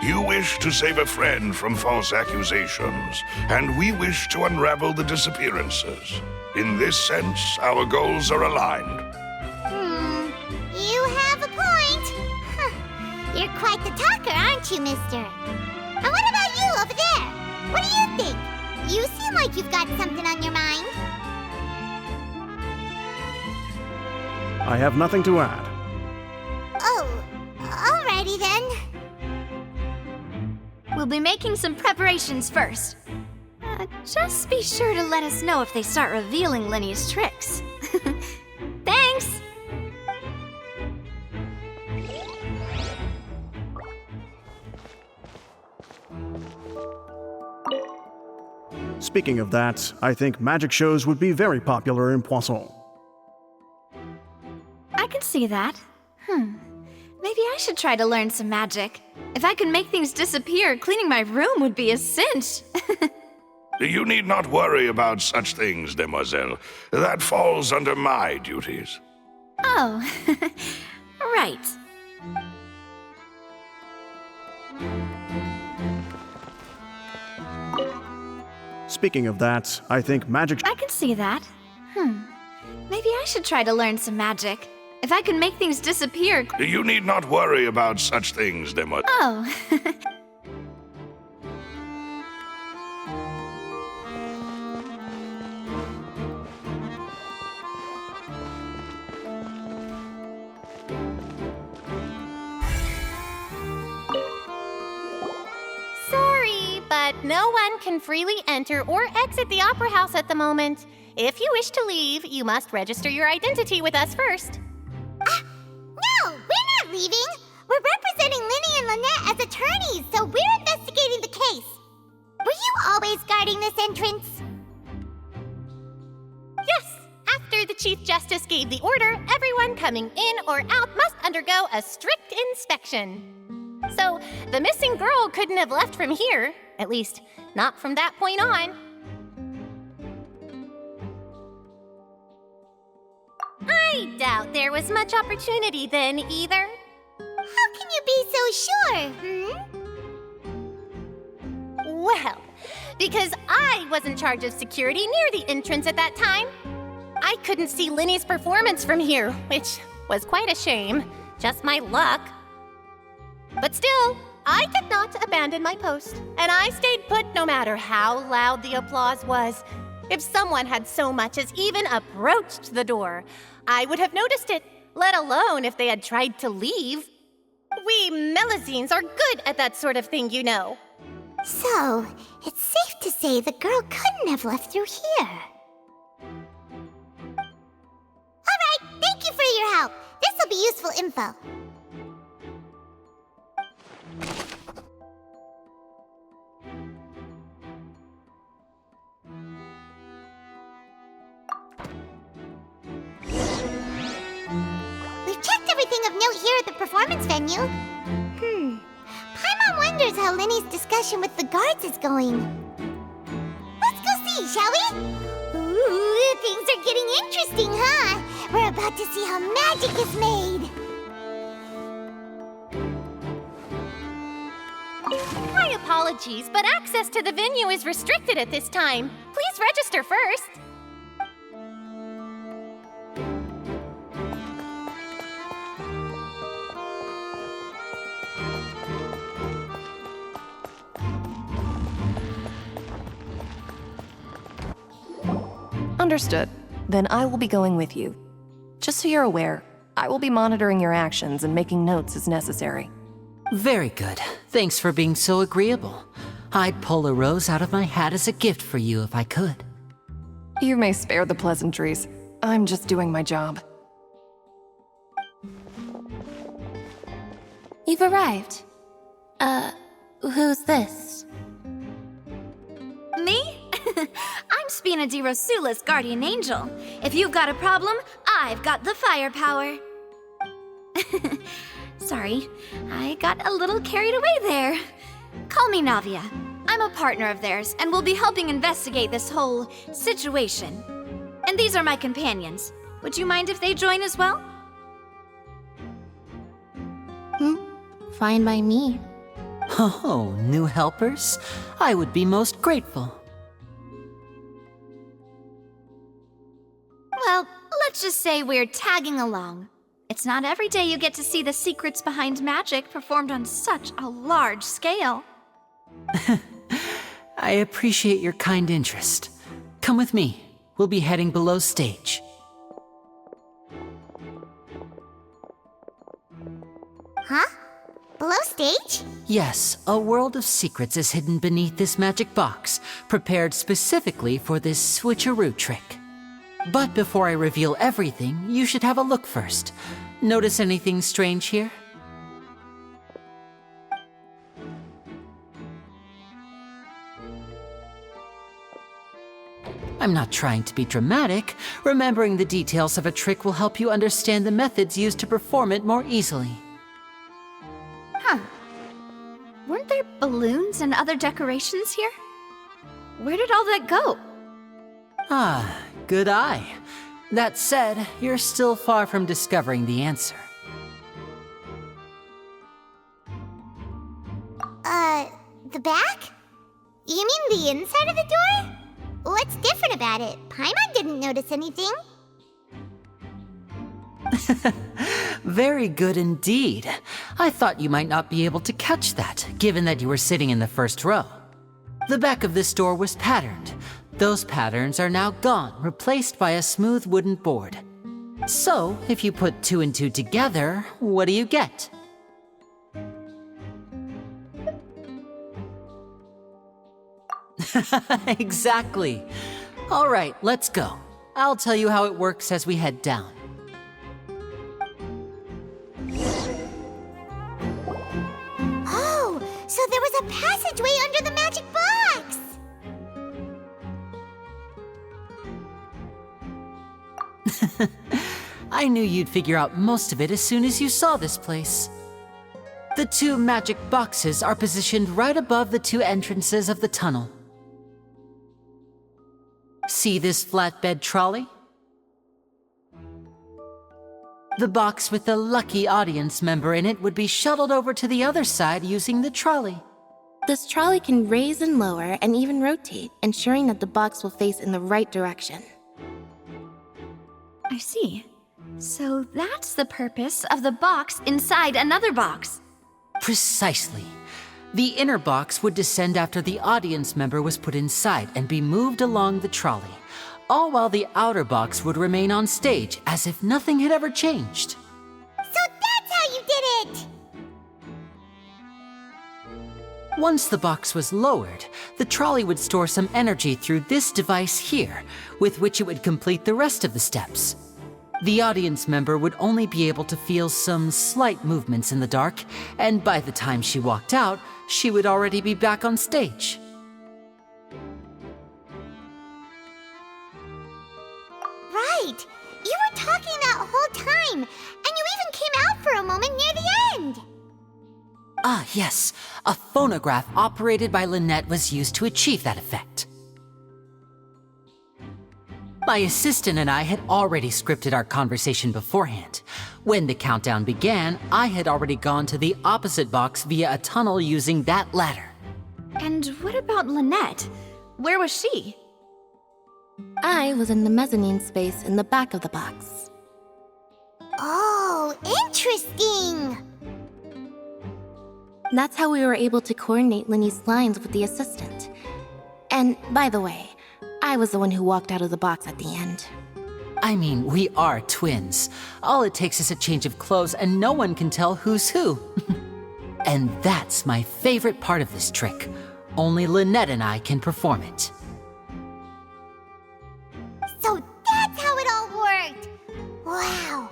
You wish to save a friend from false accusations, and we wish to unravel the disappearances. In this sense, our goals are aligned. You have a point. You're quite the talker, aren't you, mister? And what about you over there? What do you think? You seem like you've got something on your mind. I have nothing to add. Oh, alrighty then. We'll be making some preparations first. Just be sure to let us know if they start revealing Linny's tricks. Thanks! Speaking of that, I think magic shows would be very popular in Poisson. I can see that. Maybe I should try to learn some magic. If I could make things disappear, cleaning my room would be a cinch. You need not worry about such things, demoiselle. That falls under my duties. Oh, right. Speaking of that, I think magic. I can see that. Maybe I should try to learn some magic. If I can make things disappear. You need not worry about such things, demoiselle. Oh. Sorry, but no one can freely enter or exit the Opera House at the moment. If you wish to leave, you must register your identity with us first. No, we're not leaving. We're representing Linny and Lynette as attorneys, so we're investigating the case. Were you always guarding this entrance? Yes, after the Chief Justice gave the order, everyone coming in or out must undergo a strict inspection. So, the missing girl couldn't have left from here, at least, not from that point on. I doubt there was much opportunity then, either. How can you be so sure, Well, because I was in charge of security near the entrance at that time. I couldn't see Linny's performance from here, which was quite a shame. Just my luck. But still, I did not abandon my post, and I stayed put no matter how loud the applause was. If someone had so much as even approached the door, I would have noticed it, let alone if they had tried to leave. We Melusines are good at that sort of thing, you know. So, it's safe to say the girl couldn't have left through here. Alright, thank you for your help. This'll be useful info. We've checked everything of note here at the performance venue. Paimon wonders how Linny's discussion with the guards is going. Let's go see, shall we? Ooh, things are getting interesting, huh? We're about to see how magic is made. My apologies, but access to the venue is restricted at this time. Please register first. Understood. Then I will be going with you. Just so you're aware, I will be monitoring your actions and making notes as necessary. Very good. Thanks for being so agreeable. I'd pull a rose out of my hat as a gift for you if I could. You may spare the pleasantries. I'm just doing my job. You've arrived. Who's this? Me? I'm Spina di Rosula's guardian angel. If you've got a problem, I've got the firepower. Sorry, I got a little carried away there. Call me Navia. I'm a partner of theirs, and will be helping investigate this whole situation. And these are my companions. Would you mind if they join as well? Fine by me. Oh, new helpers? I would be most grateful. Well, let's just say we're tagging along. It's not every day you get to see the secrets behind magic performed on such a large scale. I appreciate your kind interest. Come with me. We'll be heading below stage. Huh? Below stage? Yes, a world of secrets is hidden beneath this magic box, prepared specifically for this switcheroo trick. But before I reveal everything, you should have a look first. Notice anything strange here? I'm not trying to be dramatic. Remembering the details of a trick will help you understand the methods used to perform it more easily. Huh. Weren't there balloons and other decorations here? Where did all that go? Ah, good eye. That said, you're still far from discovering the answer. The back? You mean the inside of the door? What's different about it? Paimon didn't notice anything. Very good indeed. I thought you might not be able to catch that, given that you were sitting in the first row. The back of this door was patterned. Those patterns are now gone, replaced by a smooth wooden board. So, if you put 2 and 2 together, what do you get? Exactly. All right, let's go. I'll tell you how it works as we head down. Oh, so there was a passageway under the magic box! I knew you'd figure out most of it as soon as you saw this place. The 2 magic boxes are positioned right above the 2 entrances of the tunnel. See this flatbed trolley? The box with the lucky audience member in it would be shuttled over to the other side using the trolley. This trolley can raise and lower and even rotate, ensuring that the box will face in the right direction. I see. So that's the purpose of the box inside another box. Precisely. The inner box would descend after the audience member was put inside and be moved along the trolley, all while the outer box would remain on stage as if nothing had ever changed. So that's how you did it! Once the box was lowered, the trolley would store some energy through this device here, with which it would complete the rest of the steps. The audience member would only be able to feel some slight movements in the dark, and by the time she walked out, she would already be back on stage. Right! You were talking that whole time, and you even came out for a moment near the end! Ah, yes. A phonograph operated by Lynette was used to achieve that effect. My assistant and I had already scripted our conversation beforehand. When the countdown began, I had already gone to the opposite box via a tunnel using that ladder. And what about Lynette? Where was she? I was in the mezzanine space in the back of the box. Oh, interesting! That's how we were able to coordinate Linny's lines with the assistant. And, by the way, I was the one who walked out of the box at the end. I mean, we are twins. All it takes is a change of clothes and no one can tell who's who. And that's my favorite part of this trick. Only Lynette and I can perform it. So that's how it all worked! Wow!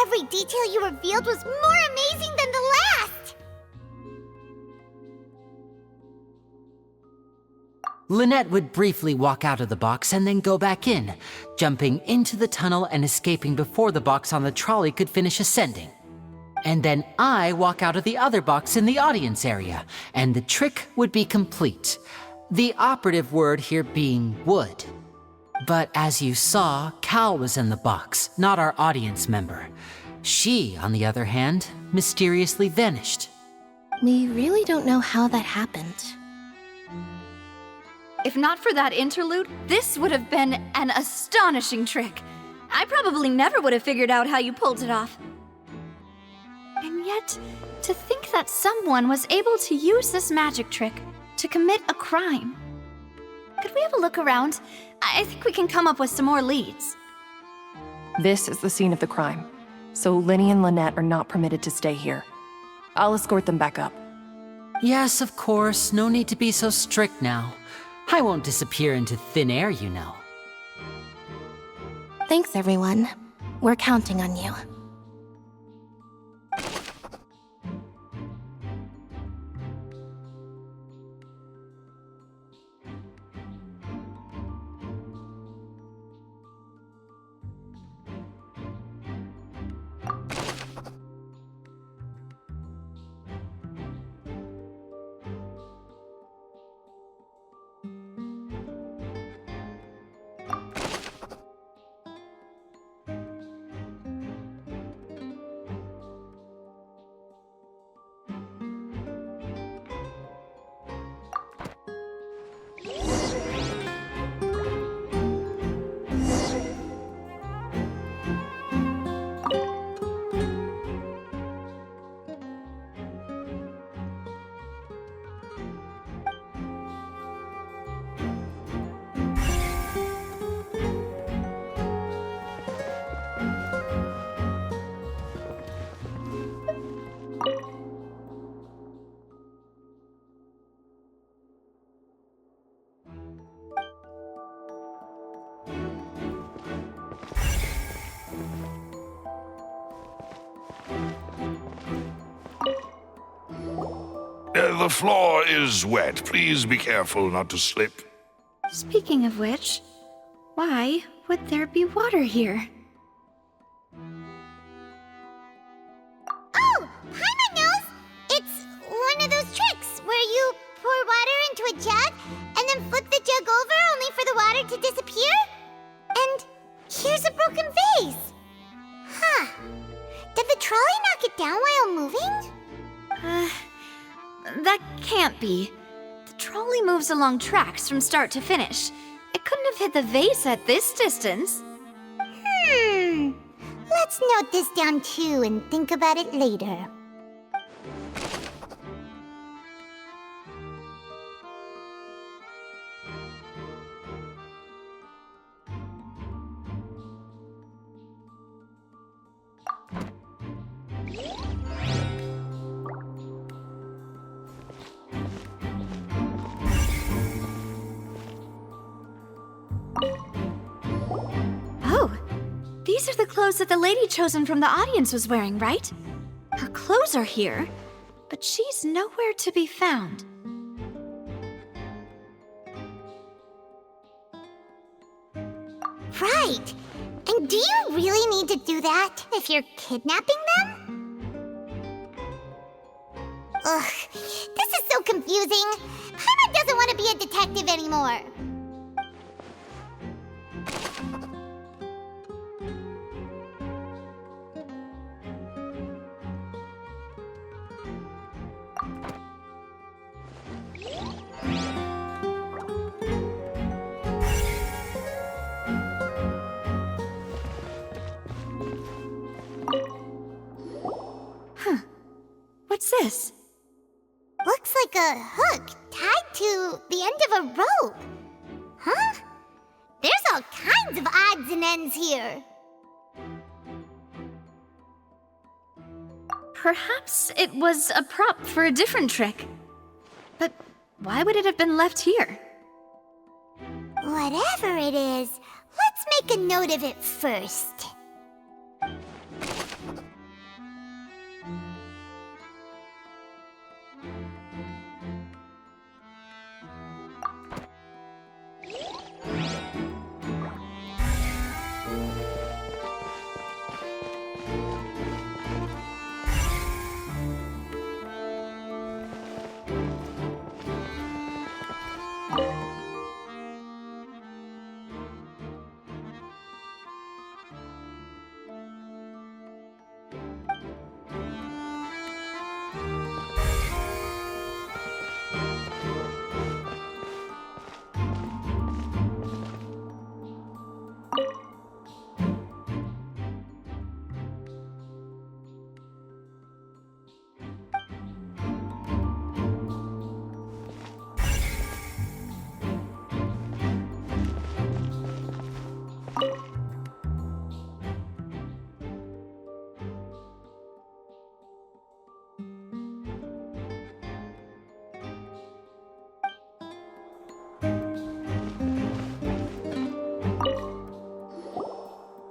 Every detail you revealed was more amazing than the last! Lynette would briefly walk out of the box and then go back in, jumping into the tunnel and escaping before the box on the trolley could finish ascending. And then I walk out of the other box in the audience area, and the trick would be complete. The operative word here being would. But as you saw, Cal was in the box, not our audience member. She, on the other hand, mysteriously vanished. We really don't know how that happened. If not for that interlude, this would have been an astonishing trick. I probably never would have figured out how you pulled it off. And yet, to think that someone was able to use this magic trick to commit a crime. Could we have a look around? I think we can come up with some more leads. This is the scene of the crime, so Linny and Lynette are not permitted to stay here. I'll escort them back up. Yes, of course. No need to be so strict now. I won't disappear into thin air, you know. Thanks, everyone. We're counting on you. The floor is wet. Please be careful not to slip. Speaking of which, why would there be water here? Oh, Paimon knows! It's one of those tricks where you pour water into a jug and then flip the jug over only for the water to disappear? And here's a broken vase! Huh. Did the trolley knock it down while moving? That can't be. The trolley moves along tracks from start to finish. It couldn't have hit the vase at this distance. Let's note this down too and think about it later. These are the clothes that the lady chosen from the audience was wearing, right? Her clothes are here, but she's nowhere to be found. Right! And do you really need to do that if you're kidnapping them? Ugh, this is so confusing. Paimon doesn't want to be a detective anymore. What's this? Looks like a hook tied to the end of a rope. Huh? There's all kinds of odds and ends here. Perhaps it was a prop for a different trick. But why would it have been left here? Whatever it is, let's make a note of it first.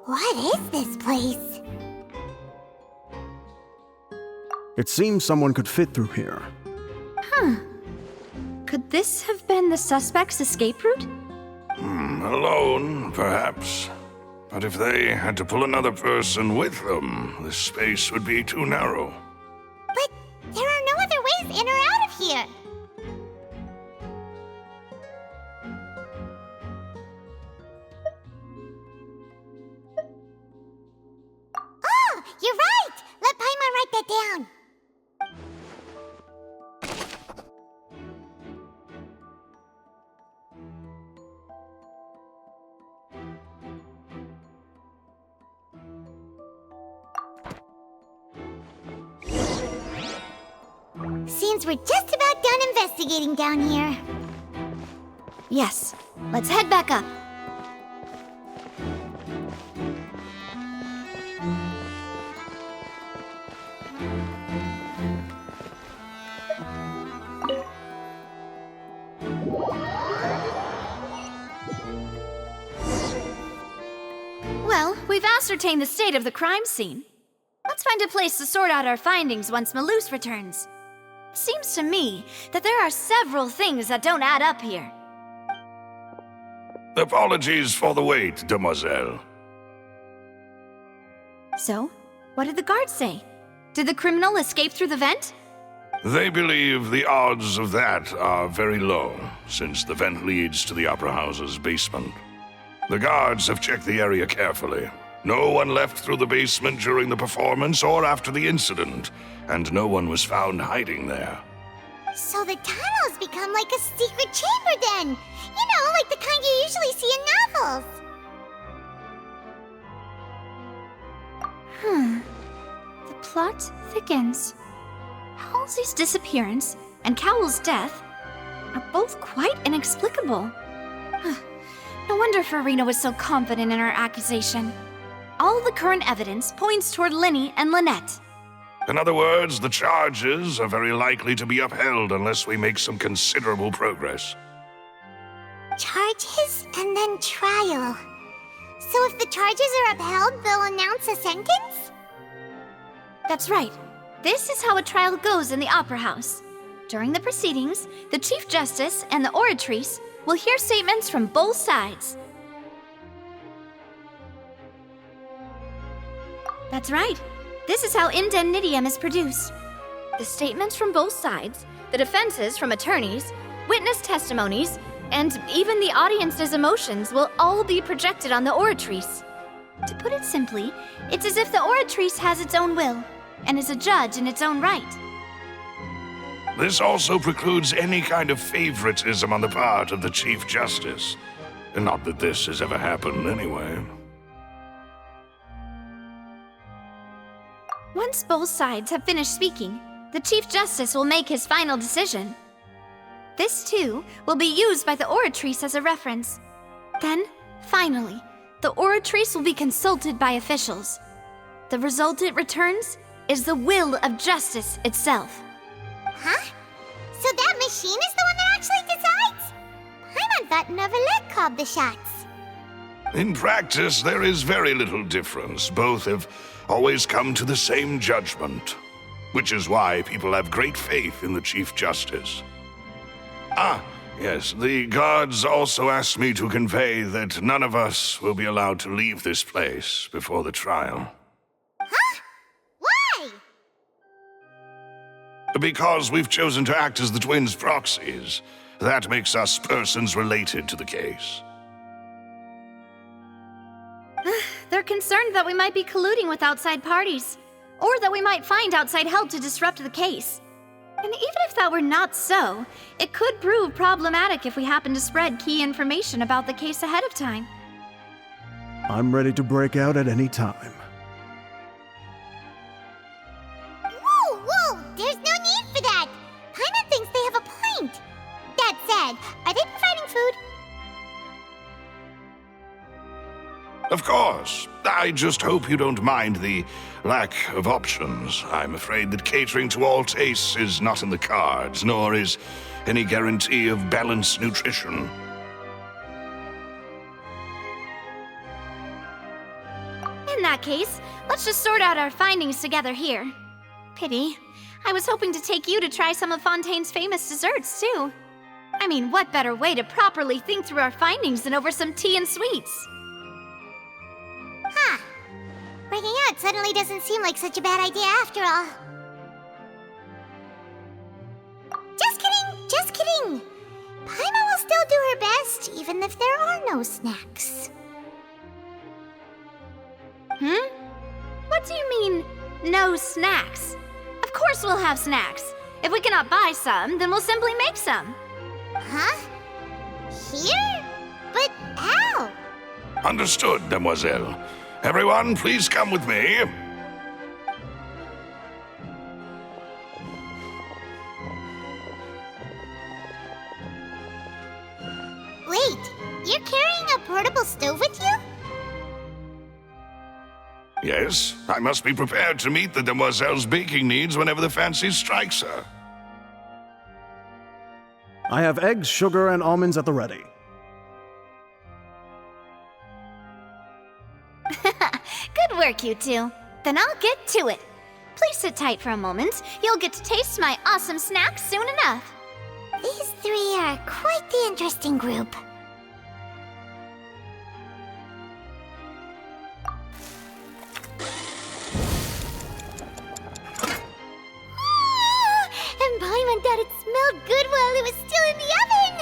What is this place? It seems someone could fit through here. Could this have been the suspect's escape route? Alone, perhaps. But if they had to pull another person with them, the space would be too narrow. But there are no other ways in or out of here. Oh, you're right! Let Paimon write that down. Seems we're just about done investigating down here. Yes, let's head back up. Well, we've ascertained the state of the crime scene. Let's find a place to sort out our findings once Malus returns. Seems to me that there are several things that don't add up here. Apologies for the wait, demoiselle. So, what did the guards say? Did the criminal escape through the vent? They believe the odds of that are very low, since the vent leads to the Opera House's basement. The guards have checked the area carefully. No one left through the basement during the performance or after the incident, and no one was found hiding there. So the tunnels become like a secret chamber then! You know, like the kind you usually see in novels! The plot thickens. Halsey's disappearance and Cowell's death are both quite inexplicable. No wonder Farina was so confident in her accusation. All the current evidence points toward Linny and Lynette. In other words, the charges are very likely to be upheld unless we make some considerable progress. Charges and then trial. So if the charges are upheld, they'll announce a sentence? That's right. This is how a trial goes in the Opera House. During the proceedings, the Chief Justice and the Oratrice will hear statements from both sides. That's right. This is how indemnitium is produced. The statements from both sides, the defenses from attorneys, witness testimonies, and even the audience's emotions will all be projected on the Oratrice. To put it simply, it's as if the Oratrice has its own will, and is a judge in its own right. This also precludes any kind of favoritism on the part of the Chief Justice. Not that this has ever happened anyway. Once both sides have finished speaking, the Chief Justice will make his final decision. This, too, will be used by the Oratrice as a reference. Then, finally, the Oratrice will be consulted by officials. The result it returns is the will of justice itself. Huh? So that machine is the one that actually decides? Paimon thought Neverlet called the shots. In practice, there is very little difference. Both have always come to the same judgment, which is why people have great faith in the Chief Justice. Ah, yes, the guards also asked me to convey that none of us will be allowed to leave this place before the trial. Huh? Why? Because we've chosen to act as the twins' proxies. That makes us persons related to the case. They're concerned that we might be colluding with outside parties, or that we might find outside help to disrupt the case. And even if that were not so, it could prove problematic if we happen to spread key information about the case ahead of time. I'm ready to break out at any time. Whoa! There's no need for that! Paimon thinks they have a point. That said, are they providing food? Of course. I just hope you don't mind the lack of options. I'm afraid that catering to all tastes is not in the cards, nor is any guarantee of balanced nutrition. In that case, let's just sort out our findings together here. Pity. I was hoping to take you to try some of Fontaine's famous desserts, too. I mean, what better way to properly think through our findings than over some tea and sweets? Huh. Breaking out suddenly doesn't seem like such a bad idea after all. Just kidding! Paimon will still do her best, even if there are no snacks. What do you mean, no snacks? Of course we'll have snacks. If we cannot buy some, then we'll simply make some. Huh? Here? But how? Understood, demoiselle. Everyone, please come with me. Wait, you're carrying a portable stove with you? Yes, I must be prepared to meet the demoiselle's baking needs whenever the fancy strikes her. I have eggs, sugar, and almonds at the ready. Good work, you two. Then I'll get to it. please sit tight for a moment. You'll get to taste my awesome snacks soon enough. These three are quite the interesting group. And Paimon thought it smelled good while it was still in the oven!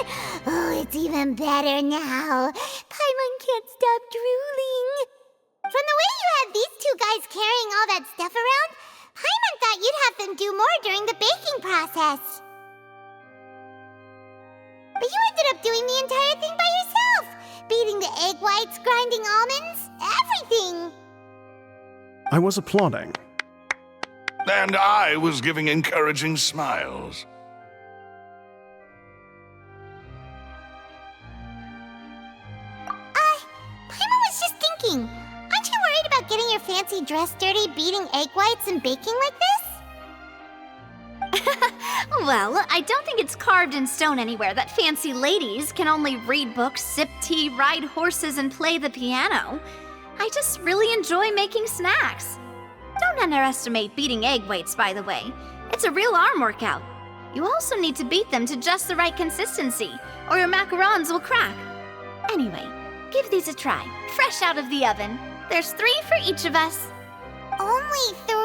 Oh, it's even better now. Paimon can't stop drooling. From the way you had these two guys carrying all that stuff around, Paimon thought you'd have them do more during the baking process. But you ended up doing the entire thing by yourself! Beating the egg whites, grinding almonds, everything! I was applauding. And I was giving encouraging smiles. Paimon was just thinking, aren't you worried about getting your fancy dress dirty beating egg whites and baking like this? Well, I don't think it's carved in stone anywhere that fancy ladies can only read books, sip tea, ride horses, and play the piano. I just really enjoy making snacks. Don't underestimate beating egg whites, by the way. It's a real arm workout. You also need to beat them to just the right consistency, or your macarons will crack. Anyway, give these a try, fresh out of the oven. There's 3 for each of us. Only 3?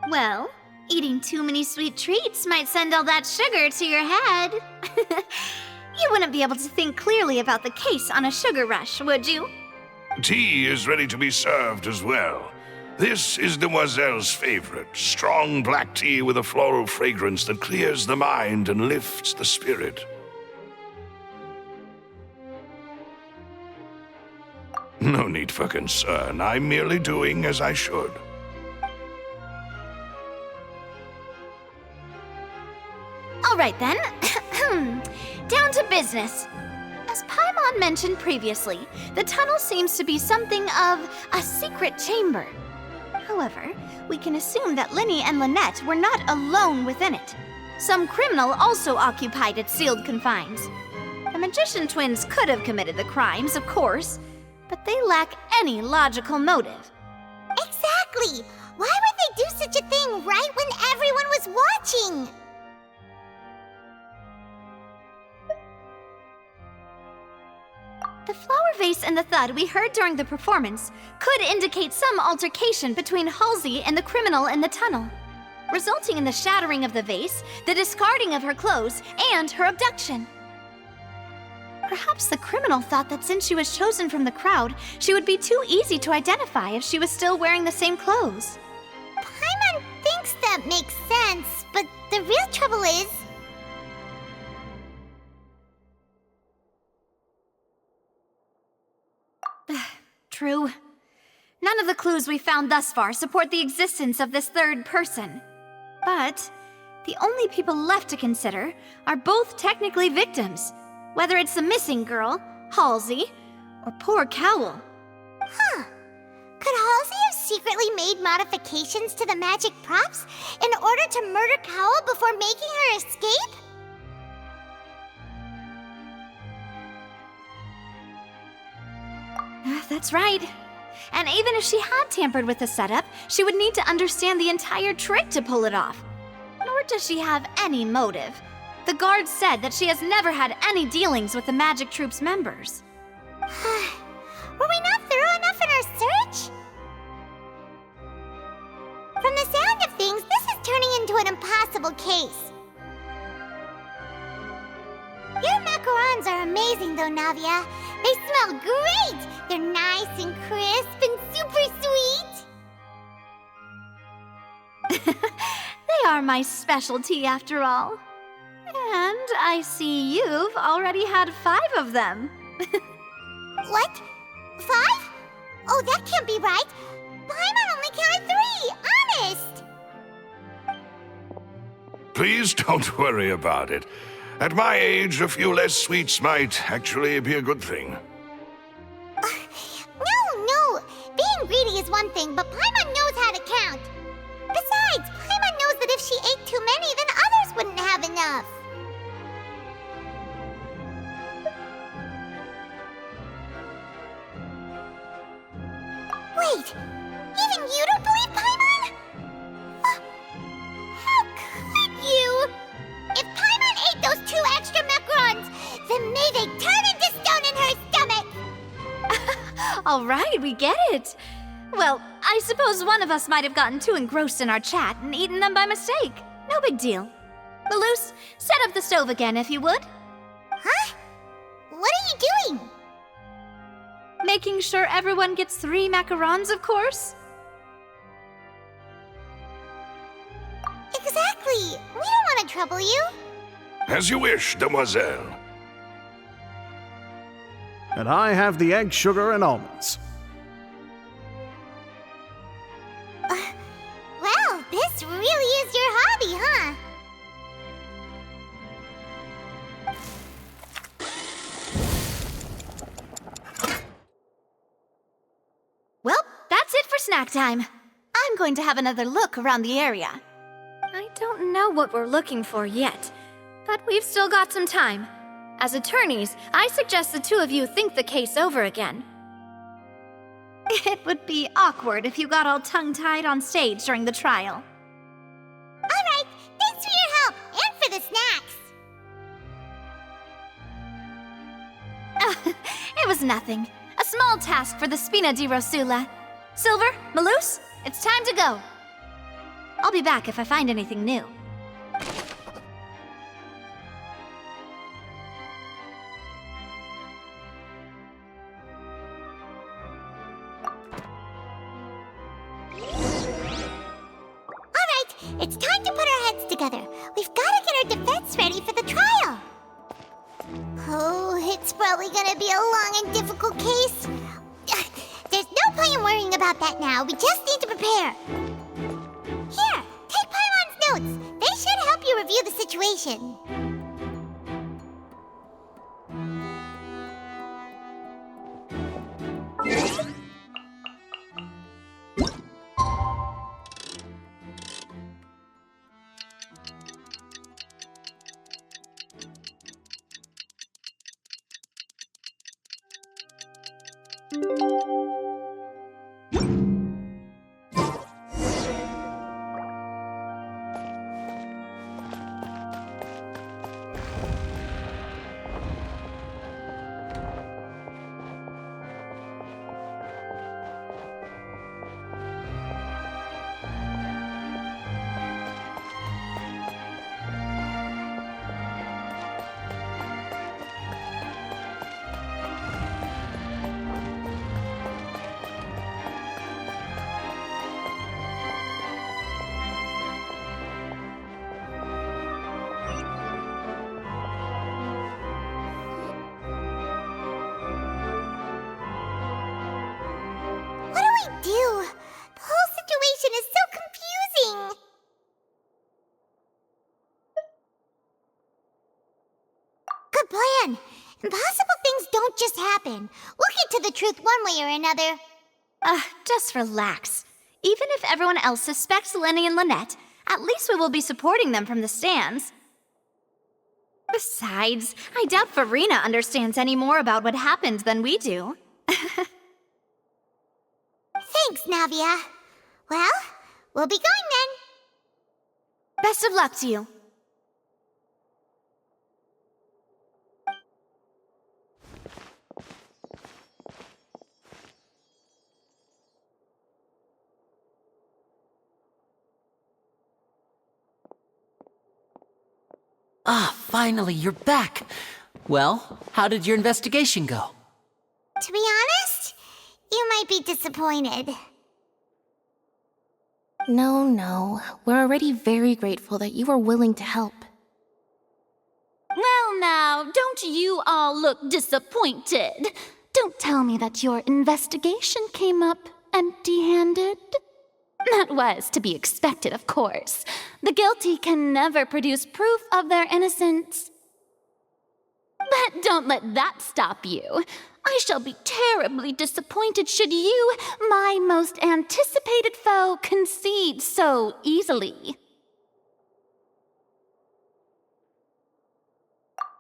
Well, eating too many sweet treats might send all that sugar to your head. You wouldn't be able to think clearly about the case on a sugar rush, would you? Tea is ready to be served as well. This is Demoiselle's favorite, strong black tea with a floral fragrance that clears the mind and lifts the spirit. No need for concern. I'm merely doing as I should. All right then, down to business. As Paimon mentioned previously, the tunnel seems to be something of a secret chamber. However, we can assume that Linny and Lynette were not alone within it. Some criminal also occupied its sealed confines. The magician twins could have committed the crimes, of course, but they lack any logical motive. Exactly! Why would they do such a thing right when everyone was watching? The flower vase and the thud we heard during the performance could indicate some altercation between Halsey and the criminal in the tunnel, resulting in the shattering of the vase, the discarding of her clothes, and her abduction. Perhaps the criminal thought that since she was chosen from the crowd, she would be too easy to identify if she was still wearing the same clothes. Paimon thinks that makes sense, but the real trouble is... True. None of the clues we found thus far support the existence of this third person. But the only people left to consider are both technically victims, whether it's the missing girl, Halsey, or poor Cowell. Huh. Could Halsey have secretly made modifications to the magic props in order to murder Cowell before making her escape? That's right. And even if she had tampered with the setup, she would need to understand the entire trick to pull it off. Nor does she have any motive. The guards said that she has never had any dealings with the magic troop's members. Were we not thorough enough in our search? From the sound of things, this is turning into an impossible case. Your macarons are amazing though, Navia. They smell great! They're nice and crisp and super sweet! They are my specialty after all. And I see you've already had 5 of them. What? 5? Oh, that can't be right! Paimon only counted 3! Honest! Please don't worry about it. At my age, a few less sweets might actually be a good thing. No! Being greedy is one thing, but Paimon knows how to count. Besides, Paimon knows that if she ate too many, then others wouldn't have enough. Wait! Even you don't believe Paimon? How could you? If Paimon ate those 2 extra macarons, then may they turn into stone in her stomach! All right, we get it. Well, I suppose one of us might have gotten too engrossed in our chat and eaten them by mistake. No big deal. Malus, set up the stove again if you would. Huh? What are you doing? Making sure everyone gets 3 macarons, of course. Exactly. We don't want to trouble you. As you wish, demoiselle. And I have the egg, sugar, and almonds. Well, this really is your hobby, huh? Well, that's it for snack time. I'm going to have another look around the area. I don't know what we're looking for yet, but we've still got some time. As attorneys, I suggest the 2 of you think the case over again. It would be awkward if you got all tongue-tied on stage during the trial. All right, thanks for your help and for the snacks. It was nothing. A small task for the Spina di Rosula. Silver, Malus, it's time to go. I'll be back if I find anything new. It's time to put our heads together. We've got to get our defense ready for the trial. Oh, it's probably gonna be a long and difficult case. There's no point in worrying about that now. We just need to prepare. Here, take Paimon's notes. They should help you review the situation. Impossible things don't just happen. We'll get to the truth one way or another. Just relax. Even if everyone else suspects Lenny and Lynette, at least we will be supporting them from the stands. Besides, I doubt Farina understands any more about what happened than we do. Thanks, Navia. Well, we'll be going then. Best of luck to you. Ah, finally, you're back. Well, how did your investigation go? To be honest, you might be disappointed. No. We're already very grateful that you were willing to help. Well now, don't you all look disappointed. Don't tell me that your investigation came up empty-handed. That was to be expected, of course. The guilty can never produce proof of their innocence. But don't let that stop you. I shall be terribly disappointed should you, my most anticipated foe, concede so easily.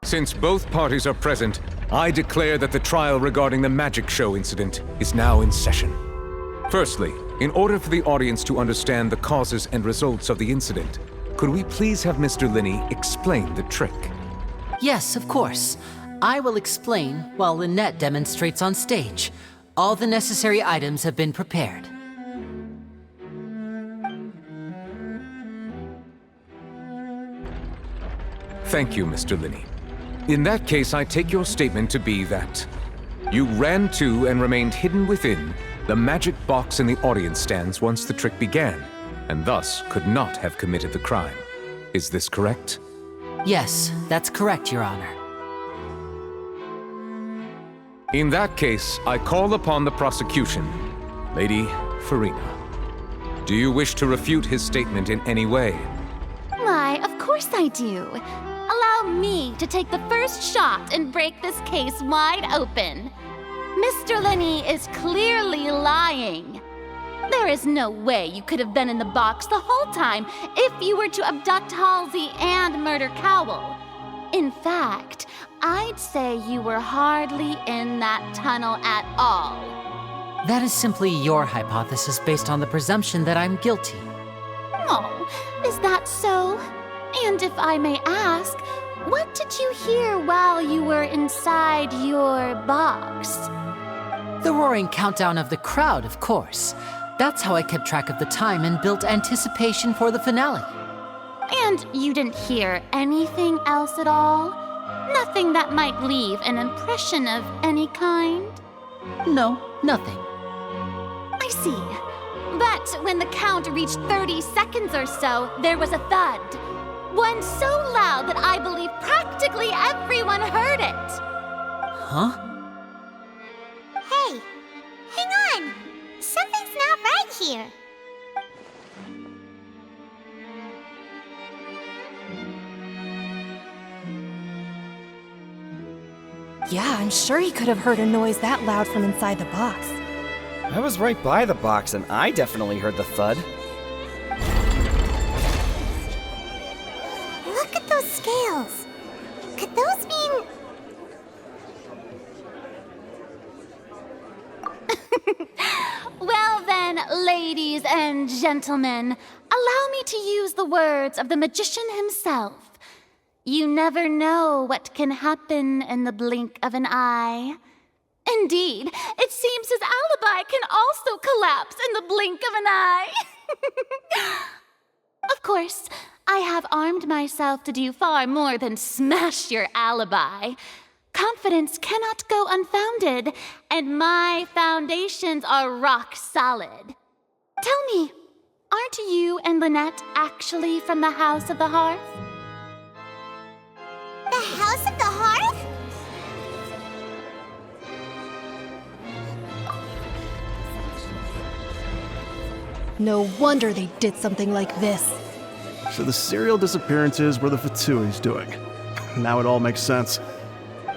Since both parties are present, I declare that the trial regarding the magic show incident is now in session. Firstly, in order for the audience to understand the causes and results of the incident, could we please have Mr. Linney explain the trick? Yes, of course. I will explain while Lynette demonstrates on stage. All the necessary items have been prepared. Thank you, Mr. Linney. In that case, I take your statement to be that you ran to and remained hidden within the magic box in the audience stands once the trick began, and thus could not have committed the crime. Is this correct? Yes, that's correct, Your Honor. In that case, I call upon the prosecution. Lady Farina, do you wish to refute his statement in any way? Why, of course I do. Allow me to take the first shot and break this case wide open. Mr. Linney is clearly lying. There is no way you could have been in the box the whole time if you were to abduct Halsey and murder Cowell. In fact, I'd say you were hardly in that tunnel at all. That is simply your hypothesis based on the presumption that I'm guilty. Oh, is that so? And if I may ask, what did you hear while you were inside your box? The roaring countdown of the crowd, of course. That's how I kept track of the time and built anticipation for the finale. And you didn't hear anything else at all? Nothing that might leave an impression of any kind? No, nothing. I see. But when the count reached 30 seconds or so, there was a thud. One so loud that I believe practically everyone heard it. Huh? Hey, hang on. Something's not right here. Yeah, I'm sure he could have heard a noise that loud from inside the box. I was right by the box and I definitely heard the thud. Look at those scales. Could those mean... Well then, ladies and gentlemen, allow me to use the words of the magician himself. You never know what can happen in the blink of an eye. Indeed, it seems his alibi can also collapse in the blink of an eye. Of course, I have armed myself to do far more than smash your alibi. Confidence cannot go unfounded, and my foundations are rock solid. Tell me, aren't you and Lynette actually from the House of the Hearth? The House of the Hearth? No wonder they did something like this. So the serial disappearances were the Fatui's doing. Now it all makes sense.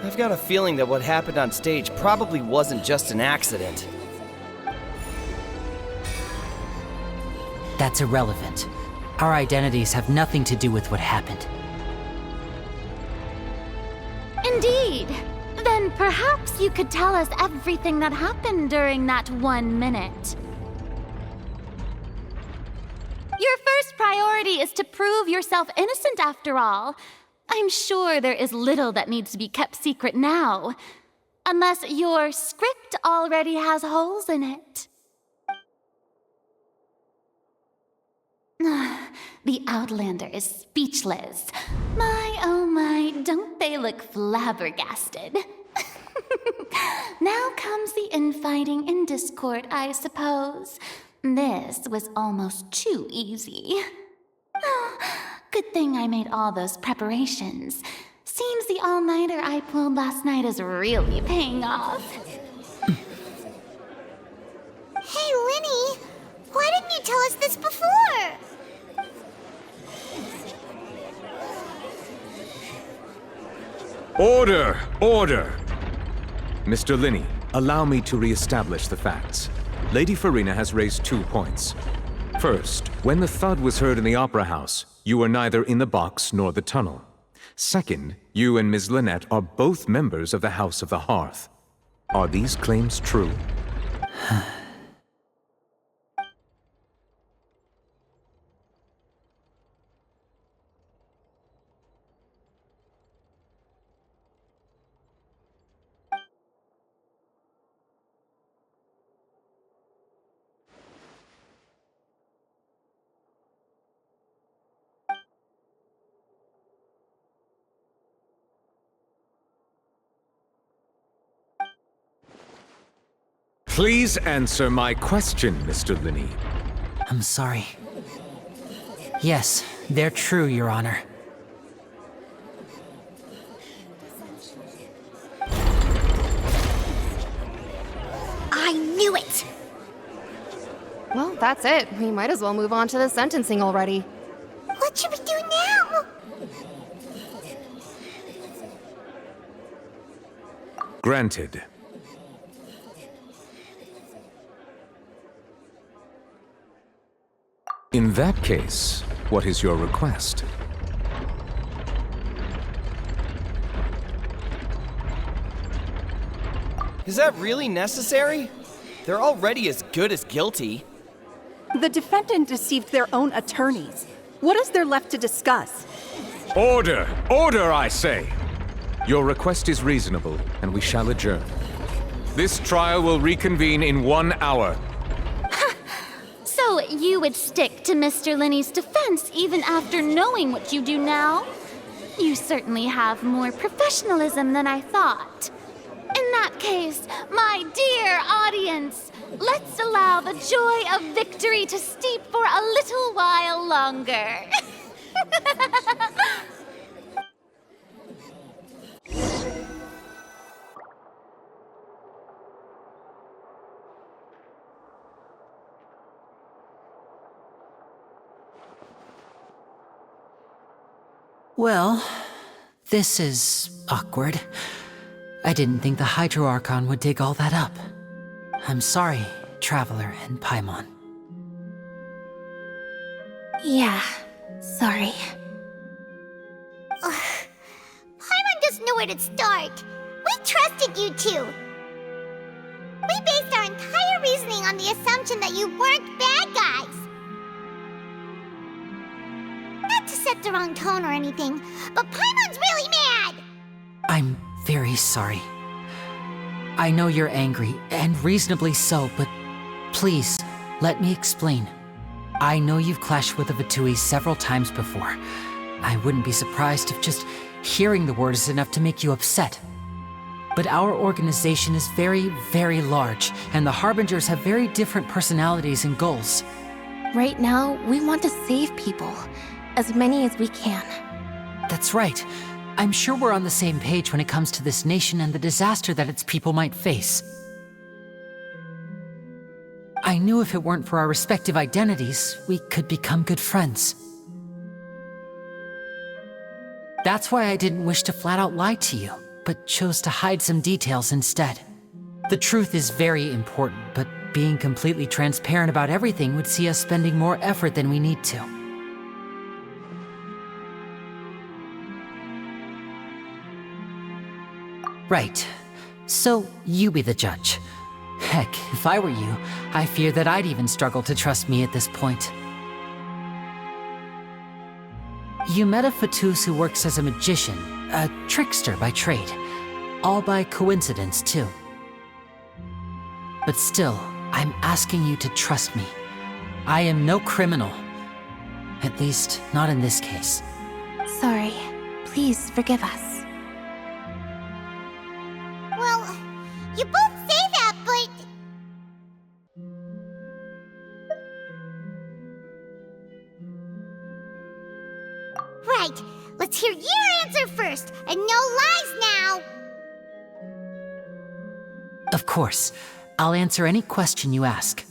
I've got a feeling that what happened on stage probably wasn't just an accident. That's irrelevant. Our identities have nothing to do with what happened. Indeed. Then perhaps you could tell us everything that happened during that 1 minute. Your first priority is to prove yourself innocent after all. I'm sure there is little that needs to be kept secret now. Unless your script already has holes in it. The Outlander is speechless. My, oh my, don't they look flabbergasted? Now comes the infighting and discord, I suppose. This was almost too easy. Good thing I made all those preparations. Seems the all-nighter I pulled last night is really paying off. Hey, Linny, why didn't you tell us this before? Order! Order! Mr. Linney, allow me to re-establish the facts. Lady Farina has raised 2 points. First, when the thud was heard in the Opera House, you were neither in the box nor the tunnel. Second, you and Ms. Lynette are both members of the House of the Hearth. Are these claims true? Please answer my question, Mr. Linney. I'm sorry. Yes, they're true, Your Honor. I knew it! Well, that's it. We might as well move on to the sentencing already. What should we do now? Granted. In that case, what is your request? Is that really necessary? They're already as good as guilty. The defendant deceived their own attorneys. What is there left to discuss? Order! Order, I say! Your request is reasonable, and we shall adjourn. This trial will reconvene in 1 hour. So you would stick to Mr. Linney's defense even after knowing what you do now? You certainly have more professionalism than I thought. In that case, my dear audience, let's allow the joy of victory to steep for a little while longer. Well, this is awkward. I didn't think the Hydro Archon would dig all that up. I'm sorry, Traveler and Paimon. Yeah, sorry. Paimon doesn't know where to start. We trusted you two. We based our entire reasoning on the assumption that you weren't bad guys. Not to set the wrong tone or anything, but Paimon's really mad! I'm very sorry. I know you're angry, and reasonably so, but please, let me explain. I know you've clashed with the Vitui several times before. I wouldn't be surprised if just hearing the word is enough to make you upset. But our organization is very, very large, and the Harbingers have very different personalities and goals. Right now, we want to save people. As many as we can. That's right. I'm sure we're on the same page when it comes to this nation and the disaster that its people might face. I knew if it weren't for our respective identities, we could become good friends. That's why I didn't wish to flat out lie to you, but chose to hide some details instead. The truth is very important, but being completely transparent about everything would see us spending more effort than we need to. Right. So, you be the judge. Heck, if I were you, I fear that I'd even struggle to trust me at this point. You met a Fatus who works as a magician, a trickster by trade. All by coincidence, too. But still, I'm asking you to trust me. I am no criminal. At least, not in this case. Sorry. Please forgive us. Well, you both say that, but... Right, let's hear your answer first, and no lies now! Of course. I'll answer any question you ask.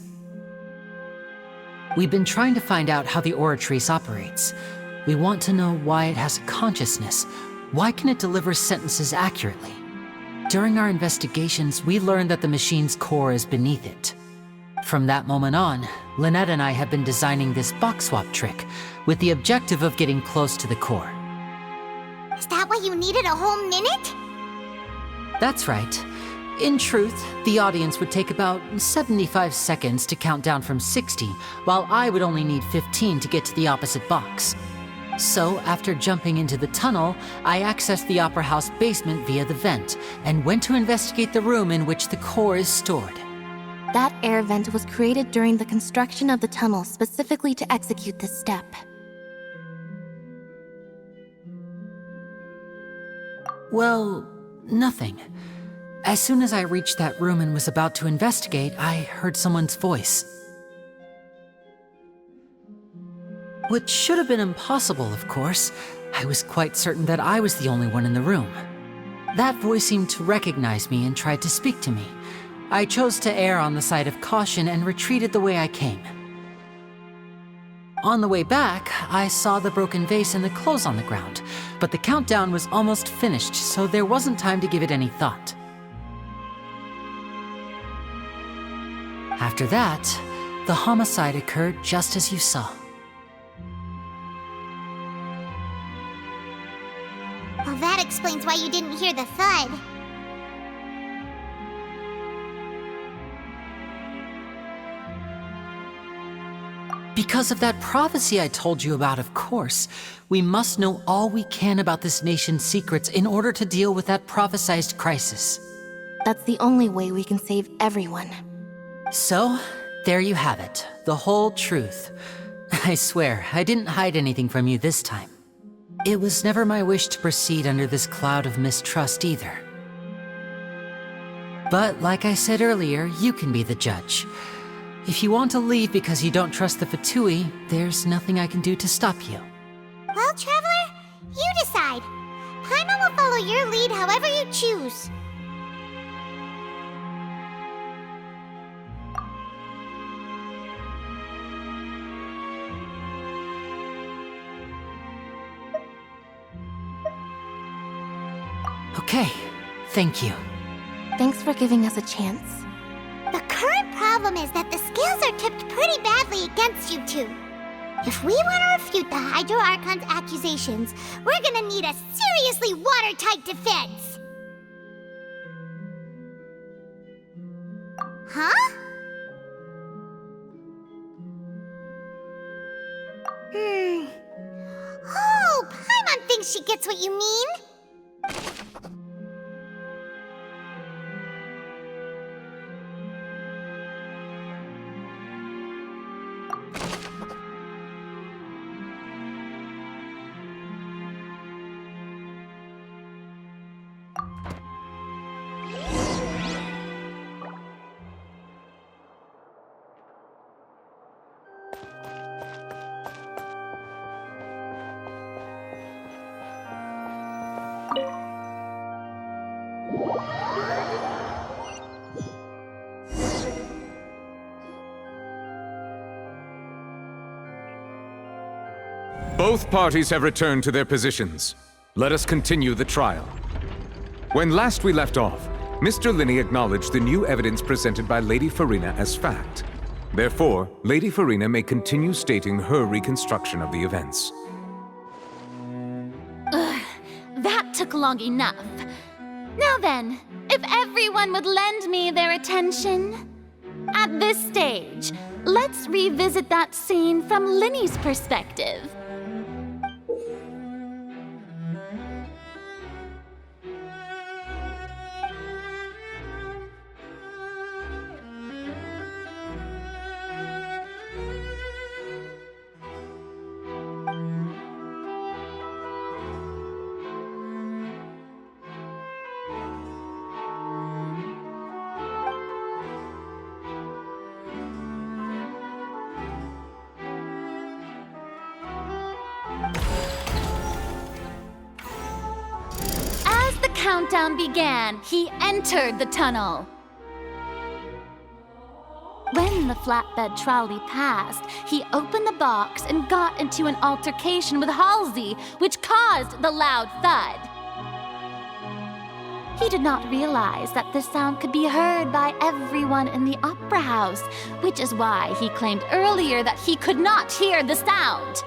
We've been trying to find out how the Oratrice operates. We want to know why it has a consciousness. Why can it deliver sentences accurately? During our investigations, we learned that the machine's core is beneath it. From that moment on, Lynette and I have been designing this box swap trick with the objective of getting close to the core. Is that why you needed a whole minute? That's right. In truth, the audience would take about 75 seconds to count down from 60, while I would only need 15 to get to the opposite box. So, after jumping into the tunnel, I accessed the Opera House basement via the vent, and went to investigate the room in which the core is stored. That air vent was created during the construction of the tunnel specifically to execute this step. Well, nothing. As soon as I reached that room and was about to investigate, I heard someone's voice. Which should have been impossible, of course. I was quite certain that I was the only one in the room. That voice seemed to recognize me and tried to speak to me. I chose to err on the side of caution and retreated the way I came. On the way back, I saw the broken vase and the clothes on the ground, but the countdown was almost finished, so there wasn't time to give it any thought. After that, the homicide occurred just as you saw. Well, that explains why you didn't hear the thud. Because of that prophecy I told you about, of course. We must know all we can about this nation's secrets in order to deal with that prophesized crisis. That's the only way we can save everyone. So, there you have it. The whole truth. I swear, I didn't hide anything from you this time. It was never my wish to proceed under this cloud of mistrust either. But like I said earlier, you can be the judge. If you want to leave because you don't trust the Fatui, there's nothing I can do to stop you. Well, Traveler, you decide. Paimon will follow your lead however you choose. Okay, thank you. Thanks for giving us a chance. The current problem is that the scales are tipped pretty badly against you two. If we want to refute the Hydro Archon's accusations, we're gonna need a seriously watertight defense. Huh? Oh, Paimon thinks she gets what you mean. Both parties have returned to their positions. Let us continue the trial. When last we left off, Mr. Linney acknowledged the new evidence presented by Lady Farina as fact. Therefore, Lady Farina may continue stating her reconstruction of the events. That took long enough. Now then, if everyone would lend me their attention. At this stage, let's revisit that scene from Linney's perspective. Countdown began, he entered the tunnel. When the flatbed trolley passed, he opened the box and got into an altercation with Halsey, which caused the loud thud. He did not realize that this sound could be heard by everyone in the opera house, which is why he claimed earlier that he could not hear the sound.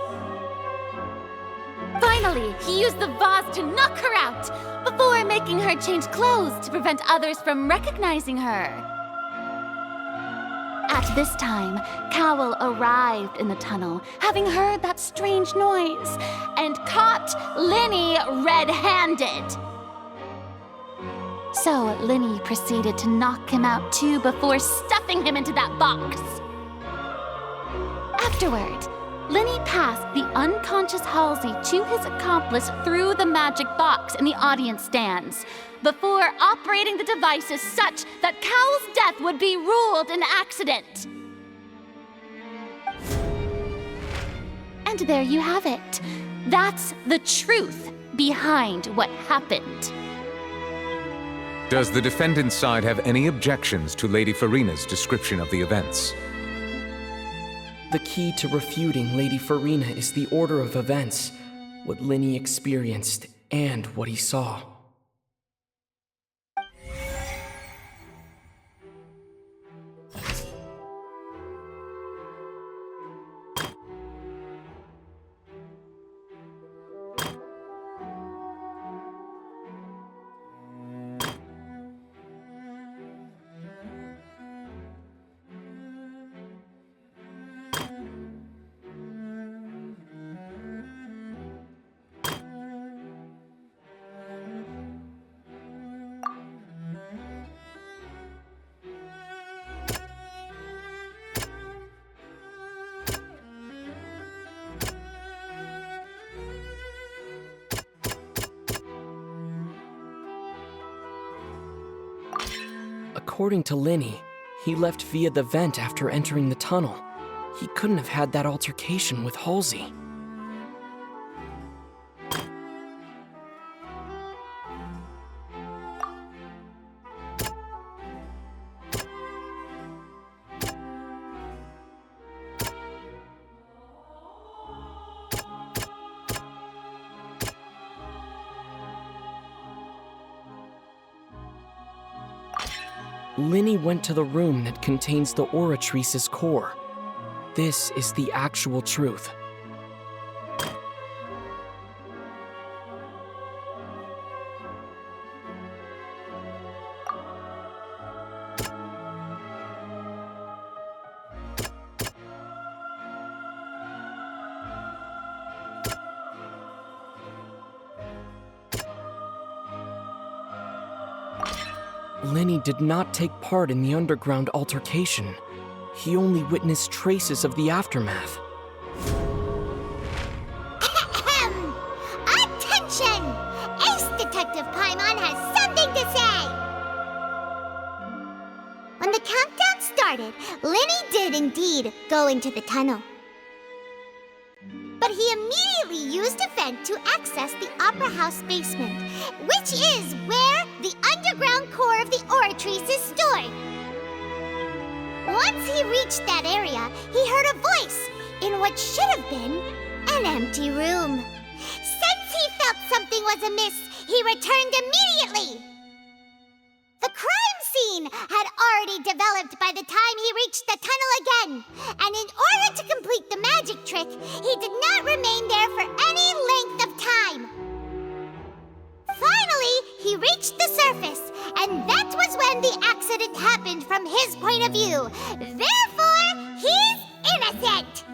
Finally, he used the vase to knock her out, before making her change clothes to prevent others from recognizing her. At this time, Cowell arrived in the tunnel, having heard that strange noise, and caught Linney red-handed. So Linney proceeded to knock him out too before stuffing him into that box. Afterward, Linney passed the unconscious Halsey to his accomplice through the magic box in the audience stands, before operating the devices such that Cowl's death would be ruled an accident. And there you have it. That's the truth behind what happened. Does the defendant's side have any objections to Lady Farina's description of the events? The key to refuting Lady Farina is the order of events, what Linny experienced, and what he saw. According to Linny, he left via the vent after entering the tunnel. He couldn't have had that altercation with Halsey. Linny went to the room that contains the Oratrice's core. This is the actual truth. Linny did not take part in the underground altercation. He only witnessed traces of the aftermath. Attention! Ace Detective Paimon has something to say! When the countdown started, Linny did indeed go into the tunnel. But he immediately used a vent to access the Opera House basement, which is where the underground core of the Oratrice is stored. Once he reached that area, he heard a voice in what should have been an empty room. Since he felt something was amiss, he returned immediately. The crime scene had already developed by the time he reached the tunnel again, and in order to complete the magic trick, he did not remain there for any length of time. Finally, he reached the surface, and that was when the accident happened from his point of view. Therefore, he's innocent!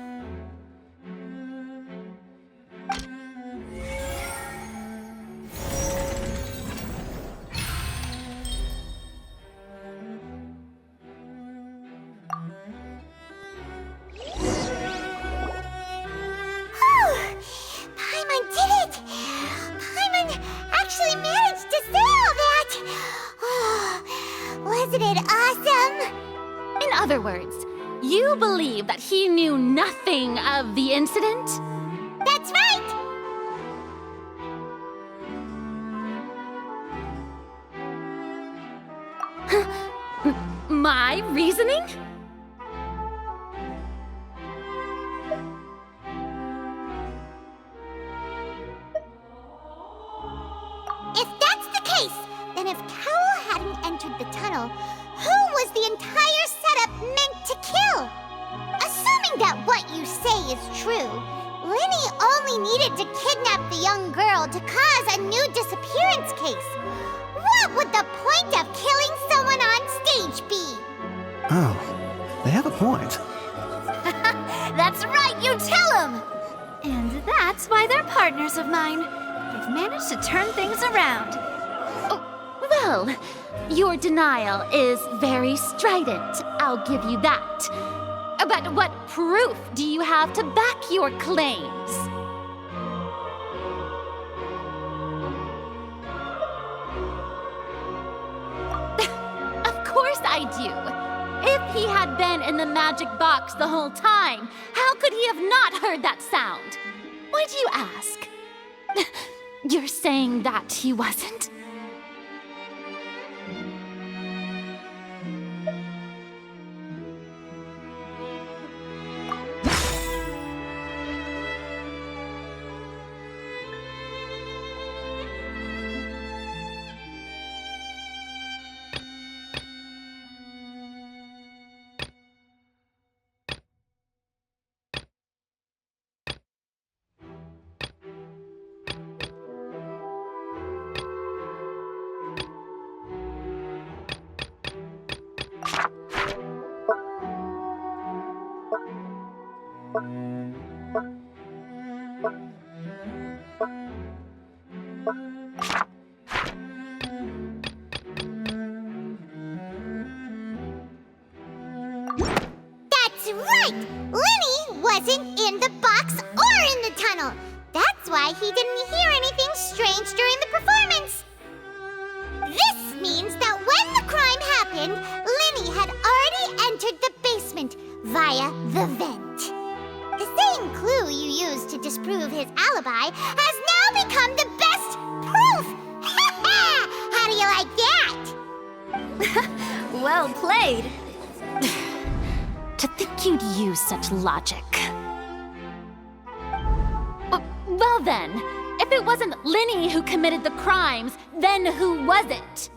Paimon did it! Paimon actually managed to say all that! Oh, wasn't it awesome? In other words, you believe that he knew nothing of the incident? That's right! My reasoning? If that's the case, then if Cowell hadn't entered the tunnel, who was the entire setup meant to kill? Assuming that what you say is true, Linny only needed to kidnap the young girl to cause a new disappearance case. What would the point of killing someone on stage be? Oh, they have a point. That's right, you tell them! And that's why they're partners of mine. They've managed to turn things around. Oh, well, your denial is very strident, I'll give you that. But what proof do you have to back your claims? I do? If he had been in the magic box the whole time, how could he have not heard that sound? Why do you ask? You're saying that he wasn't? That's right! Lenny wasn't in the box or in the tunnel. That's why he didn't hear anything strange during the performance. This means that when the crime happened, Lenny had already entered the basement via the vent. The same clue you used to disprove his alibi has now become the best proof! How do you like that? Well played. To think you'd use such logic. Well then, if it wasn't Lenny who committed the crimes, then who was it?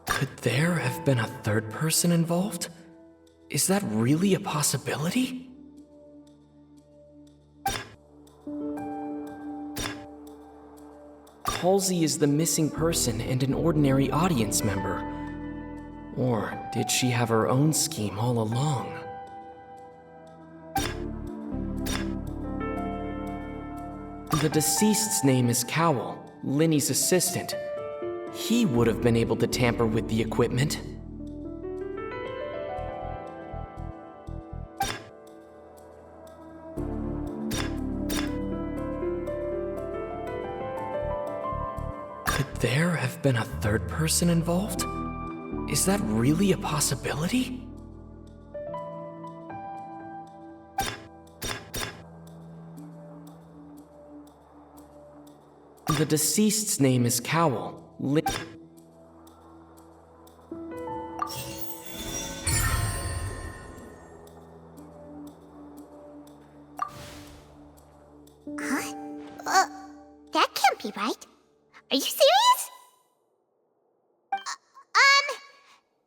Could there have been a third person involved? Is that really a possibility? Halsey is the missing person and an ordinary audience member. Or did she have her own scheme all along? The deceased's name is Cowell, Lenny's assistant. He would have been able to tamper with the equipment. Could there have been a third person involved? Is that really a possibility? The deceased's name is Cowell. Huh? That can't be right. Are you serious?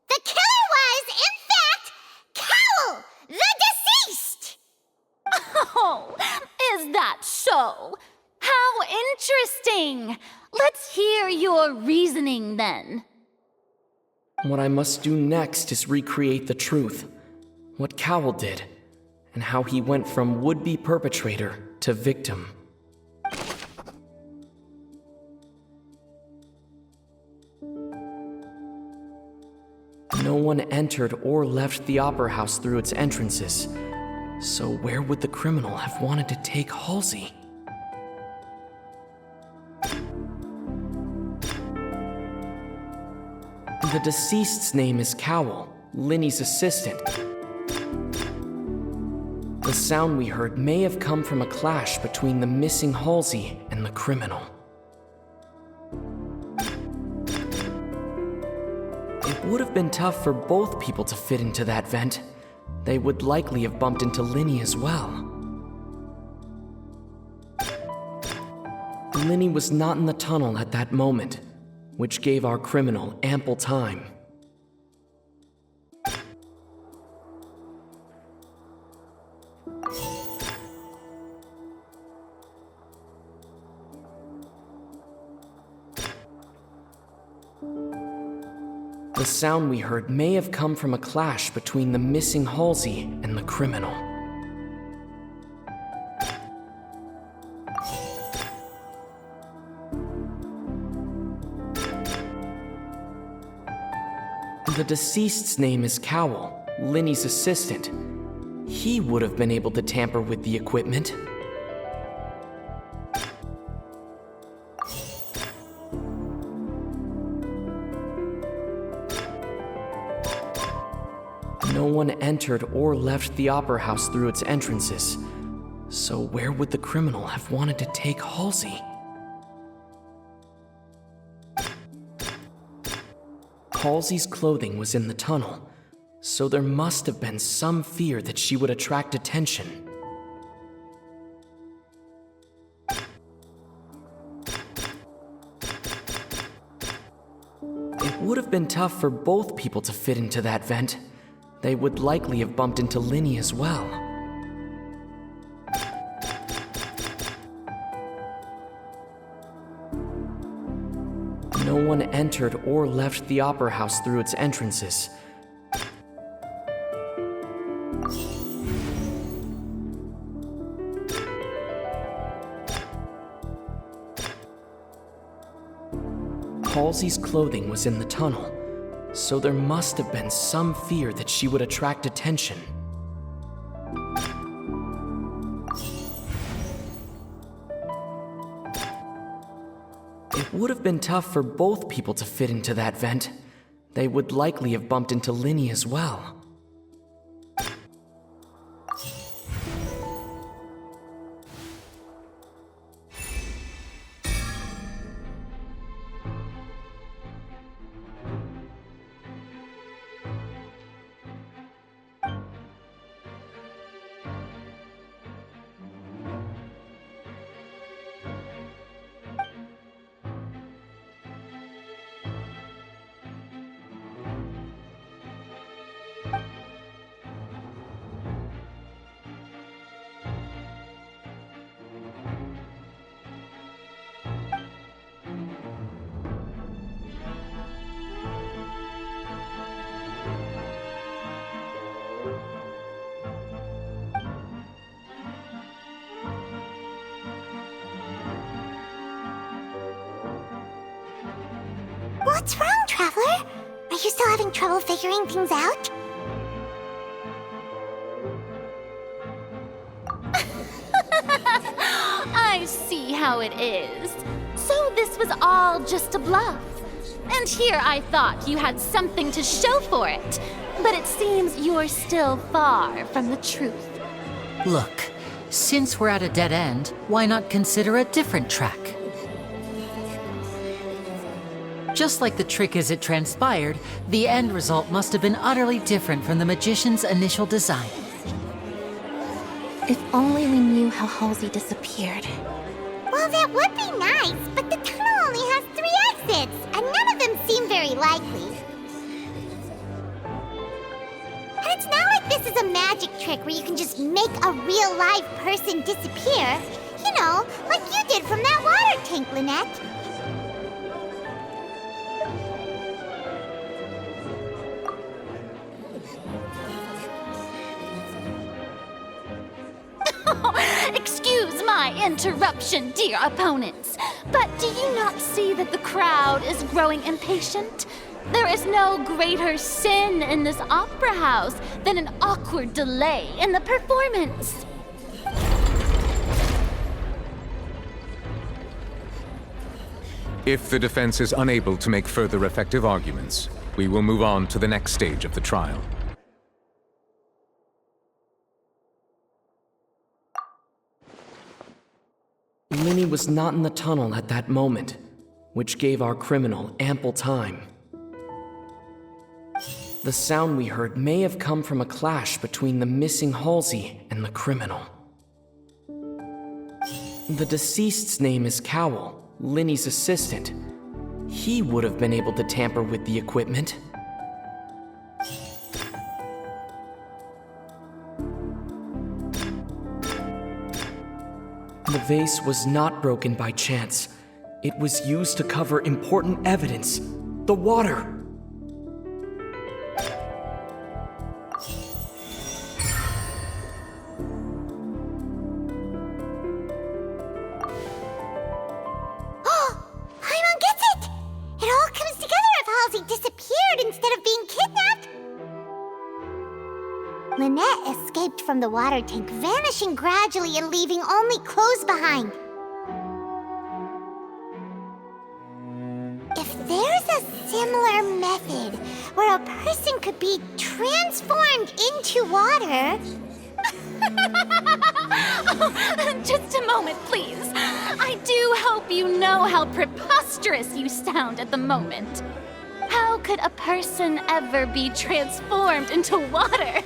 The killer was, in fact, Cowell, the deceased! Oh, is that so? How interesting! Let's hear your reasoning then. What I must do next is recreate the truth. What Cowell did, and how he went from would-be perpetrator to victim. No one entered or left the Opera House through its entrances. So where would the criminal have wanted to take Halsey? The deceased's name is Cowell, Linny's assistant. The sound we heard may have come from a clash between the missing Halsey and the criminal. It would have been tough for both people to fit into that vent. They would likely have bumped into Linny as well. Linny was not in the tunnel at that moment, which gave our criminal ample time. The sound we heard may have come from a clash between the missing Halsey and the criminal. The deceased's name is Cowell, Linny's assistant. He would have been able to tamper with the equipment. No one entered or left the Opera House through its entrances. So where would the criminal have wanted to take Halsey? Halsey's clothing was in the tunnel, so there must have been some fear that she would attract attention. It would have been tough for both people to fit into that vent. They would likely have bumped into Linny as well. No one entered or left the Opera House through its entrances. Halsey's clothing was in the tunnel, so there must have been some fear that she would attract attention. It would have been tough for both people to fit into that vent. They would likely have bumped into Linny as well. What's wrong, Traveler? Are you still having trouble figuring things out? I see how it is. So this was all just a bluff. And here I thought you had something to show for it. But it seems you're still far from the truth. Look, since we're at a dead end, why not consider a different track? Just like the trick as it transpired, the end result must have been utterly different from the magician's initial design. If only we knew how Halsey disappeared. Well, that would be nice, but the tunnel only has 3 exits, and none of them seem very likely. And it's not like this is a magic trick where you can just make a real live person disappear. You know, like you did from that water tank, Lynette. Excuse my interruption, dear opponents, but do you not see that the crowd is growing impatient? There is no greater sin in this opera house than an awkward delay in the performance. If the defense is unable to make further effective arguments, we will move on to the next stage of the trial. Linny was not in the tunnel at that moment, which gave our criminal ample time. The sound we heard may have come from a clash between the missing Halsey and the criminal. The deceased's name is Cowell, Linny's assistant. He would have been able to tamper with the equipment. The vase was not broken by chance. It was used to cover important evidence. The water. Paimon gets it! It all comes together if Halsey disappeared instead of being kidnapped. Lynette escaped from the water tank, vanishing gradually and leaving only clothes behind. If there's a similar method where a person could be transformed into water... Just a moment, please. I do hope you know how preposterous you sound at the moment. How could a person ever be transformed into water?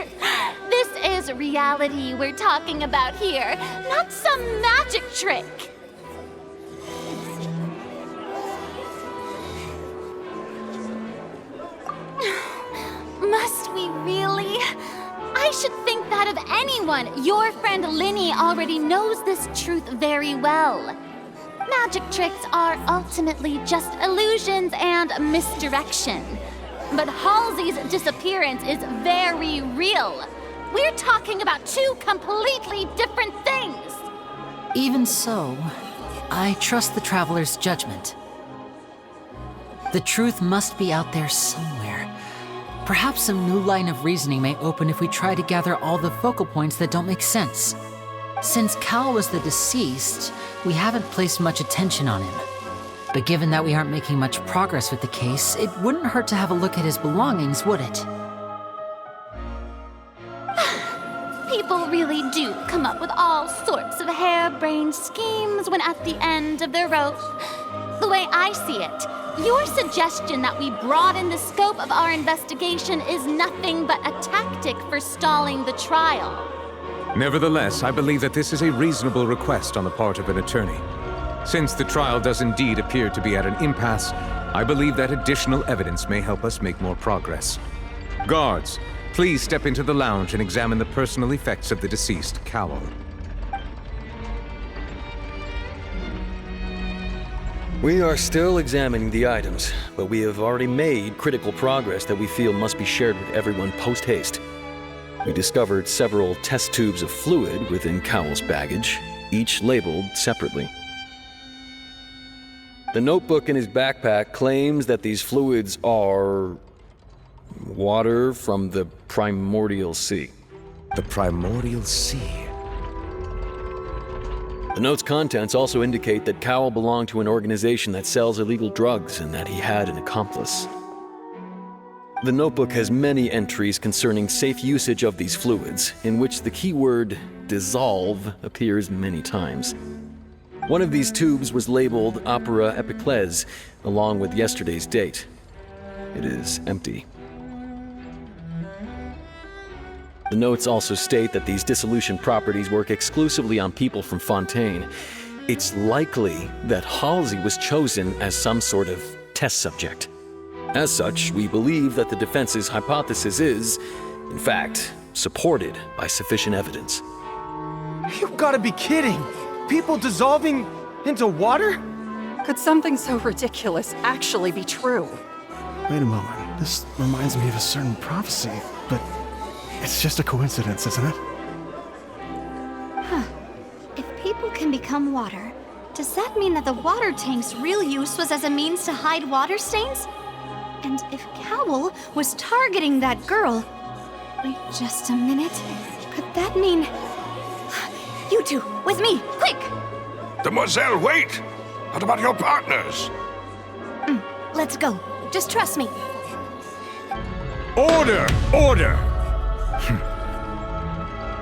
This is reality we're talking about here, not some magic trick. Must we really? I should think that of anyone. Your friend Linny already knows this truth very well. Magic tricks are ultimately just illusions and misdirection. But Halsey's disappearance is very real. We're talking about two completely different things. Even so, I trust the Traveler's judgment. The truth must be out there somewhere. Perhaps some new line of reasoning may open if we try to gather all the focal points that don't make sense. Since Cal was the deceased, we haven't placed much attention on him. But given that we aren't making much progress with the case, it wouldn't hurt to have a look at his belongings, would it? People really do come up with all sorts of harebrained schemes when at the end of their rope. The way I see it, your suggestion that we broaden the scope of our investigation is nothing but a tactic for stalling the trial. Nevertheless, I believe that this is a reasonable request on the part of an attorney. Since the trial does indeed appear to be at an impasse, I believe that additional evidence may help us make more progress. Guards, please step into the lounge and examine the personal effects of the deceased, Cowell. We are still examining the items, but we have already made critical progress that we feel must be shared with everyone post-haste. We discovered several test tubes of fluid within Cowell's baggage, each labeled separately. The notebook in his backpack claims that these fluids are... water from the Primordial Sea. The Primordial Sea? The note's contents also indicate that Cowell belonged to an organization that sells illegal drugs and that he had an accomplice. The notebook has many entries concerning safe usage of these fluids, in which the keyword dissolve appears many times. One of these tubes was labeled Opera Epiclese, along with yesterday's date. It is empty. The notes also state that these dissolution properties work exclusively on people from Fontaine. It's likely that Halsey was chosen as some sort of test subject. As such, we believe that the defense's hypothesis is, in fact, supported by sufficient evidence. You've got to be kidding! People dissolving into water? Could something so ridiculous actually be true? Wait a moment. This reminds me of a certain prophecy, but it's just a coincidence, isn't it? Huh. If people can become water, does that mean that the water tank's real use was as a means to hide water stains? And if Cowl was targeting that girl... Wait just a minute. Could that mean... You two, with me, quick! Demoiselle, wait! What about your partners? Let's go. Just trust me. Order! Order!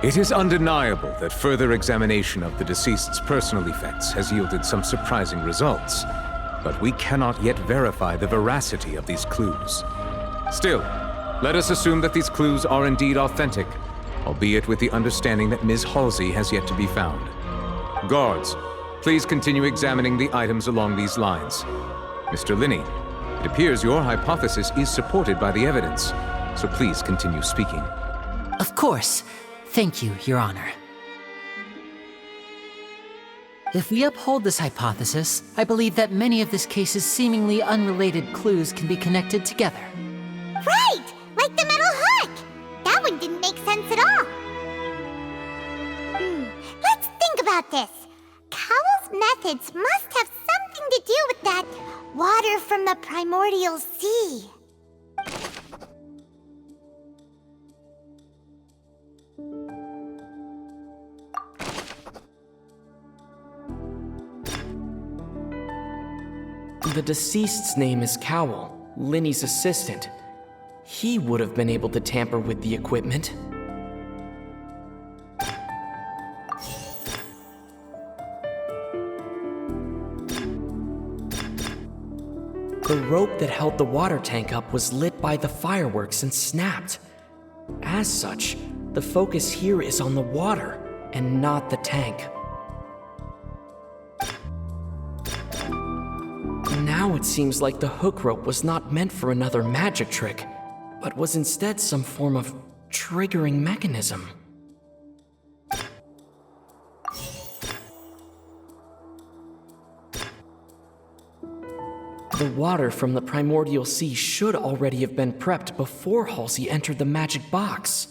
It is undeniable that further examination of the deceased's personal effects has yielded some surprising results, but we cannot yet verify the veracity of these clues. Still, let us assume that these clues are indeed authentic, albeit with the understanding that Ms. Halsey has yet to be found. Guards, please continue examining the items along these lines. Mr. Linney, it appears your hypothesis is supported by the evidence, so please continue speaking. Of course. Thank you, Your Honor. If we uphold this hypothesis, I believe that many of this case's seemingly unrelated clues can be connected together. Right! Like the metal hook! That one didn't make sense at all. Let's think about this. Cowell's methods must have something to do with that water from the primordial sea. The deceased's name is Cowell, Linny's assistant. He would have been able to tamper with the equipment. The rope that held the water tank up was lit by the fireworks and snapped. As such, the focus here is on the water and not the tank. Now it seems like the hook rope was not meant for another magic trick, but was instead some form of triggering mechanism. The water from the primordial sea should already have been prepped before Halsey entered the magic box.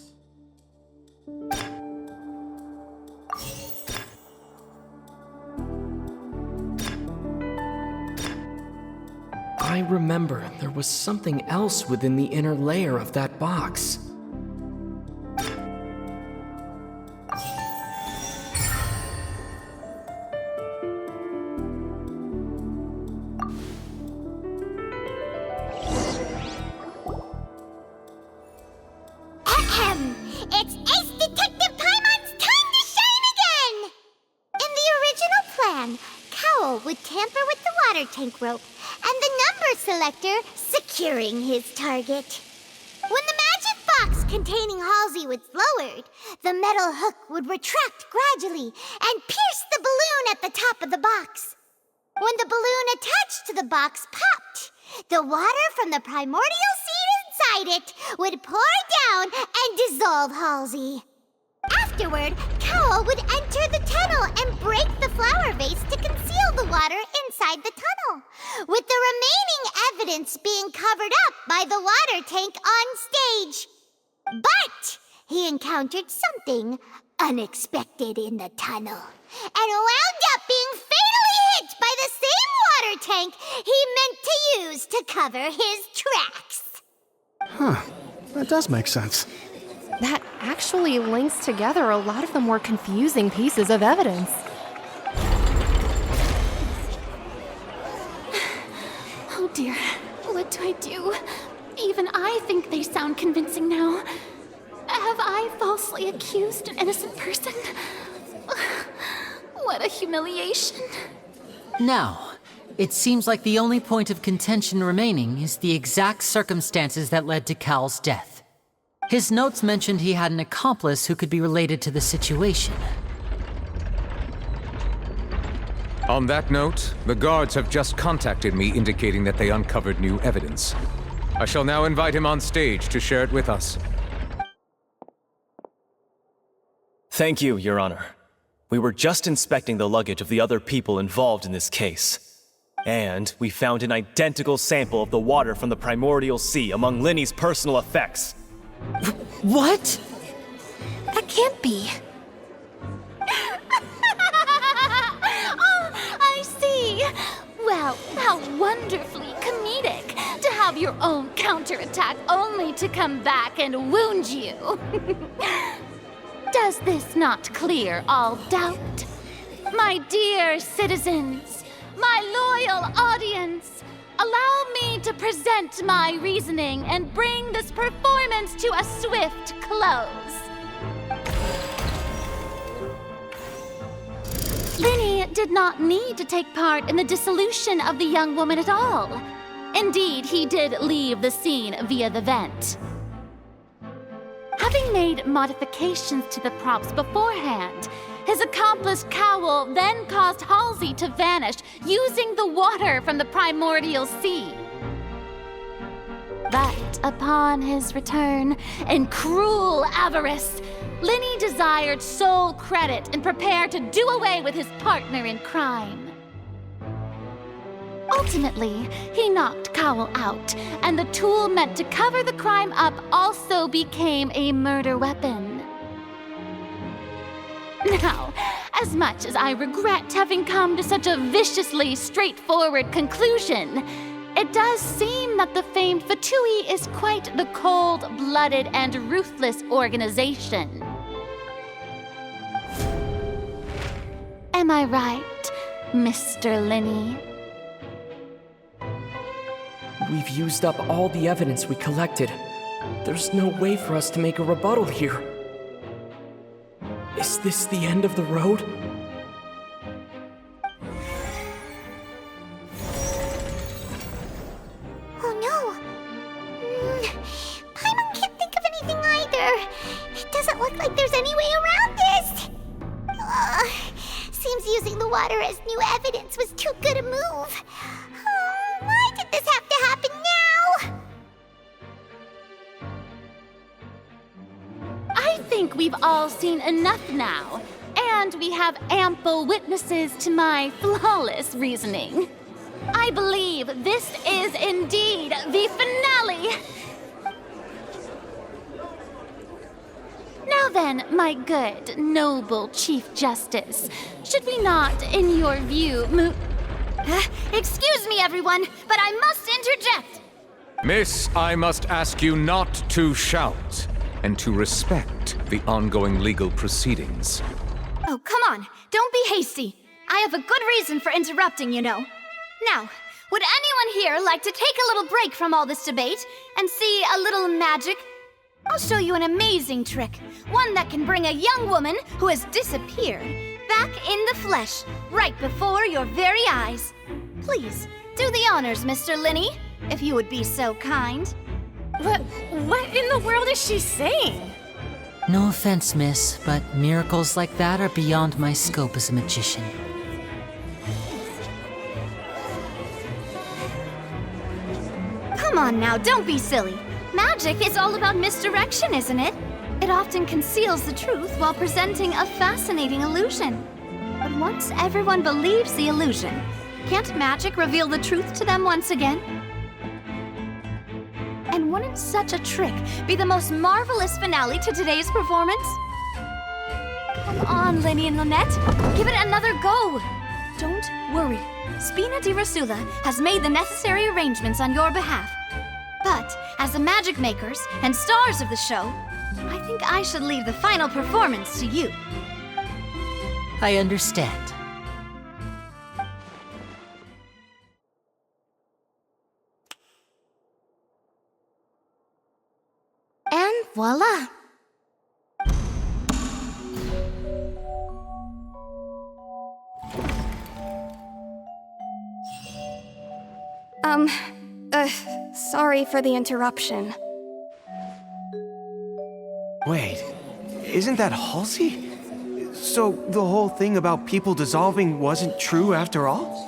I remember there was something else within the inner layer of that box. It's Ace Detective Paimon's time to shine again! In the original plan, Cowell would tamper with the water tank rope and the number selector securing his target. When the magic box containing Halsey was lowered, the metal hook would retract gradually and pierce the balloon at the top of the box. When the balloon attached to the box popped, the water from the primordial seed inside it would pour down and dissolve Halsey. Afterward, Cowell would enter the tunnel and break the flower vase to conceal the water inside the tunnel, with the remaining evidence being covered up by the water tank on stage. But he encountered something unexpected in the tunnel, and wound up being fatally hit by the same water tank he meant to use to cover his tracks. Huh. That does make sense. That actually links together a lot of the more confusing pieces of evidence. Oh dear, what do I do? Even I think they sound convincing now. Have I falsely accused an innocent person? What a humiliation. Now, it seems like the only point of contention remaining is the exact circumstances that led to Cal's death. His notes mentioned he had an accomplice who could be related to the situation. On that note, the guards have just contacted me indicating that they uncovered new evidence. I shall now invite him on stage to share it with us. Thank you, Your Honor. We were just inspecting the luggage of the other people involved in this case. And we found an identical sample of the water from the primordial sea among Linny's personal effects. What? That can't be. Oh, I see. Well, how wonderfully comedic to have have your own counterattack only to come back and wound you. Does this not clear all doubt? My dear citizens, my loyal audience, allow me to present my reasoning and bring this performance to a swift close. Linny did not need to take part in the dissolution of the young woman at all. Indeed, he did leave the scene via the vent. Having made modifications to the props beforehand, his accomplice Cowell then caused Halsey to vanish using the water from the primordial sea. But upon his return, in cruel avarice, Linny desired sole credit and prepared to do away with his partner in crime. Ultimately, he knocked Cowell out, and the tool meant to cover the crime up also became a murder weapon. Now, as much as I regret having come to such a viciously straightforward conclusion, it does seem that the famed Fatui is quite the cold-blooded and ruthless organization. Am I right, Mr. Linny? We've used up all the evidence we collected. There's no way for us to make a rebuttal here. Is this the end of the road? Oh no! Paimon can't think of anything either. It doesn't look like there's any way around this. Seems using the water as new evidence was too good a move. Why did this have to happen now? I think we've all seen enough now, and we have ample witnesses to my flawless reasoning. I believe this is indeed the finale. Now then, my good, noble Chief Justice, should we not, in your view, Excuse me, everyone, but I must interject. Miss, I must ask you not to shout and to respect the ongoing legal proceedings. Oh, come on. Don't be hasty. I have a good reason for interrupting, you know. Now, would anyone here like to take a little break from all this debate and see a little magic? I'll show you an amazing trick, one that can bring a young woman who has disappeared back in the flesh, right before your very eyes. Please, do the honors, Mr. Linny, if you would be so kind. What in the world is she saying? No offense, miss, but miracles like that are beyond my scope as a magician. Come on now, don't be silly. Magic is all about misdirection, isn't it? It often conceals the truth while presenting a fascinating illusion. But once everyone believes the illusion, can't magic reveal the truth to them once again? And wouldn't such a trick be the most marvelous finale to today's performance? Come on, Linny and Lynette, give it another go. Don't worry, Spina di Rosula has made the necessary arrangements on your behalf. But as the magic makers and stars of the show, I think I should leave the final performance to you. I understand. And voila! Sorry for the interruption. Wait, isn't that Halsey? So the whole thing about people dissolving wasn't true after all?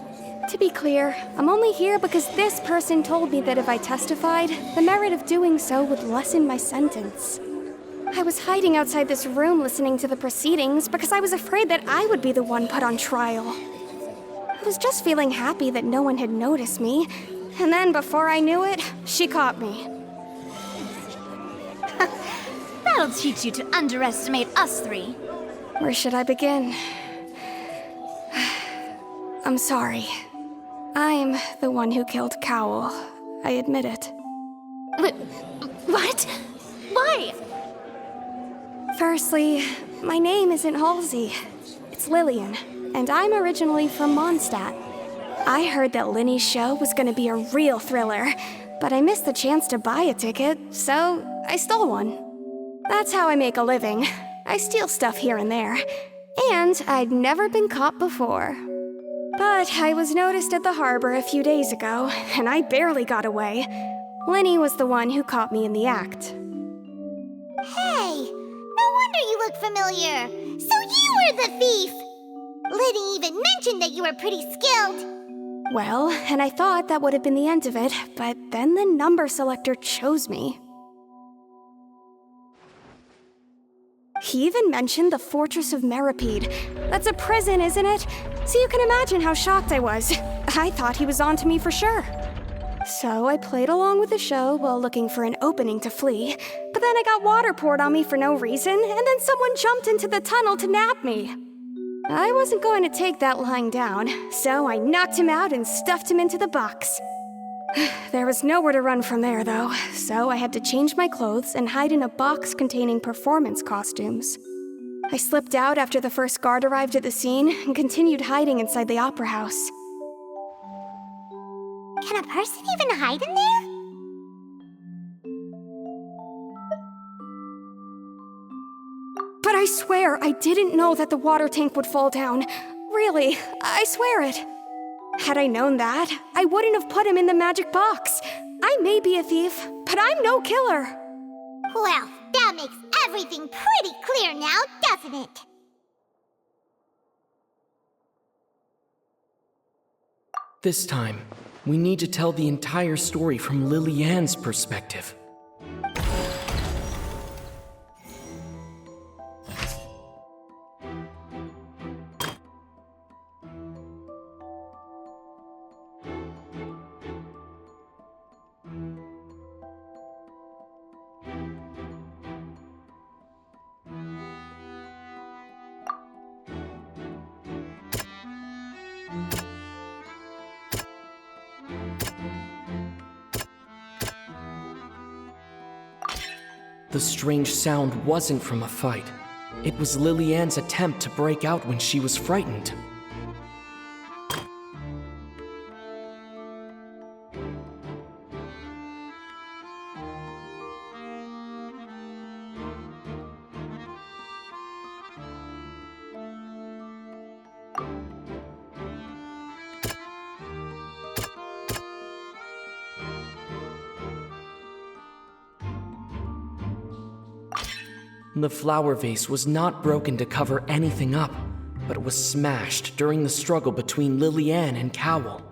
To be clear, I'm only here because this person told me that if I testified, the merit of doing so would lessen my sentence. I was hiding outside this room listening to the proceedings because I was afraid that I would be the one put on trial. I was just feeling happy that no one had noticed me, and then before I knew it, she caught me. That'll teach you to underestimate us three. Where should I begin? I'm sorry. I'm the one who killed Cowell, I admit it. What? Why? Firstly, my name isn't Halsey. It's Lillian, and I'm originally from Mondstadt. I heard that Linny's show was gonna be a real thriller, but I missed the chance to buy a ticket, so I stole one. That's how I make a living. I steal stuff here and there. And I'd never been caught before. But I was noticed at the harbor a few days ago, and I barely got away. Linny was the one who caught me in the act. Hey, no wonder you look familiar. So you were the thief! Linny even mentioned that you were pretty skilled. Well, and I thought that would have been the end of it, but then the number selector chose me. He even mentioned the Fortress of Meripede. That's a prison, isn't it? So you can imagine how shocked I was. I thought he was on to me for sure. So I played along with the show while looking for an opening to flee, but then I got water poured on me for no reason, and then someone jumped into the tunnel to nab me. I wasn't going to take that lying down, so I knocked him out and stuffed him into the box. There was nowhere to run from there, though, so I had to change my clothes and hide in a box containing performance costumes. I slipped out after the first guard arrived at the scene and continued hiding inside the opera house. Can a person even hide in there? But I swear I didn't know that the water tank would fall down. Really, I swear it. Had I known that, I wouldn't have put him in the magic box. I may be a thief, but I'm no killer. Well, that makes everything pretty clear now, doesn't it? This time, we need to tell the entire story from Lily-Ann's perspective. The strange sound wasn't from a fight. It was Lily-Ann's attempt to break out when she was frightened. The flower vase was not broken to cover anything up, but it was smashed during the struggle between Lily-Ann and Cowell.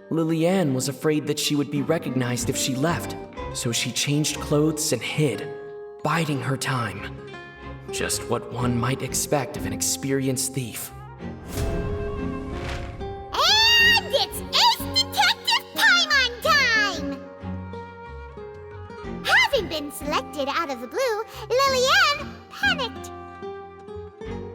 Lily-Ann was afraid that she would be recognized if she left, so she changed clothes and hid, biding her time. Just what one might expect of an experienced thief. And it's Ace Detective Paimon time! Having been selected out of the blue, Lily-Ann panicked.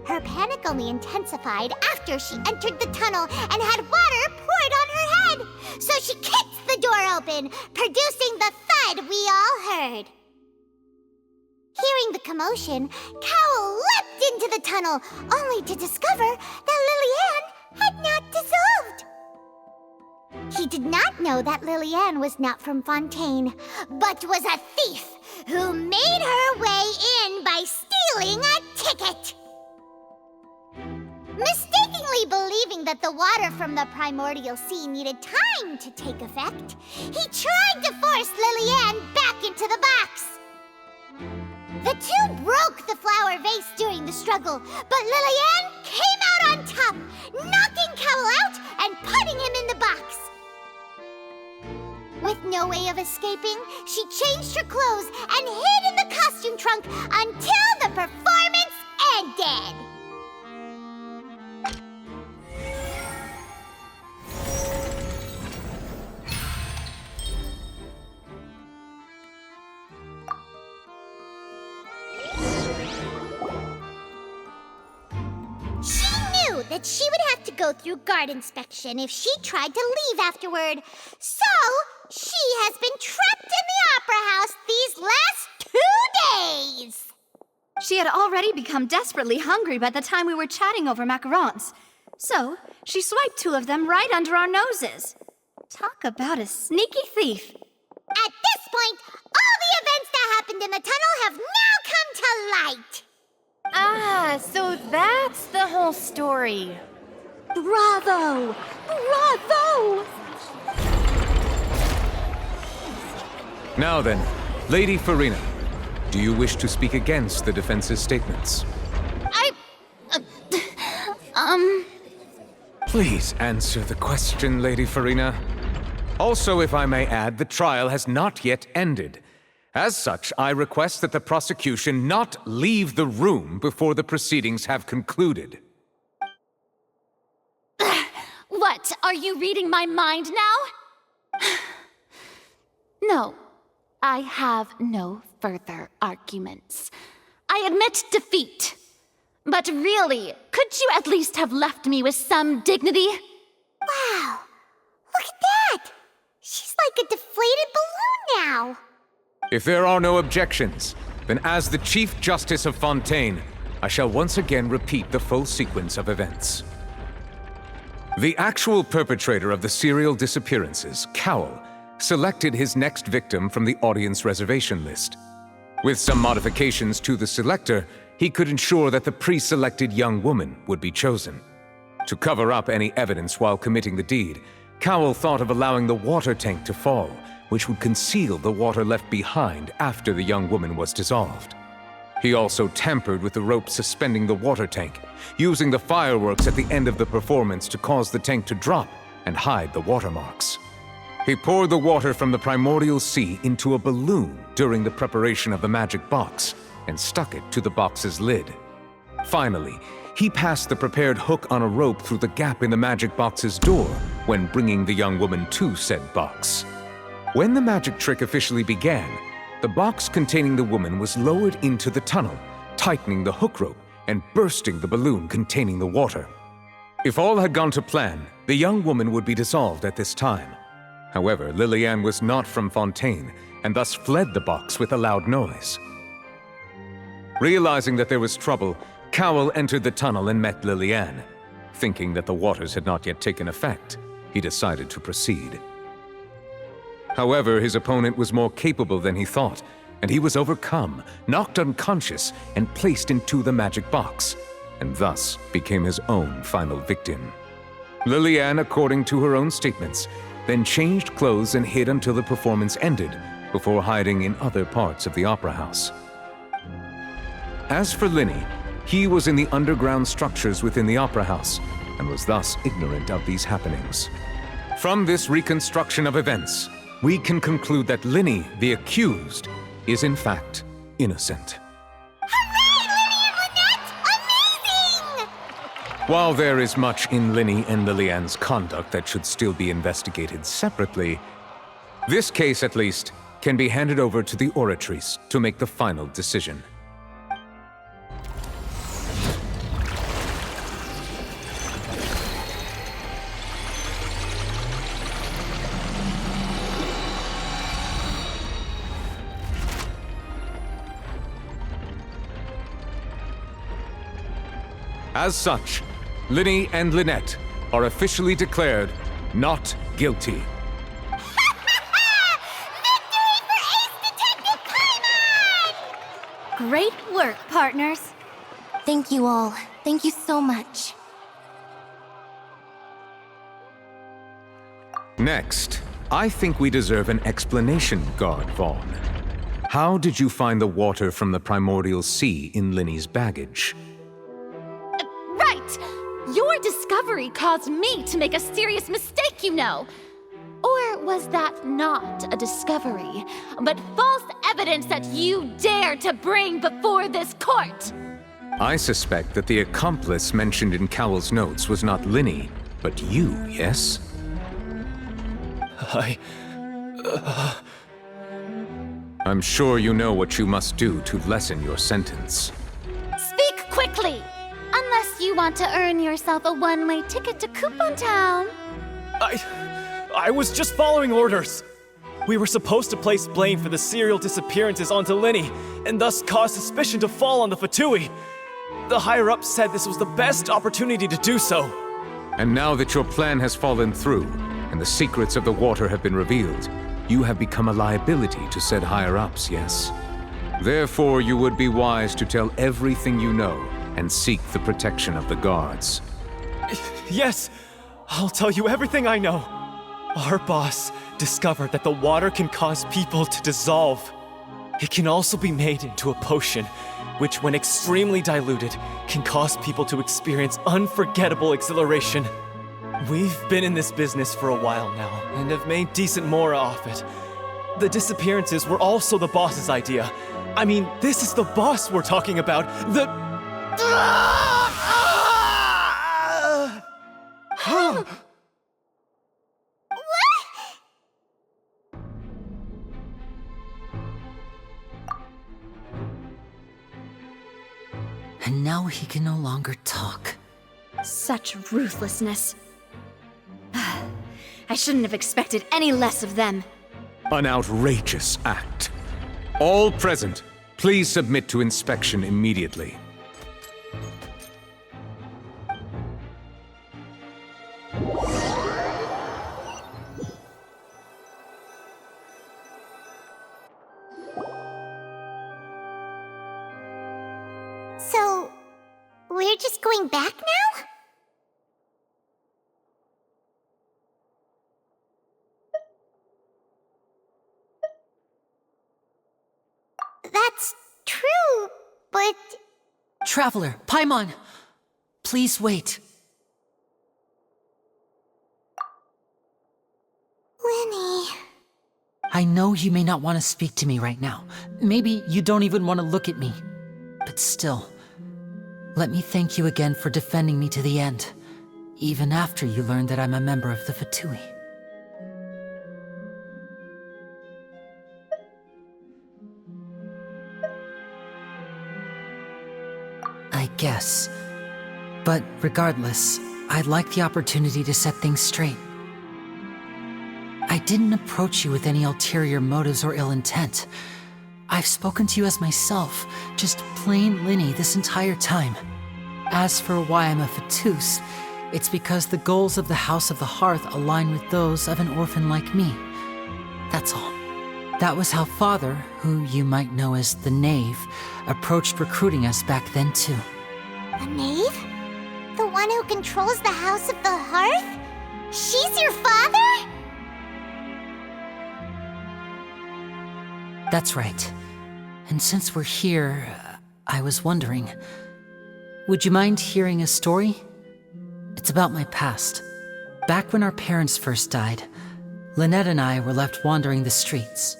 Her panic only intensified after she entered the tunnel and had water poured on her head. So she kicked the door open, producing the thud we all heard. Hearing the commotion, Cowell leapt into the tunnel, only to discover that Lily-Ann had not dissolved. He did not know that Lily-Ann was not from Fontaine, but was a thief who made her way in by stealing a ticket. Mistakenly believing that the water from the primordial sea needed time to take effect, he tried to force Lily-Ann back into the box. The two broke the flower vase during the struggle, but Lily-Ann came out on top, knocking Cowell out and putting him in the box. With no way of escaping, she changed her clothes and hid in the costume trunk until the performance ended. that she would have to go through guard inspection if she tried to leave afterward. So, she has been trapped in the Opera House these last 2 days. She had already become desperately hungry by the time we were chatting over macarons. So, she swiped 2 of them right under our noses. Talk about a sneaky thief. At this point, all the events that happened in the tunnel have now come to light. Ah, so that's the whole story. Bravo! Bravo! Now then, Lady Farina, do you wish to speak against the defense's statements? Please answer the question, Lady Farina. Also, if I may add, the trial has not yet ended. As such, I request that the prosecution not leave the room before the proceedings have concluded. What, are you reading my mind now? No, I have no further arguments. I admit defeat. But really, could you at least have left me with some dignity? Wow, look at that! She's like a deflated balloon now. If there are no objections, then as the Chief Justice of Fontaine, I shall once again repeat the full sequence of events. The actual perpetrator of the serial disappearances, Cowell, selected his next victim from the audience reservation list. With some modifications to the selector, he could ensure that the pre-selected young woman would be chosen. To cover up any evidence while committing the deed, Cowell thought of allowing the water tank to fall, which would conceal the water left behind after the young woman was dissolved. He also tampered with the rope suspending the water tank, using the fireworks at the end of the performance to cause the tank to drop and hide the watermarks. He poured the water from the primordial sea into a balloon during the preparation of the magic box and stuck it to the box's lid. Finally, he passed the prepared hook on a rope through the gap in the magic box's door when bringing the young woman to said box. When the magic trick officially began, the box containing the woman was lowered into the tunnel, tightening the hook rope and bursting the balloon containing the water. If all had gone to plan, the young woman would be dissolved at this time. However, Liliane was not from Fontaine and thus fled the box with a loud noise. Realizing that there was trouble, Cowell entered the tunnel and met Liliane. Thinking that the waters had not yet taken effect, he decided to proceed. However, his opponent was more capable than he thought, and he was overcome, knocked unconscious, and placed into the magic box, and thus became his own final victim. Liliane, according to her own statements, then changed clothes and hid until the performance ended, before hiding in other parts of the opera house. As for Linny, he was in the underground structures within the opera house, and was thus ignorant of these happenings. From this reconstruction of events, we can conclude that Linny, the accused, is in fact innocent. While there is much in Linny and Liliane's conduct that should still be investigated separately, this case at least can be handed over to the Oratrice to make the final decision. As such, Linny and Lynette are officially declared not guilty. Great work, partners. Thank you all. Thank you so much. Next, I think we deserve an explanation, Guard Vaughn. How did you find the water from the primordial sea in Linny's baggage? Right! Your discovery caused me to make a serious mistake, you know. Or was that not a discovery, but false evidence that you dare to bring before this court? I suspect that the accomplice mentioned in Cowell's notes was not Linny, but you, yes? I'm sure you know what you must do to lessen your sentence. Speak quickly! Unless you you want to earn yourself a one-way ticket to Coupon Town. I was just following orders. We were supposed to place blame for the serial disappearances onto Linny, and thus cause suspicion to fall on the Fatui. The higher-ups said this was the best opportunity to do so. And now that your plan has fallen through, and the secrets of the water have been revealed, you have become a liability to said higher-ups, yes? Therefore, you would be wise to tell everything you know, and seek the protection of the guards. Yes, I'll tell you everything I know. Our boss discovered that the water can cause people to dissolve. It can also be made into a potion, which when extremely diluted, can cause people to experience unforgettable exhilaration. We've been in this business for a while now, and have made decent mora off it. The disappearances were also the boss's idea. I mean, this is the boss we're talking about. And now he can no longer talk. Such ruthlessness. I shouldn't have expected any less of them. An outrageous act. All present, please submit to inspection immediately. So, we're just going back now? That's true, but... Traveler, Paimon! Please wait. Lenny... I know you may not want to speak to me right now. Maybe you don't even want to look at me. But still, let me thank you again for defending me to the end, even after you learned that I'm a member of the Fatui. I guess. But regardless, I'd like the opportunity to set things straight. I didn't approach you with any ulterior motives or ill intent. I've spoken to you as myself, just plain Linny this entire time. As for why I'm a Fatus, it's because the goals of the House of the Hearth align with those of an orphan like me. That's all. That was how Father, who you might know as the Knave, approached recruiting us back then too. The Knave? The one who controls the House of the Hearth? She's your father? That's right. And since we're here, I was wondering, would you mind hearing a story? It's about my past. Back when our parents first died, Lynette and I were left wandering the streets.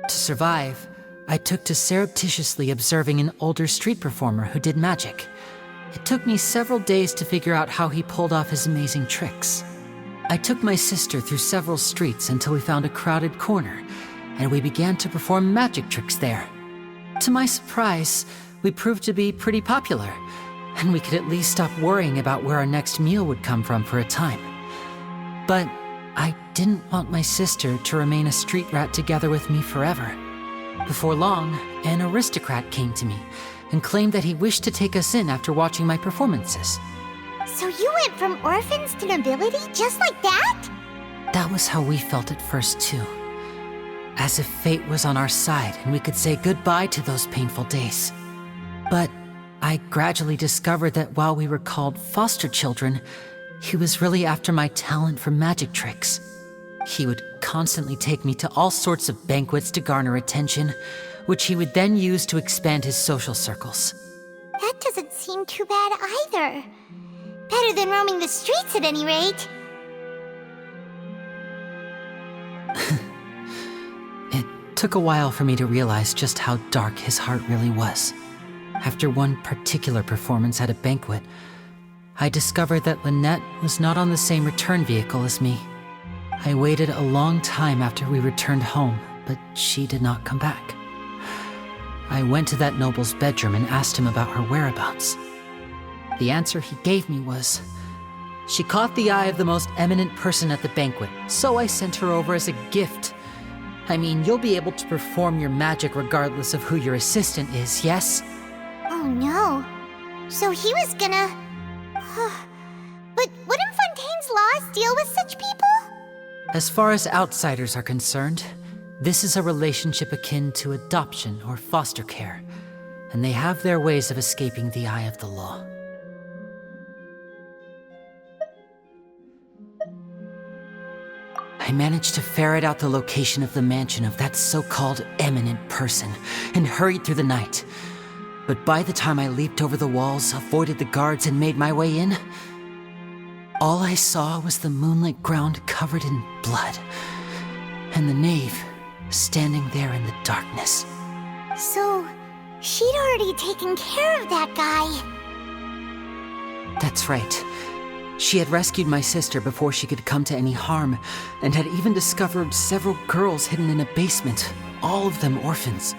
To survive, I took to surreptitiously observing an older street performer who did magic. It took me several days to figure out how he pulled off his amazing tricks. I took my sister through several streets until we found a crowded corner, and we began to perform magic tricks there. To my surprise, we proved to be pretty popular, and we could at least stop worrying about where our next meal would come from for a time. But I didn't want my sister to remain a street rat together with me forever. Before long, an aristocrat came to me and claimed that he wished to take us in after watching my performances. So you went from orphans to nobility just like that? That was how we felt at first too. As if fate was on our side and we could say goodbye to those painful days. But I gradually discovered that while we were called foster children, he was really after my talent for magic tricks. He would constantly take me to all sorts of banquets to garner attention, which he would then use to expand his social circles. That doesn't seem too bad either. Better than roaming the streets at any rate. It took a while for me to realize just how dark his heart really was. After one particular performance at a banquet, I discovered that Lynette was not on the same return vehicle as me. I waited a long time after we returned home, but she did not come back. I went to that noble's bedroom and asked him about her whereabouts. The answer he gave me was, she caught the eye of the most eminent person at the banquet, so I sent her over as a gift. I mean, you'll be able to perform your magic regardless of who your assistant is, yes? Oh no. So he was gonna... But wouldn't Fontaine's laws deal with such people? As far as outsiders are concerned, this is a relationship akin to adoption or foster care, and they have their ways of escaping the eye of the law. I managed to ferret out the location of the mansion of that so-called eminent person and hurried through the night. But by the time I leaped over the walls, avoided the guards, and made my way in, all I saw was the moonlit ground covered in blood, and the knave standing there in the darkness. So, she'd already taken care of that guy. That's right. She had rescued my sister before she could come to any harm, and had even discovered several girls hidden in a basement, all of them orphans.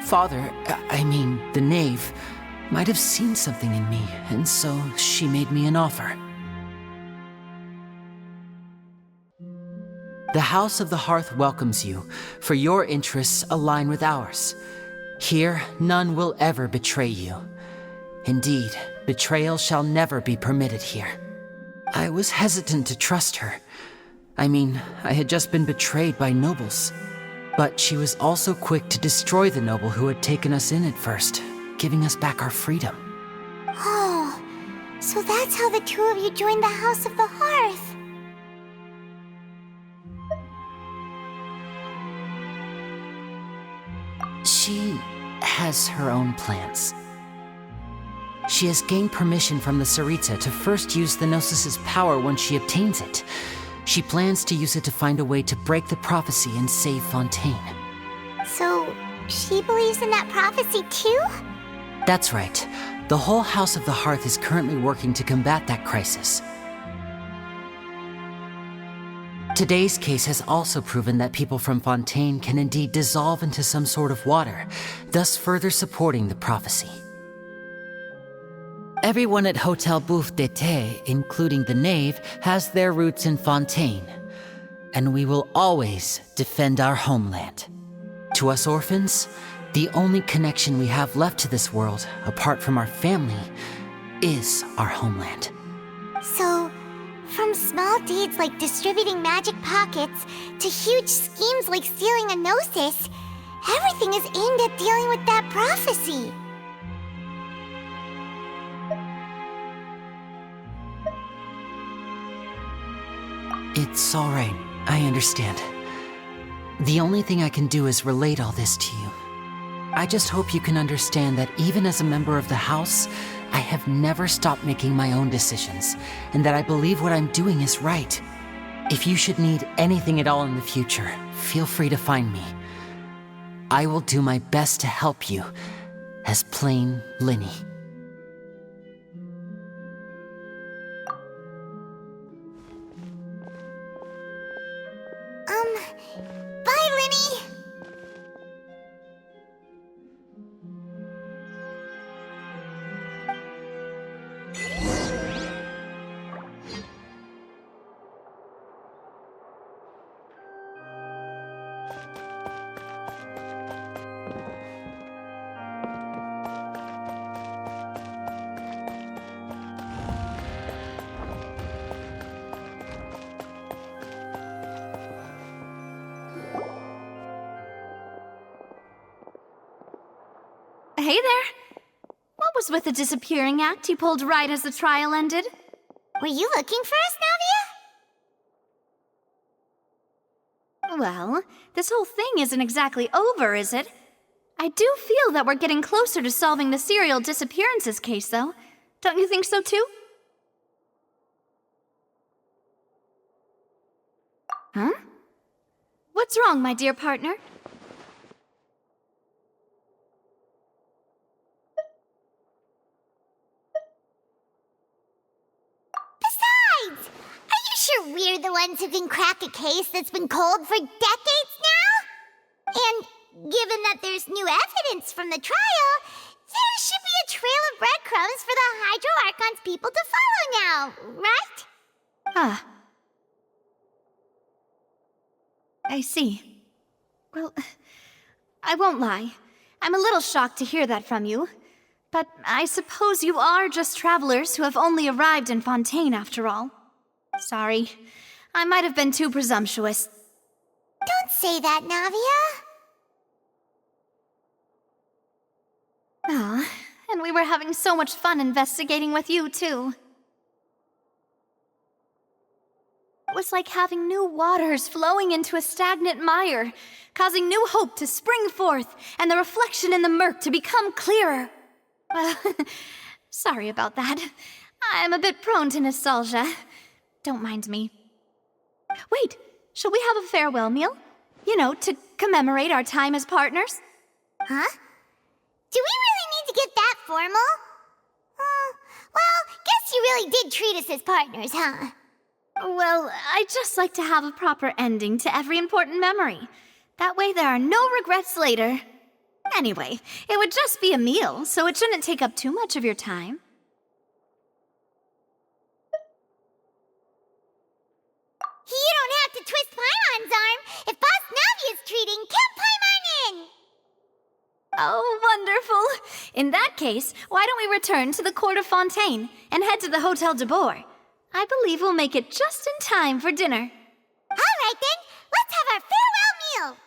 Father, I mean, the knave, might have seen something in me, and so she made me an offer. The House of the Hearth welcomes you, for your interests align with ours. Here, none will ever betray you. Indeed, betrayal shall never be permitted here. I was hesitant to trust her. I mean, I had just been betrayed by nobles. But she was also quick to destroy the noble who had taken us in at first, giving us back our freedom. Oh, so that's how the two of you joined the House of the Hearth. She has her own plans. She has gained permission from the Tsaritsa to first use the Gnosis' power when she obtains it. She plans to use it to find a way to break the prophecy and save Fontaine. So, she believes in that prophecy too? That's right. The whole House of the Hearth is currently working to combat that crisis. Today's case has also proven that people from Fontaine can indeed dissolve into some sort of water, thus further supporting the prophecy. Everyone at Hotel Bouffe d'été, including the knave, has their roots in Fontaine, and we will always defend our homeland. To us orphans, the only connection we have left to this world, apart from our family, is our homeland. So, from small deeds like distributing magic pockets to huge schemes like stealing a Gnosis, everything is aimed at dealing with that prophecy. It's all right. I understand. The only thing I can do is relate all this to you. I just hope you can understand that even as a member of the House, I have never stopped making my own decisions, and that I believe what I'm doing is right. If you should need anything at all in the future, feel free to find me. I will do my best to help you, as plain Linny. Bye, Linny! Hey there! What was with the disappearing act you pulled right as the trial ended? Were you looking for us, Navia? Well, this whole thing isn't exactly over, is it? I do feel that we're getting closer to solving the serial disappearances case, though. Don't you think so, too? Huh? What's wrong, my dear partner? Besides, are you sure we're the ones who can crack a case that's been cold for decades now? And given that there's new evidence from the trial, there should be a trail of the breadcrumbs for the Hydro Archon's people to follow now, right? Ah. I see. Well, I won't lie. I'm a little shocked to hear that from you. But I suppose you are just travelers who have only arrived in Fontaine after all. Sorry. I might have been too presumptuous. Don't say that, Navia. Ah, and we were having so much fun investigating with you, too. It was like having new waters flowing into a stagnant mire, causing new hope to spring forth, and the reflection in the murk to become clearer. Well, sorry about that. I'm a bit prone to nostalgia. Don't mind me. Wait, shall we have a farewell meal? You know, to commemorate our time as partners? Huh? Do we really need to get that formal? Well, guess you really did treat us as partners, huh? Well, I'd just like to have a proper ending to every important memory. That way there are no regrets later. Anyway, it would just be a meal, so it shouldn't take up too much of your time. You don't have to twist Paimon's arm. If Boss Navia's treating, count Paimon in! Oh, wonderful! In that case, why don't we return to the court of Fontaine and head to the Hotel de Boer? I believe we'll make it just in time for dinner. All right then, let's have our farewell meal!